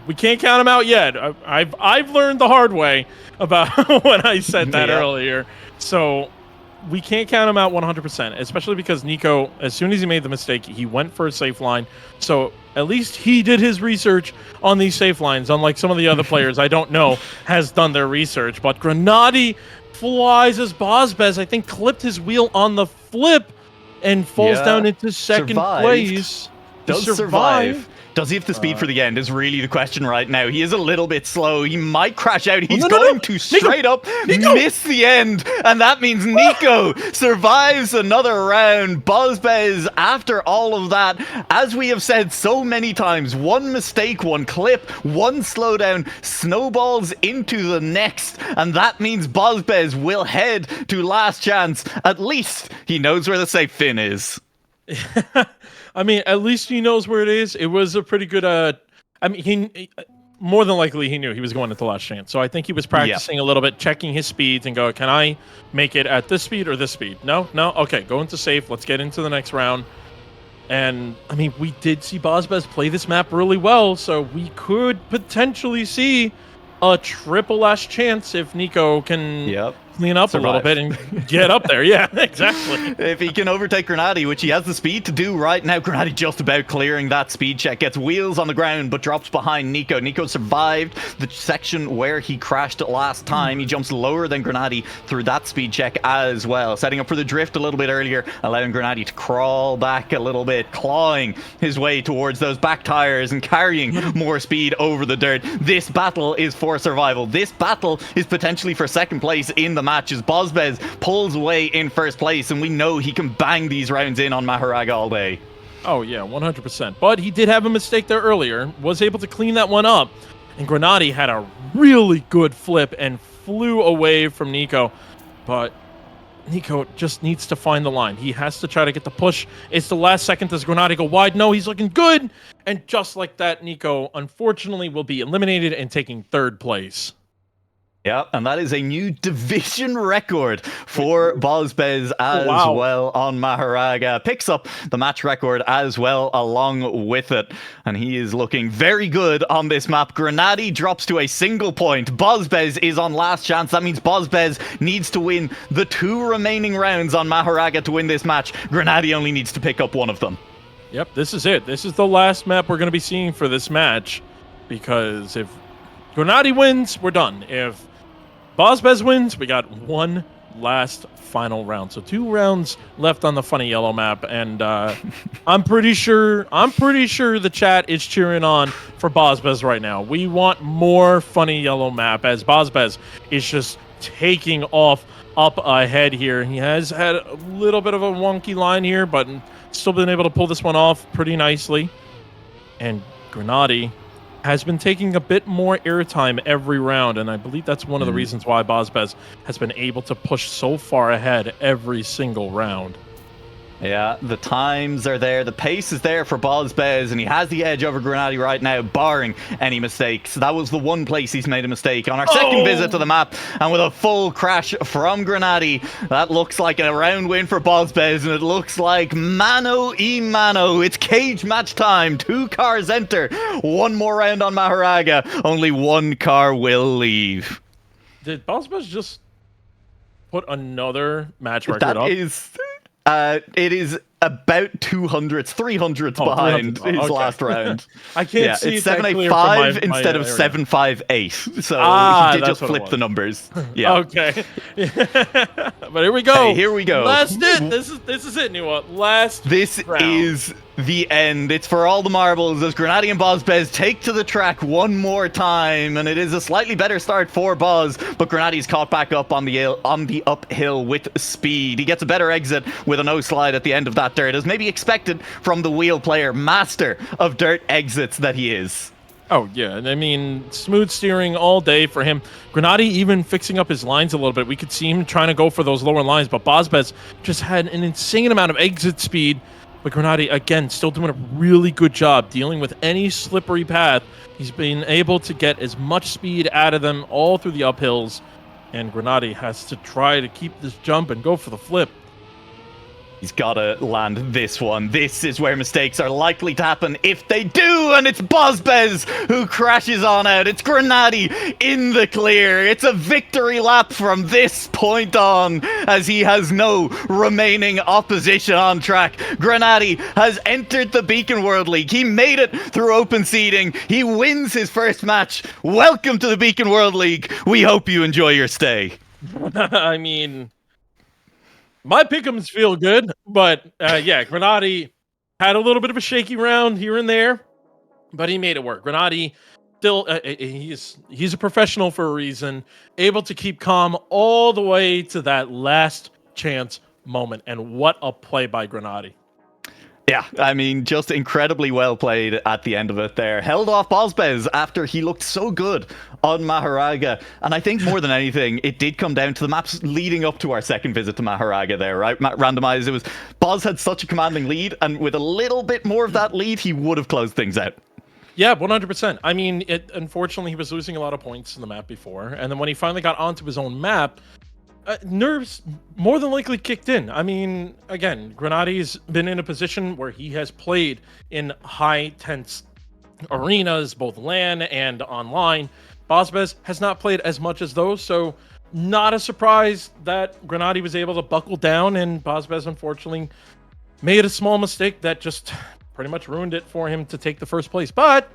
we can't count him out yet. I've learned the hard way about when I said that earlier. So we can't count him out 100%, especially because Nico, as soon as he made the mistake, he went for a safe line. So at least he did his research on these safe lines, unlike some of the other players I don't know has done their research. But Grenady flies as Bozbez, I think, clipped his wheel on the flip and falls down into second place. Does survive. Does he have the speed for the end is really the question right now. He is a little bit slow. He might crash out. He's going to straight up miss the end. And that means Nico survives another round. Bozbez, after all of that, as we have said so many times, one mistake, one clip, one slowdown snowballs into the next. And that means Bozbez will head to last chance. At least he knows where the safe fin is. I mean, at least he knows where it is. It was a pretty good. I mean, he more than likely he knew he was going at the last chance. So I think he was practicing a little bit, checking his speeds, and go, can I make it at this speed or this speed? No, okay, go into safe. Let's get into the next round. And I mean, we did see Bozbez play this map really well, so we could potentially see a triple last chance if Nico can clean up a little bit and get up there. Yeah, exactly. If he can overtake Grenady, which he has the speed to do right now. Grenady just about clearing that speed check, gets wheels on the ground, but drops behind Nico. Nico survived the section where he crashed last time. He jumps lower than Grenady through that speed check as well, setting up for the drift a little bit earlier, allowing Grenady to crawl back a little bit, clawing his way towards those back tires and carrying more speed over the dirt. This battle is for survival. This battle is potentially for second place in the match as Bozbez pulls away in first place, and we know he can bang these rounds in on Maharaga all day. Oh yeah, 100%. But he did have a mistake there earlier, was able to clean that one up, and Grenady had a really good flip and flew away from Nico. But Nico just needs to find the line. He has to try to get the push. It's the last second. Does Grenady go wide? No, he's looking good. And just like that, Nico, unfortunately, will be eliminated and taking third place. Yeah, and that is a new division record for Bozbez as well on Maharaga. Picks up the match record as well along with it. And he is looking very good on this map. Grenady drops to a single point. Bozbez is on last chance. That means Bozbez needs to win the 2 remaining rounds on Maharaga to win this match. Grenady only needs to pick up one of them. Yep, this is it. This is the last map we're going to be seeing for this match. Because if Grenady wins, we're done. If Bozbez wins, we got one last final round. So 2 rounds left on the funny yellow map, and I'm pretty sure the chat is cheering on for Bozbez right now. We want more funny yellow map as Bozbez is just taking off up ahead here. He has had a little bit of a wonky line here, but still been able to pull this one off pretty nicely. And Grenady has been taking a bit more airtime every round, and I believe that's one of the reasons why Bozbez has been able to push so far ahead every single round. Yeah, the times are there, the pace is there for Bozbez, and he has the edge over Grenady right now, barring any mistakes. That was the one place he's made a mistake on our second visit to the map, and with a full crash from Grenady, that looks like a round win for Bozbez, and it looks like mano y mano. It's cage match time. 2 cars enter. One more round on Maharaga. Only 1 car will leave. Did Bosbus just put another match record up? It is about 200s, 300s behind 300. his Okay. last round. I can't Yeah, see it's that clear from 785 my instead of area. 758. So he did that's just what it flip was. the numbers. Yeah. Okay. But here we go. Hey, here we go. Last it. This is it, Niwa. Last This round. is the end. It's for all the marbles as Grenady and Bozbez take to the track one more time, and it is a slightly better start for Boz, but Grenady's caught back up on the uphill with speed. He gets a better exit with a no slide at the end of that dirt, as maybe expected from the wheel player, master of dirt exits that he is. Oh, yeah. And I mean, smooth steering all day for him. Grenady even fixing up his lines a little bit. We could see him trying to go for those lower lines, but Bozbez just had an insane amount of exit speed. But Grenady, again, still doing a really good job dealing with any slippery path. He's been able to get as much speed out of them all through the uphills. And Grenady has to try to keep this jump and go for the flip. He's got to land this one. This is where mistakes are likely to happen if they do, and it's Bozbez who crashes on out. It's Grenady in the clear. It's a victory lap from this point on, as he has no remaining opposition on track. Grenady has entered the Beacon World League. He made it through open seeding. He wins his first match. Welcome to the Beacon World League. We hope you enjoy your stay. I mean, my pick'ems feel good, but yeah, Grenady had a little bit of a shaky round here and there, but he made it work. Grenady still, he's a professional for a reason, able to keep calm all the way to that last chance moment. And what a play by Grenady. Yeah, I mean, just incredibly well played at the end of it there. Held off Bozbez after he looked so good on Maharaga. And I think more than anything, it did come down to the maps leading up to our second visit to Maharaga there, right? Randomized, it was Boz had such a commanding lead, and with a little bit more of that lead, he would have closed things out. Yeah, 100%. I mean, unfortunately, he was losing a lot of points in the map before. And then when he finally got onto his own map, nerves more than likely kicked in. I mean, again, Grenady's been in a position where he has played in high tense arenas, both LAN and online. Bozbez has not played as much as those, so not a surprise that Grenady was able to buckle down, and Bozbez unfortunately made a small mistake that just pretty much ruined it for him to take the first place. But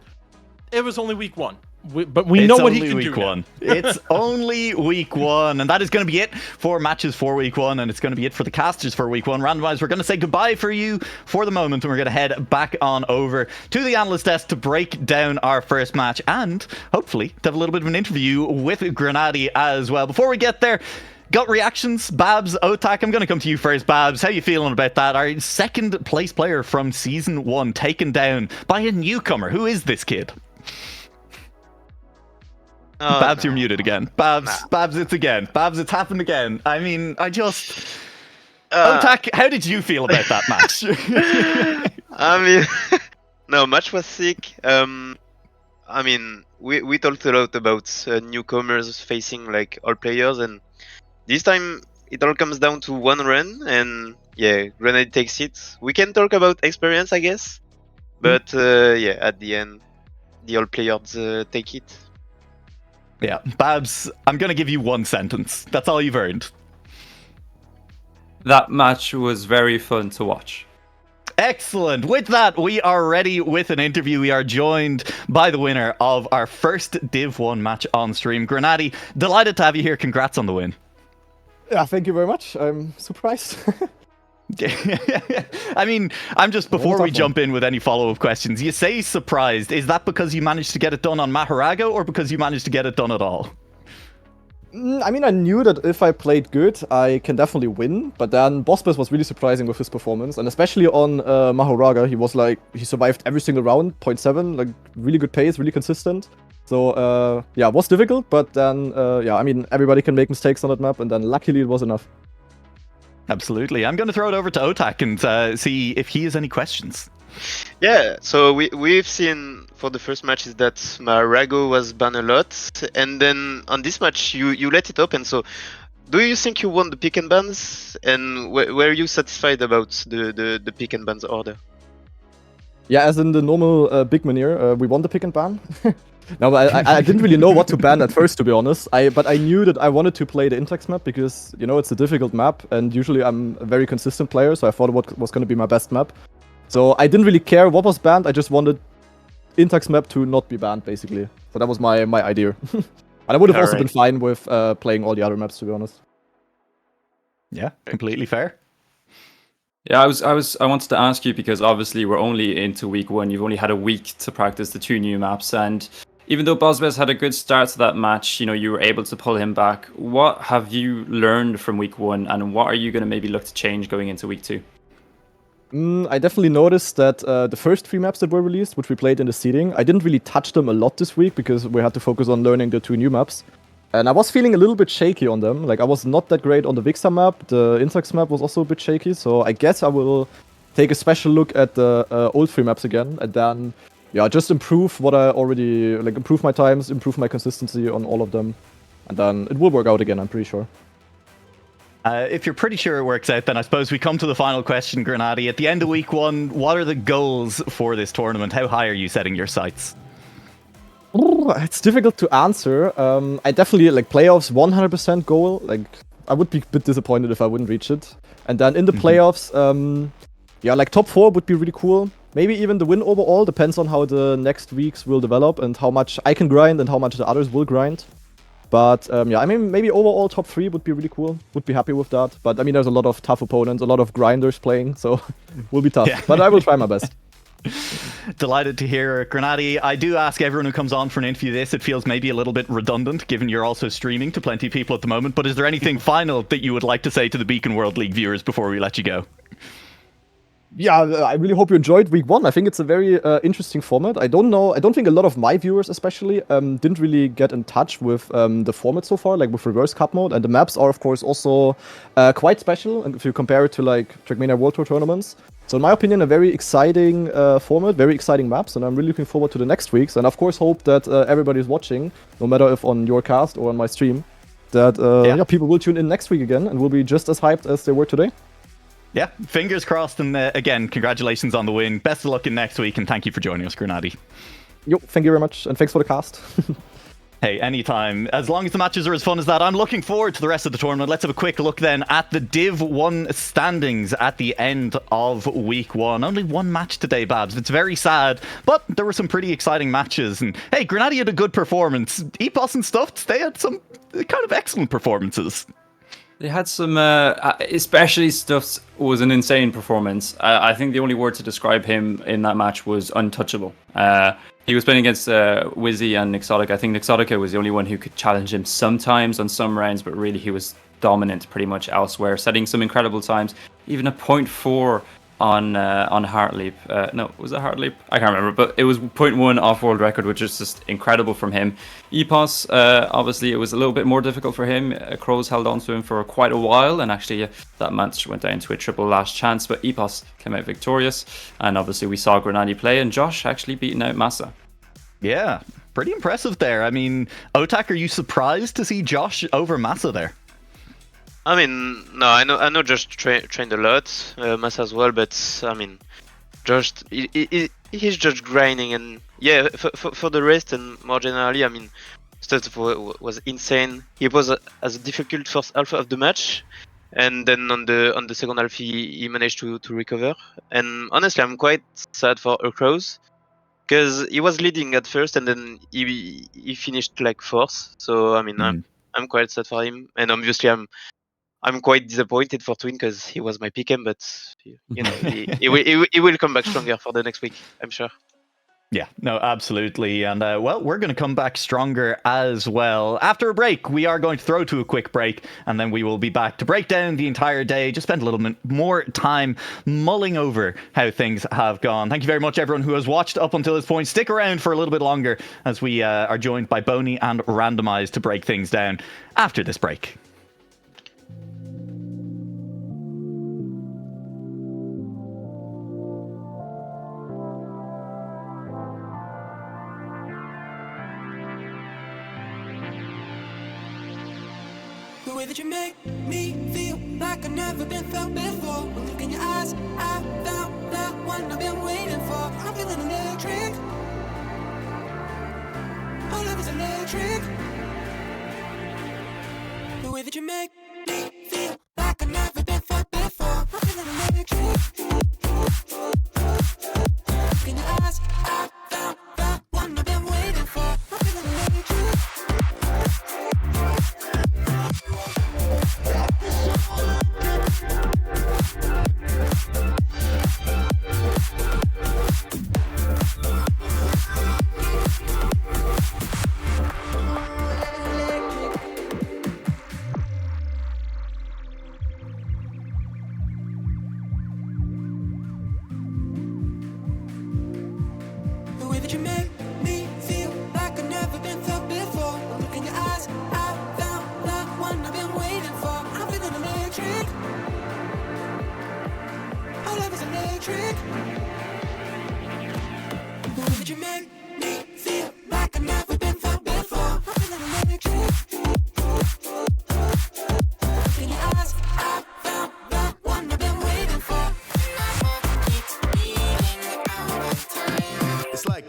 it was only week one. But we know what he can do now. It's only week one, and that is going to be it for matches for week one, and it's going to be it for the casters for week one. Randomized, we're going to say goodbye for you for the moment, and we're going to head back on over to the analyst desk to break down our first match, and hopefully to have a little bit of an interview with Grenady as well. Before we get there, gut reactions, Babs, Otak, I'm going to come to you first. Babs, how you feeling about that? Our second place player from season one taken down by a newcomer. Who is this kid? Babs, you're muted again. Babs, it's again. Babs, it's happened again. I mean, Otak, how did you feel about that match? I mean, no, match was sick. I mean, we talked a lot about newcomers facing like all players, and this time it all comes down to one run, and yeah, Grenade takes it. We can talk about experience, I guess, but yeah, at the end, the all players take it. Yeah, Babs, I'm going to give you one sentence. That's all you've earned. That match was very fun to watch. Excellent. With that, we are ready with an interview. We are joined by the winner of our first Div 1 match on stream. Grenady, delighted to have you here. Congrats on the win. Yeah, thank you very much. I'm surprised. I mean, I'm just, before we jump in with any follow-up questions, you say surprised. Is that because you managed to get it done on Maharaga, or because you managed to get it done at all? I mean, I knew that if I played good, I can definitely win, but then Bozbez was really surprising with his performance, and especially on Maharaga, he survived every single round, 0.7, like really good pace, really consistent. So yeah, it was difficult, but then yeah, I mean, everybody can make mistakes on that map, and then luckily it was enough. Absolutely. I'm going to throw it over to Otak and see if he has any questions. Yeah, so we've seen for the first matches that Marago was banned a lot, and then on this match you let it open. So do you think you won the pick and bans, and were you satisfied about the pick and bans order? Yeah, as in the normal big manure, we won the pick and ban. No, but I didn't really know what to ban at first, to be honest. But I knew that I wanted to play the Intex map because, you know, it's a difficult map, and usually I'm a very consistent player, so I thought what was going to be my best map. So I didn't really care what was banned, I just wanted Intex map to not be banned, basically. So that was my idea. And I would have also been fine with playing all the other maps, to be honest. Yeah, completely fair. Yeah, I wanted to ask you because obviously we're only into week 1. You've only had a week to practice the 2 new maps, and even though Bosbez had a good start to that match, you know, you were able to pull him back. What have you learned from week 1, and what are you going to maybe look to change going into week 2? I definitely noticed that the first 3 maps that were released, which we played in the seeding, I didn't really touch them a lot this week because we had to focus on learning the 2 new maps. And I was feeling a little bit shaky on them. Like, I was not that great on the Vixar map. The Intex map was also a bit shaky. So I guess I will take a special look at the old 3 maps again. And then, yeah, just improve what I already... Like, improve my times, improve my consistency on all of them. And then it will work out again, I'm pretty sure. If you're pretty sure it works out, then I suppose we come to the final question, Grenady. At the end of week 1, what are the goals for this tournament? How high are you setting your sights? It's difficult to answer. I definitely, like, playoffs 100% goal. Like, I would be a bit disappointed if I wouldn't reach it. And then in the playoffs, yeah, like top 4 would be really cool. Maybe even the win overall, depends on how the next weeks will develop and how much I can grind and how much the others will grind. But yeah, I mean, maybe overall top 3 would be really cool. Would be happy with that. But I mean, there's a lot of tough opponents, a lot of grinders playing, so will be tough. Yeah. But I will try my best. Delighted to hear it, Grenady. I do ask everyone who comes on for an interview this. It feels maybe a little bit redundant, given you're also streaming to plenty of people at the moment. But is there anything final that you would like to say to the Beacon World League viewers before we let you go? Yeah, I really hope you enjoyed week 1. I think it's a very interesting format. I don't think a lot of my viewers especially didn't really get in touch with the format so far, like with reverse cup mode. And the maps are, of course, also quite special if you compare it to like Trackmania World Tour tournaments. So in my opinion, a very exciting format, very exciting maps, and I'm really looking forward to the next weeks. And of course, hope that everybody's watching, no matter if on your cast or on my stream, that yeah, people will tune in next week again and will be just as hyped as they were today. Yeah, fingers crossed, and again, congratulations on the win. Best of luck in next week, and thank you for joining us, Grenady. Yo, thank you very much, and thanks for the cast. Hey, anytime. As long as the matches are as fun as that, I'm looking forward to the rest of the tournament. Let's have a quick look then at the Div 1 standings at the end of week 1. Only one match today, Babs. It's very sad, but there were some pretty exciting matches. And hey, Grenady had a good performance. Epos and Stuffed, they had some kind of excellent performances. They had some, especially Stuffs was an insane performance. I think the only word to describe him in that match was untouchable. He was playing against Wizzy and Nixotica. I think Nixotica was the only one who could challenge him sometimes on some rounds, but really he was dominant pretty much elsewhere, setting some incredible times. Even a 0.4 on Heartleap. No, was that Heartleap? I can't remember, but it was 0.1 off world record, which is just incredible from him. Epos, obviously it was a little bit more difficult for him. Crows held on to him for quite a while, and actually that match went down to a triple last chance, but Epos came out victorious, and obviously we saw Grenady play, and Josh actually beating out Massa. Yeah, pretty impressive there. I mean, Otak, are you surprised to see Josh over Massa there? I mean, no, I know Josh trained a lot, Massa as well, but I mean, Josh, he's just grinding, and yeah, for the rest and more generally, I mean, stuff was insane. He was as a difficult first half of the match, and then on the second half he managed to recover. And honestly, I'm quite sad for Crows, because he was leading at first, and then he finished like fourth. So I mean, I'm quite sad for him, and obviously I'm quite disappointed for Twin because he was my pick'em, but you know he will come back stronger for the next week, I'm sure. Yeah, no, absolutely. And well, we're going to come back stronger as well. After a break, we are going to throw to a quick break, and then we will be back to break down the entire day, just spend a little bit more time mulling over how things have gone. Thank you very much, everyone who has watched up until this point. Stick around for a little bit longer as we are joined by Boney and Randomize to break things down after this break. The way that you make me feel like I've never been felt before. When look in your eyes, I found the one I've been waiting for. I'm feeling electric. Our love is electric. The way that you make me feel like I've never been felt before. I'm feeling electric. Look in your eyes, I found the one I've been waiting for. I'm feeling electric. The way that you make me feel like I've never been felt before. Look in your eyes, I found the one I've been waiting for. I'm feeling electric. Our love is electric. The way that you make me feel like I've never been felt before. I'm feeling electric. Look in your eyes, I found the one I've been waiting for. It's like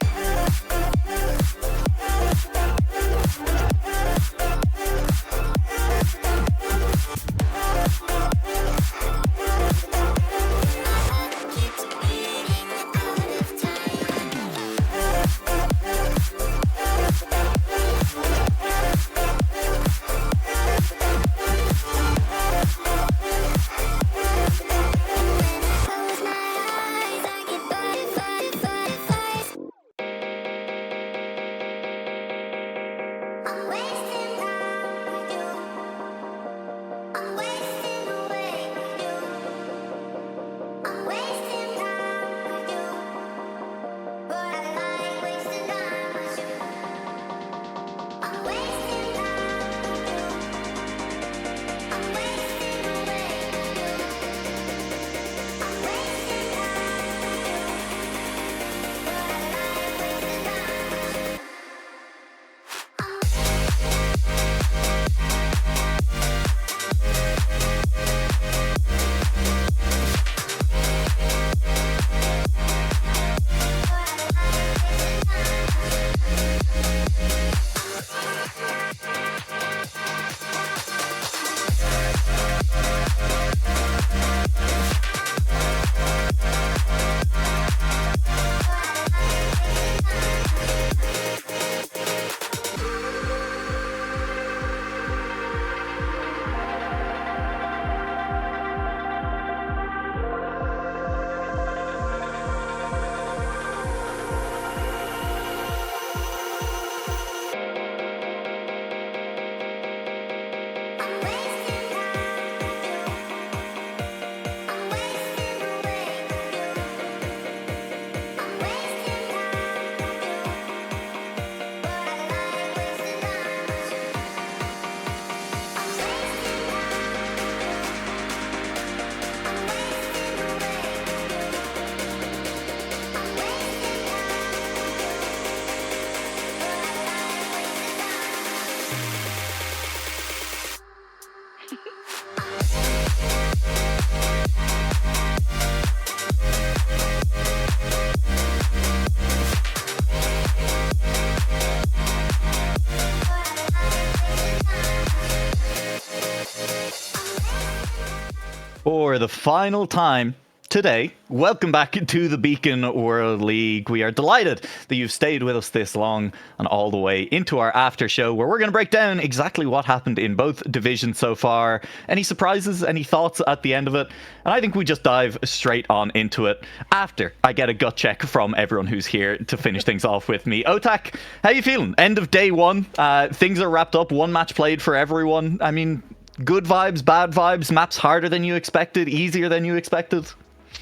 For the final time today, welcome back to the Beacon World League. We are delighted that you've stayed with us this long and all the way into our after show, where we're going to break down exactly what happened in both divisions so far, any surprises, any thoughts at the end of it, and I think we just dive straight on into it after I get a gut check from everyone who's here to finish things off with me. Otak, how you feeling? End of day one, things are wrapped up, one match played for everyone. I mean, good vibes, bad vibes, maps harder than you expected, easier than you expected?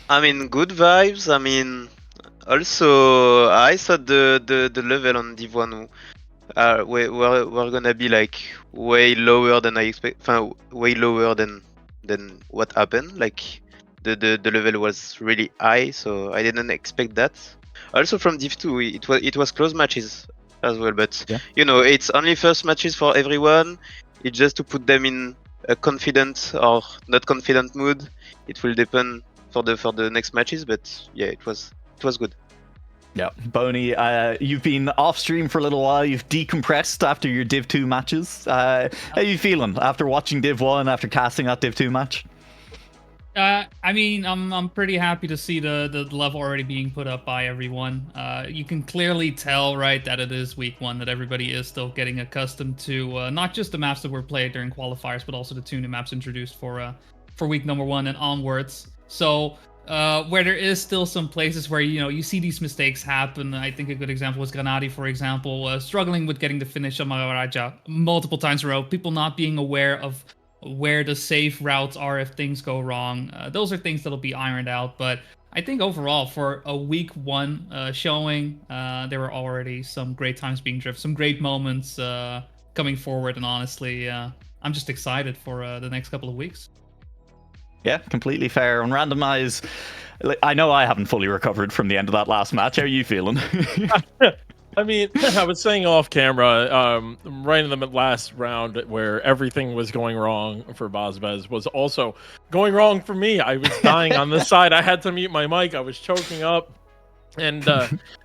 I mean, good vibes. I mean, also, I thought the level on Div 1 were gonna be like way lower than I expect. Way lower than what happened. Like the level was really high, so I didn't expect that. Also from Div 2, it was close matches as well, but Yeah. you know, it's only first matches for everyone. It's just to put them in a confident or not confident mood. It will depend for the next matches, but yeah, it was good. Yeah, Boney, you've been off stream for a little while. You've decompressed after your Div 2 matches. How are you feeling after watching Div 1, after casting that Div 2 match? I mean, I'm pretty happy to see the level already being put up by everyone. You can clearly tell, right, that it is week 1, that everybody is still getting accustomed to not just the maps that were played during qualifiers, but also the 2 new maps introduced for week number 1 and onwards. So where there is still some places where you see these mistakes happen. I think a good example was Granadi, for example, struggling with getting the finish on Maharaja multiple times in a row. People not being aware of where the safe routes are if things go wrong. Those are things that'll be ironed out. But I think overall, for a week 1 showing, there were already some great times being driven, some great moments coming forward, and honestly, I'm just excited for the next couple of weeks. Yeah, completely fair. On Randomize, I know I haven't fully recovered from the end of that last match. How are you feeling? I mean, I was saying off camera, right in the last round where everything was going wrong for Bozbez was also going wrong for me. I was dying on this side. I had to mute my mic. I was choking up. And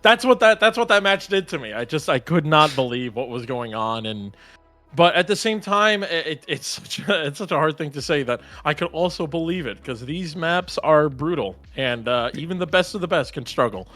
that's what that match did to me. I could not believe what was going on. But at the same time, it's such a hard thing to say that I could also believe it, because these maps are brutal, and even the best of the best can struggle.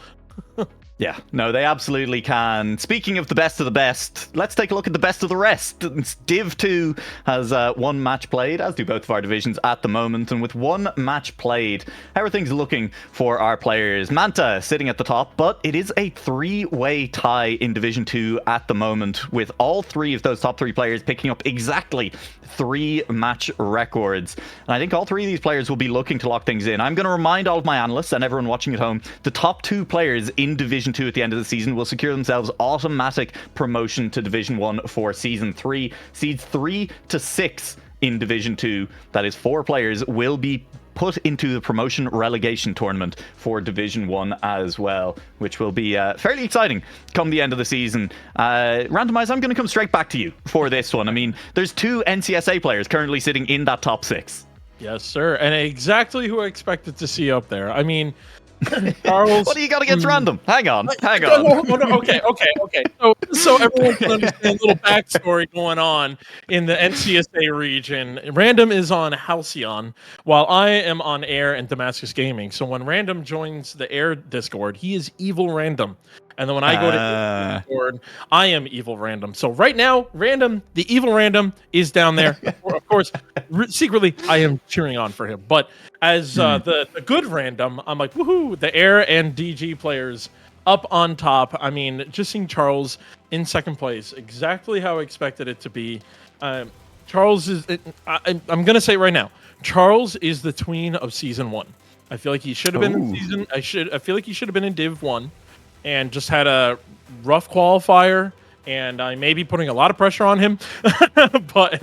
Yeah, no, they absolutely can. Speaking of the best, let's take a look at the best of the rest. Div 2 has 1 match played, as do both of our divisions at the moment. And with 1 match played, how are things looking for our players? Manta sitting at the top, but it is a 3-way tie in Division 2 at the moment, with all 3 of those top 3 players picking up exactly 3 match records. And I think all 3 of these players will be looking to lock things in. I'm going to remind all of my analysts and everyone watching at home, the top 2 players in Division 2 at the end of the season will secure themselves automatic promotion to Division 1 for Season 3. Seeds 3 to 6 in Division 2, that is 4 players, will be put into the promotion relegation tournament for Division 1 as well, which will be fairly exciting come the end of the season. Randomize, I'm going to come straight back to you for this one. I mean, there's 2 NCSA players currently sitting in that top 6. Yes, sir. And exactly who I expected to see up there. I mean, Charles, what do you got against Random? Hang on. No, okay. So everyone can understand a little backstory going on in the NCSA region. Random is on Halcyon, while I am on Air and Damascus Gaming. So when Random joins the Air Discord, he is Evil Random. And then when I go to Discord, I am Evil Random. So right now, Random, the Evil Random, is down there. Of course, secretly, I am cheering on for him. But as the good Random, I'm like, woohoo, the Air and DG players up on top. I mean, just seeing Charles in second place, exactly how I expected it to be. Charles is, I'm going to say it right now, Charles is the tween of Season 1. I feel like he should have been in Season, I feel like he should have been in Div 1. And just had a rough qualifier, and I may be putting a lot of pressure on him, but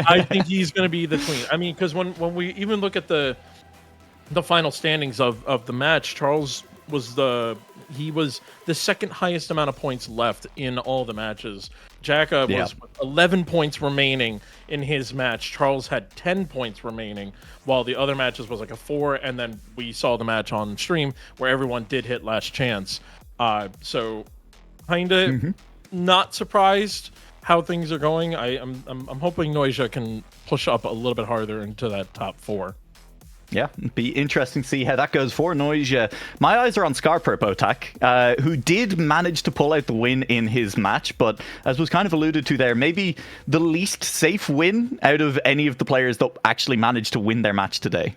I think he's going to be the tween. I mean, because when we even look at the final standings of the match, Charles was the second highest amount of points left in all the matches. Jacka was 11 points remaining in his match. Charles had 10 points remaining, while the other matches was like a 4, and then we saw the match on stream where everyone did hit last chance. So kind of not surprised how things are going. I'm hoping Noisia can push up a little bit harder into that top 4. Yeah, it'd be interesting to see how that goes for Noisia. My eyes are on Scarperpotak, who did manage to pull out the win in his match, but as was kind of alluded to there, maybe the least safe win out of any of the players that actually managed to win their match today.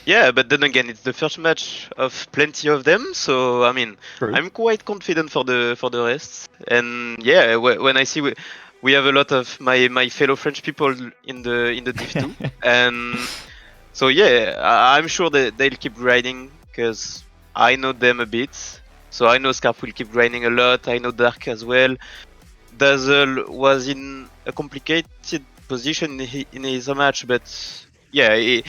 Yeah, but then again, it's the first match of plenty of them, so I mean, True. I'm quite confident for the rest. And yeah, when I see we have a lot of my fellow French people in the Div 2, and so yeah, I'm sure that they'll keep grinding because I know them a bit. So I know Scarf will keep grinding a lot. I know Dark as well. Dazzle was in a complicated position in his match, but yeah.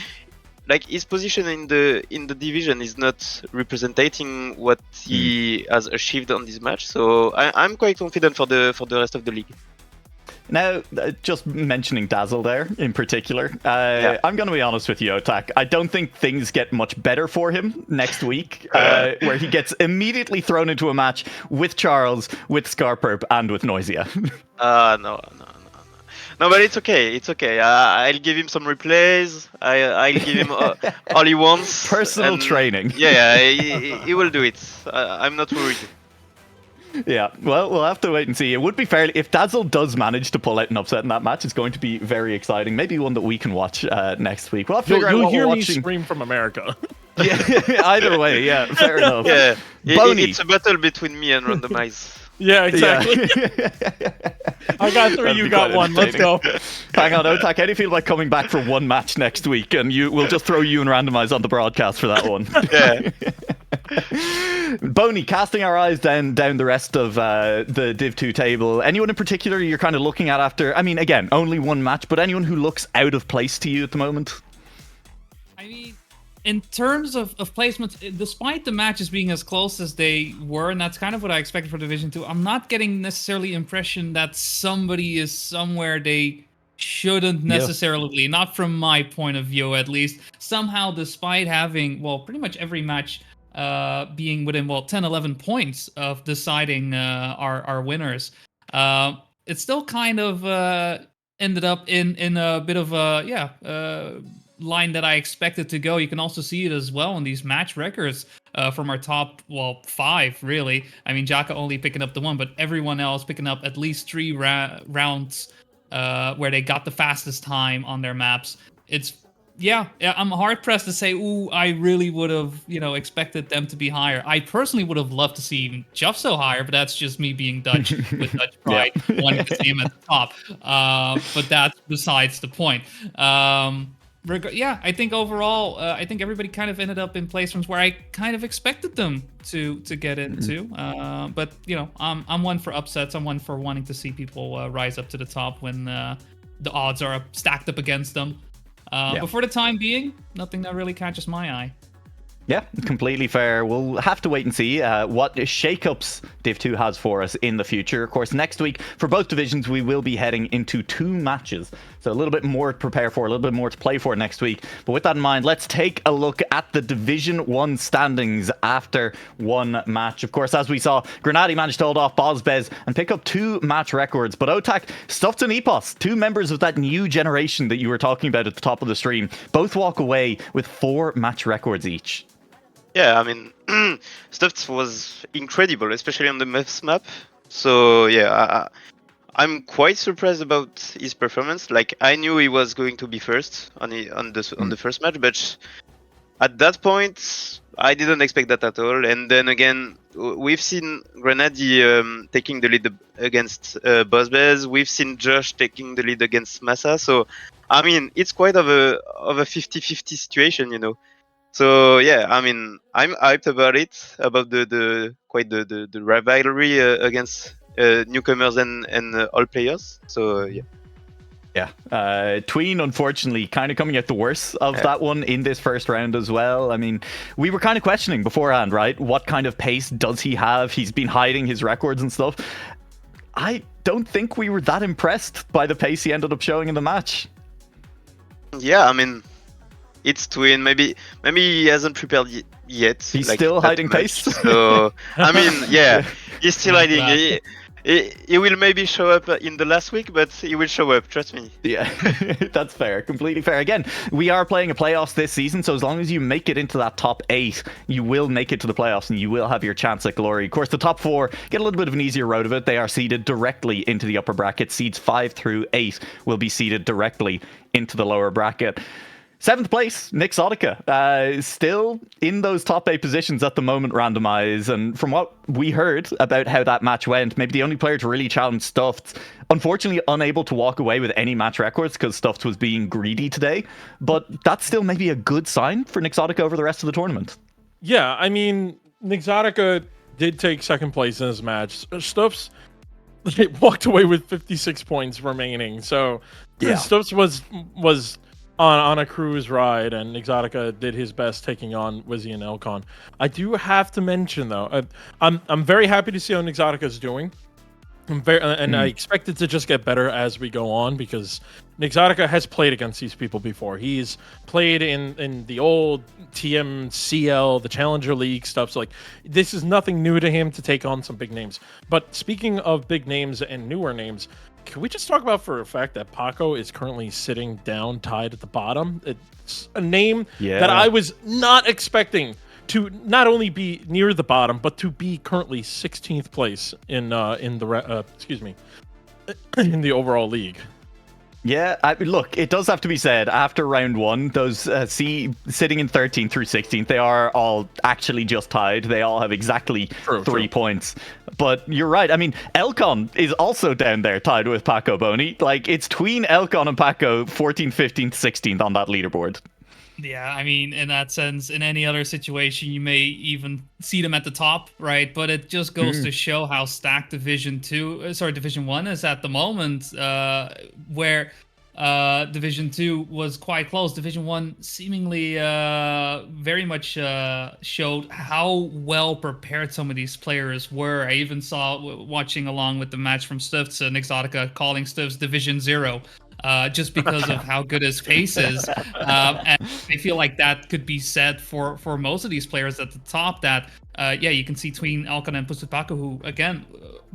Like his position in the division is not representing what he has achieved on this match, so I'm quite confident for the rest of the league. Now, just mentioning Dazzle there in particular, I'm going to be honest with you, Otak. I don't think things get much better for him next week, where he gets immediately thrown into a match with Charles, with Scarperp, and with Noisia. No, but it's okay. It's okay. I'll give him some replays. I'll give him all he wants. Personal training. Yeah, he will do it. I'm not worried. Yeah, well, we'll have to wait and see. It would be fairly... If Dazzle does manage to pull out an upset in that match, it's going to be very exciting. Maybe one that we can watch next week. We'll have to figure out You'll what hear we're me watching. scream from America. Yeah, either way, yeah, fair enough. Yeah, Boney. it's a battle between me and Randomize. Yeah, exactly. Yeah. I got 3, you got 1. Let's go. Hang on, Otak, how do you feel about coming back for one match next week? And we'll just throw you and Randomize on the broadcast for that one. Yeah. Boney, casting our eyes down the rest of the Div 2 table, anyone in particular you're kind of looking at after, I mean, again, only one match, but anyone who looks out of place to you at the moment? I mean, in terms of placements, despite the matches being as close as they were, and that's kind of what I expected for Division 2, I'm not getting necessarily impression that somebody is somewhere they shouldn't necessarily be, not from my point of view at least. Somehow, despite having, well, pretty much every match being within, 10, 11 points of deciding our winners, it still kind of ended up in a bit of a, line that I expected to go. You can also see it as well in these match records from our top, 5, really. I mean, Jaka only picking up the 1, but everyone else picking up at least 3 rounds where they got the fastest time on their maps. It's, I'm hard-pressed to say, ooh, I really would have, expected them to be higher. I personally would have loved to see even Jufso higher, but that's just me being Dutch with Dutch pride, wanting to see him at the top. But that's besides the point. I think overall, I think everybody kind of ended up in places where I kind of expected them to get into. But I'm one for upsets. I'm one for wanting to see people rise up to the top when the odds are stacked up against them. But for the time being, nothing that really catches my eye. Yeah, completely fair. We'll have to wait and see what shakeups Div 2 has for us in the future. Of course, next week, for both divisions, we will be heading into 2 matches. So a little bit more to prepare for, a little bit more to play for next week. But with that in mind, let's take a look at the Division 1 standings after one match. Of course, as we saw, Grenadi managed to hold off Bozbez and pick up 2 match records. But Otak, Stuffed and Epos, 2 members of that new generation that you were talking about at the top of the stream, both walk away with 4 match records each. Yeah, I mean, Stuffed was incredible, especially on the Mavs map. So yeah, I'm quite surprised about his performance. Like, I knew he was going to be first on the first match, but at that point, I didn't expect that at all. And then again, we've seen Grenadi taking the lead against Bozbez. We've seen Josh taking the lead against Massa. So, I mean, it's quite of a 50-50 situation, So yeah, I mean, I'm hyped about it, about the rivalry against newcomers and all players. So yeah. Yeah, Tween, unfortunately, kind of coming out the worst of that one in this first round as well. I mean, we were kind of questioning beforehand, right? What kind of pace does he have? He's been hiding his records and stuff. I don't think we were that impressed by the pace he ended up showing in the match. Yeah, I mean, it's Twin. Maybe he hasn't prepared yet. He's still hiding pace. So I mean, yeah, he's still hiding. He will maybe show up in the last week, but he will show up. Trust me. Yeah, that's fair. Completely fair. Again, we are playing a playoffs this season, so as long as you make it into that top 8, you will make it to the playoffs and you will have your chance at glory. Of course, the top 4 get a little bit of an easier road of it. They are seeded directly into the upper bracket. Seeds 5 through 8 will be seeded directly into the lower bracket. 7th place, Nixotica, still in those top 8 positions at the moment, Randomize. And from what we heard about how that match went, maybe the only player to really challenge Stuffed, unfortunately unable to walk away with any match records because Stuffed was being greedy today. But that's still maybe a good sign for Nixotica over the rest of the tournament. Yeah, I mean, Nixotica did take 2nd place in his match. Stuffed walked away with 56 points remaining. So Stuffed was on a cruise ride, and Exotica did his best taking on Wizzy and Elcon. I do have to mention, though, I'm very happy to see how Exotica is doing. And I expect it to just get better as we go on, because Nixotica has played against these people before. He's played in the old TMCL, the Challenger League stuff. So like, this is nothing new to him to take on some big names. But speaking of big names and newer names, can we just talk about for a fact that Paco is currently sitting down, tied at the bottom? It's a name that I was not expecting to not only be near the bottom, but to be currently 16th place in the in the overall league. Yeah, look, it does have to be said, after round one, those sitting in 13th through 16th, they are all actually just tied. They all have exactly 3 points. But you're right. I mean, Elcon is also down there tied with Paco Boni. Like, it's tween Elcon and Paco 14th, 15th, 16th on that leaderboard. Yeah, I mean, in that sense, in any other situation, you may even see them at the top, right? But it just goes to show how stacked Division 1 is at the moment, where Division 2 was quite close. Division 1 seemingly very much showed how well prepared some of these players were. I even saw, watching along with the match from Stuffs, Nixotica calling Stuffs Division 0. Just because of how good his pace is. And I feel like that could be said for most of these players at the top, that, you can see between Elkan and Pustupaku, who, again,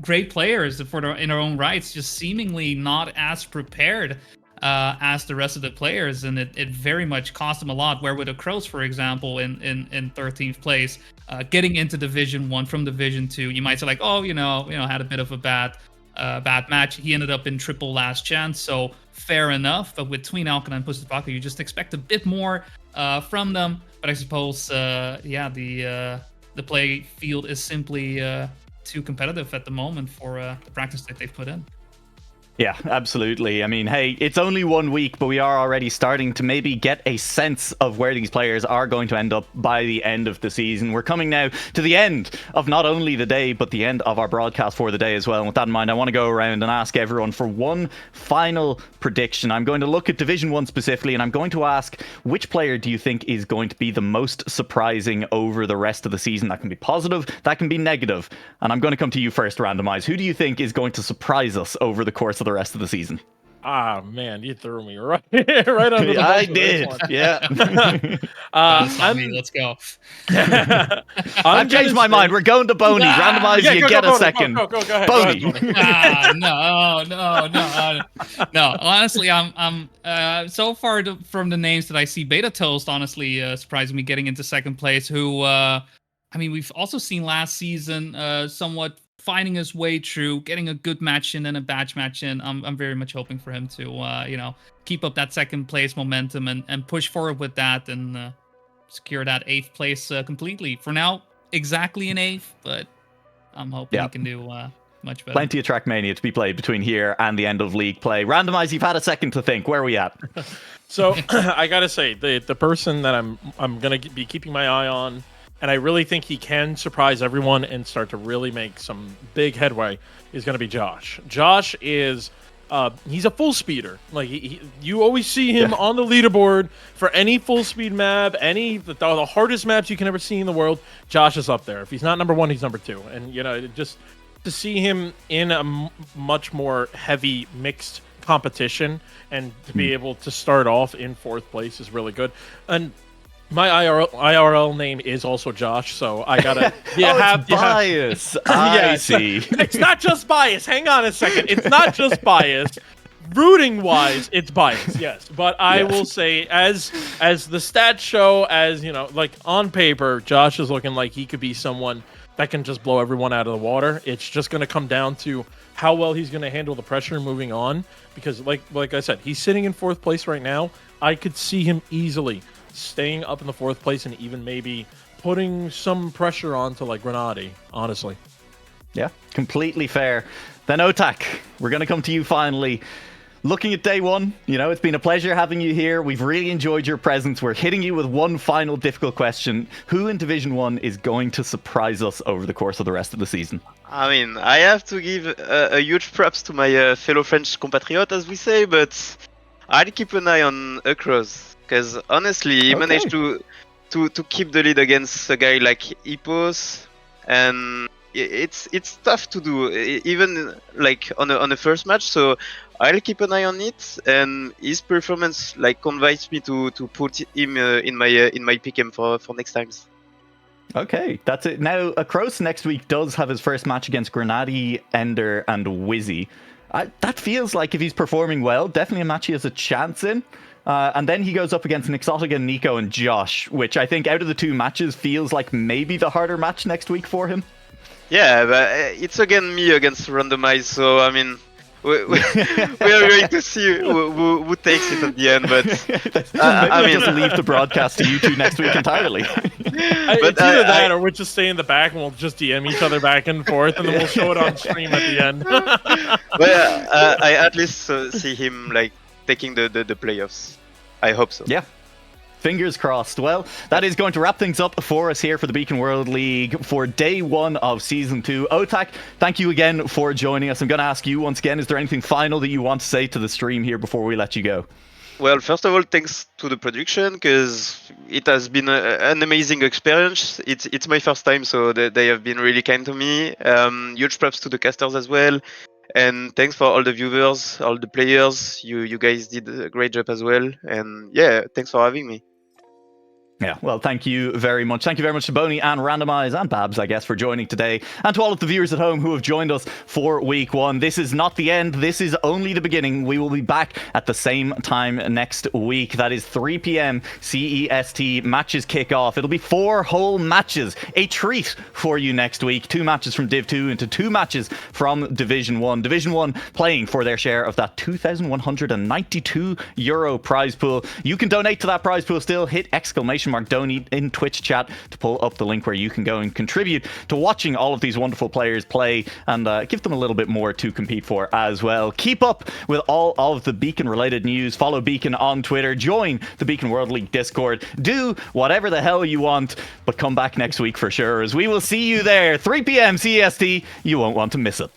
great players in their own rights, just seemingly not as prepared as the rest of the players, and it very much cost them a lot. Where with the Crows, for example, in 13th place, getting into Division 1 from Division 2, you might say like, oh, had a bit of a bad match. He ended up in triple last chance, so fair enough. But with tween Elkan and Pustupaku, you just expect a bit more from them. But I suppose, the play field is simply too competitive at the moment for the practice that they've put in. Yeah, absolutely. I mean, hey, it's only 1 week, but we are already starting to maybe get a sense of where these players are going to end up by the end of the season. We're coming now to the end of not only the day, but the end of our broadcast for the day as well. And with that in mind, I want to go around and ask everyone for one final prediction. I'm going to look at Division 1 specifically, and I'm going to ask, which player do you think is going to be the most surprising over the rest of the season? That can be positive, that can be negative. And I'm going to come to you first, Randomize. Who do you think is going to surprise us over the course of the rest of the season? Ah, man, you threw me right right under the bus. I did. Yeah. Let's go. I've changed my mind. We're going to Boni. Randomize, you get a second. Go ahead. Boni. No. Honestly, I'm so far from the names that I see, Beta Toast honestly surprising me getting into second place. Who, we've also seen last season somewhat finding his way through, getting a good match in and a batch match in. I'm very much hoping for him to, keep up that second place momentum and push forward with that and secure that 8th place completely. For now, exactly an 8th, but I'm hoping he can do much better. Plenty of Trackmania to be played between here and the end of league play. Randomize, you've had a second to think. Where are we at? So I gotta say, the person that I'm gonna be keeping my eye on, and I really think he can surprise everyone and start to really make some big headway, is going to be Josh. Josh is, he's a full speeder. Like you always see him on the leaderboard for any full speed map, the hardest maps you can ever see in the world. Josh is up there. If he's not number 1, he's number 2. And just to see him in a much more heavy mixed competition and to be able to start off in 4th place is really good. And my IRL name is also Josh, so I gotta. Bias. I see. It's not just bias. Hang on a second. It's not just bias. Rooting wise, it's bias. Yes, but I will say, as the stats show, like on paper, Josh is looking like he could be someone that can just blow everyone out of the water. It's just going to come down to how well he's going to handle the pressure moving on. Because, like I said, he's sitting in 4th place right now. I could see him easily staying up in the 4th place and even maybe putting some pressure onto like Grenade, honestly. Yeah, completely fair. Then Otak, we're going to come to you finally. Looking at day 1, it's been a pleasure having you here. We've really enjoyed your presence. We're hitting you with one final difficult question. Who in Division 1 is going to surprise us over the course of the rest of the season? I have to give a huge props to my fellow French compatriot, as we say, but I'd keep an eye on Across. Because honestly, he managed to keep the lead against a guy like Hippos, and it's tough to do, even like on the first match. So I'll keep an eye on it, and his performance like convinced me to put him in my pick'em for next times. Okay, that's it. Now, Akros next week does have his first match against Grenady, Ender, and Wizzy. That feels like if he's performing well, definitely a match he has a chance in. And then he goes up against Nixotica, Nico, and Josh, which I think out of the two matches feels like maybe the harder match next week for him. Yeah, but it's again me against randomized, so I mean, we are going to see who takes it at the end. But I mean, just leave the broadcast to you two next week entirely. It's either that, or we'll just stay in the back and we'll just DM each other back and forth, and then we'll show it on stream at the end. Well, I at least see him like taking the playoffs. I hope so. Yeah. Fingers crossed. Well, that is going to wrap things up for us here for the Beacon World League for day 1 of Season 2. Otak, thank you again for joining us. I'm going to ask you once again, is there anything final that you want to say to the stream here before we let you go? Well, first of all, thanks to the production, because it has been an amazing experience. It's my first time, so they have been really kind to me. Huge props to the casters as well. And thanks for all the viewers, all the players. You guys did a great job as well. And yeah, thanks for having me. Yeah, well, thank you very much. Thank you very much to Boney and Randomize and Babs, I guess, for joining today. And to all of the viewers at home who have joined us for week 1. This is not the end. This is only the beginning. We will be back at the same time next week. That is 3 p.m. CEST. Matches kick off. It'll be 4 whole matches. A treat for you next week. 2 matches from Div 2 into 2 matches from Division 1. Division 1 playing for their share of that €2,192 prize pool. You can donate to that prize pool still. Hit exclamation mark donate in Twitch chat to pull up the link where you can go and contribute to watching all of these wonderful players play and give them a little bit more to compete for as well. Keep up with all of the Beacon related news. Follow Beacon on Twitter. Join the Beacon World League Discord. Do whatever the hell you want, but come back next week for sure, as we will see you there 3 p.m. CEST. You won't want to miss it.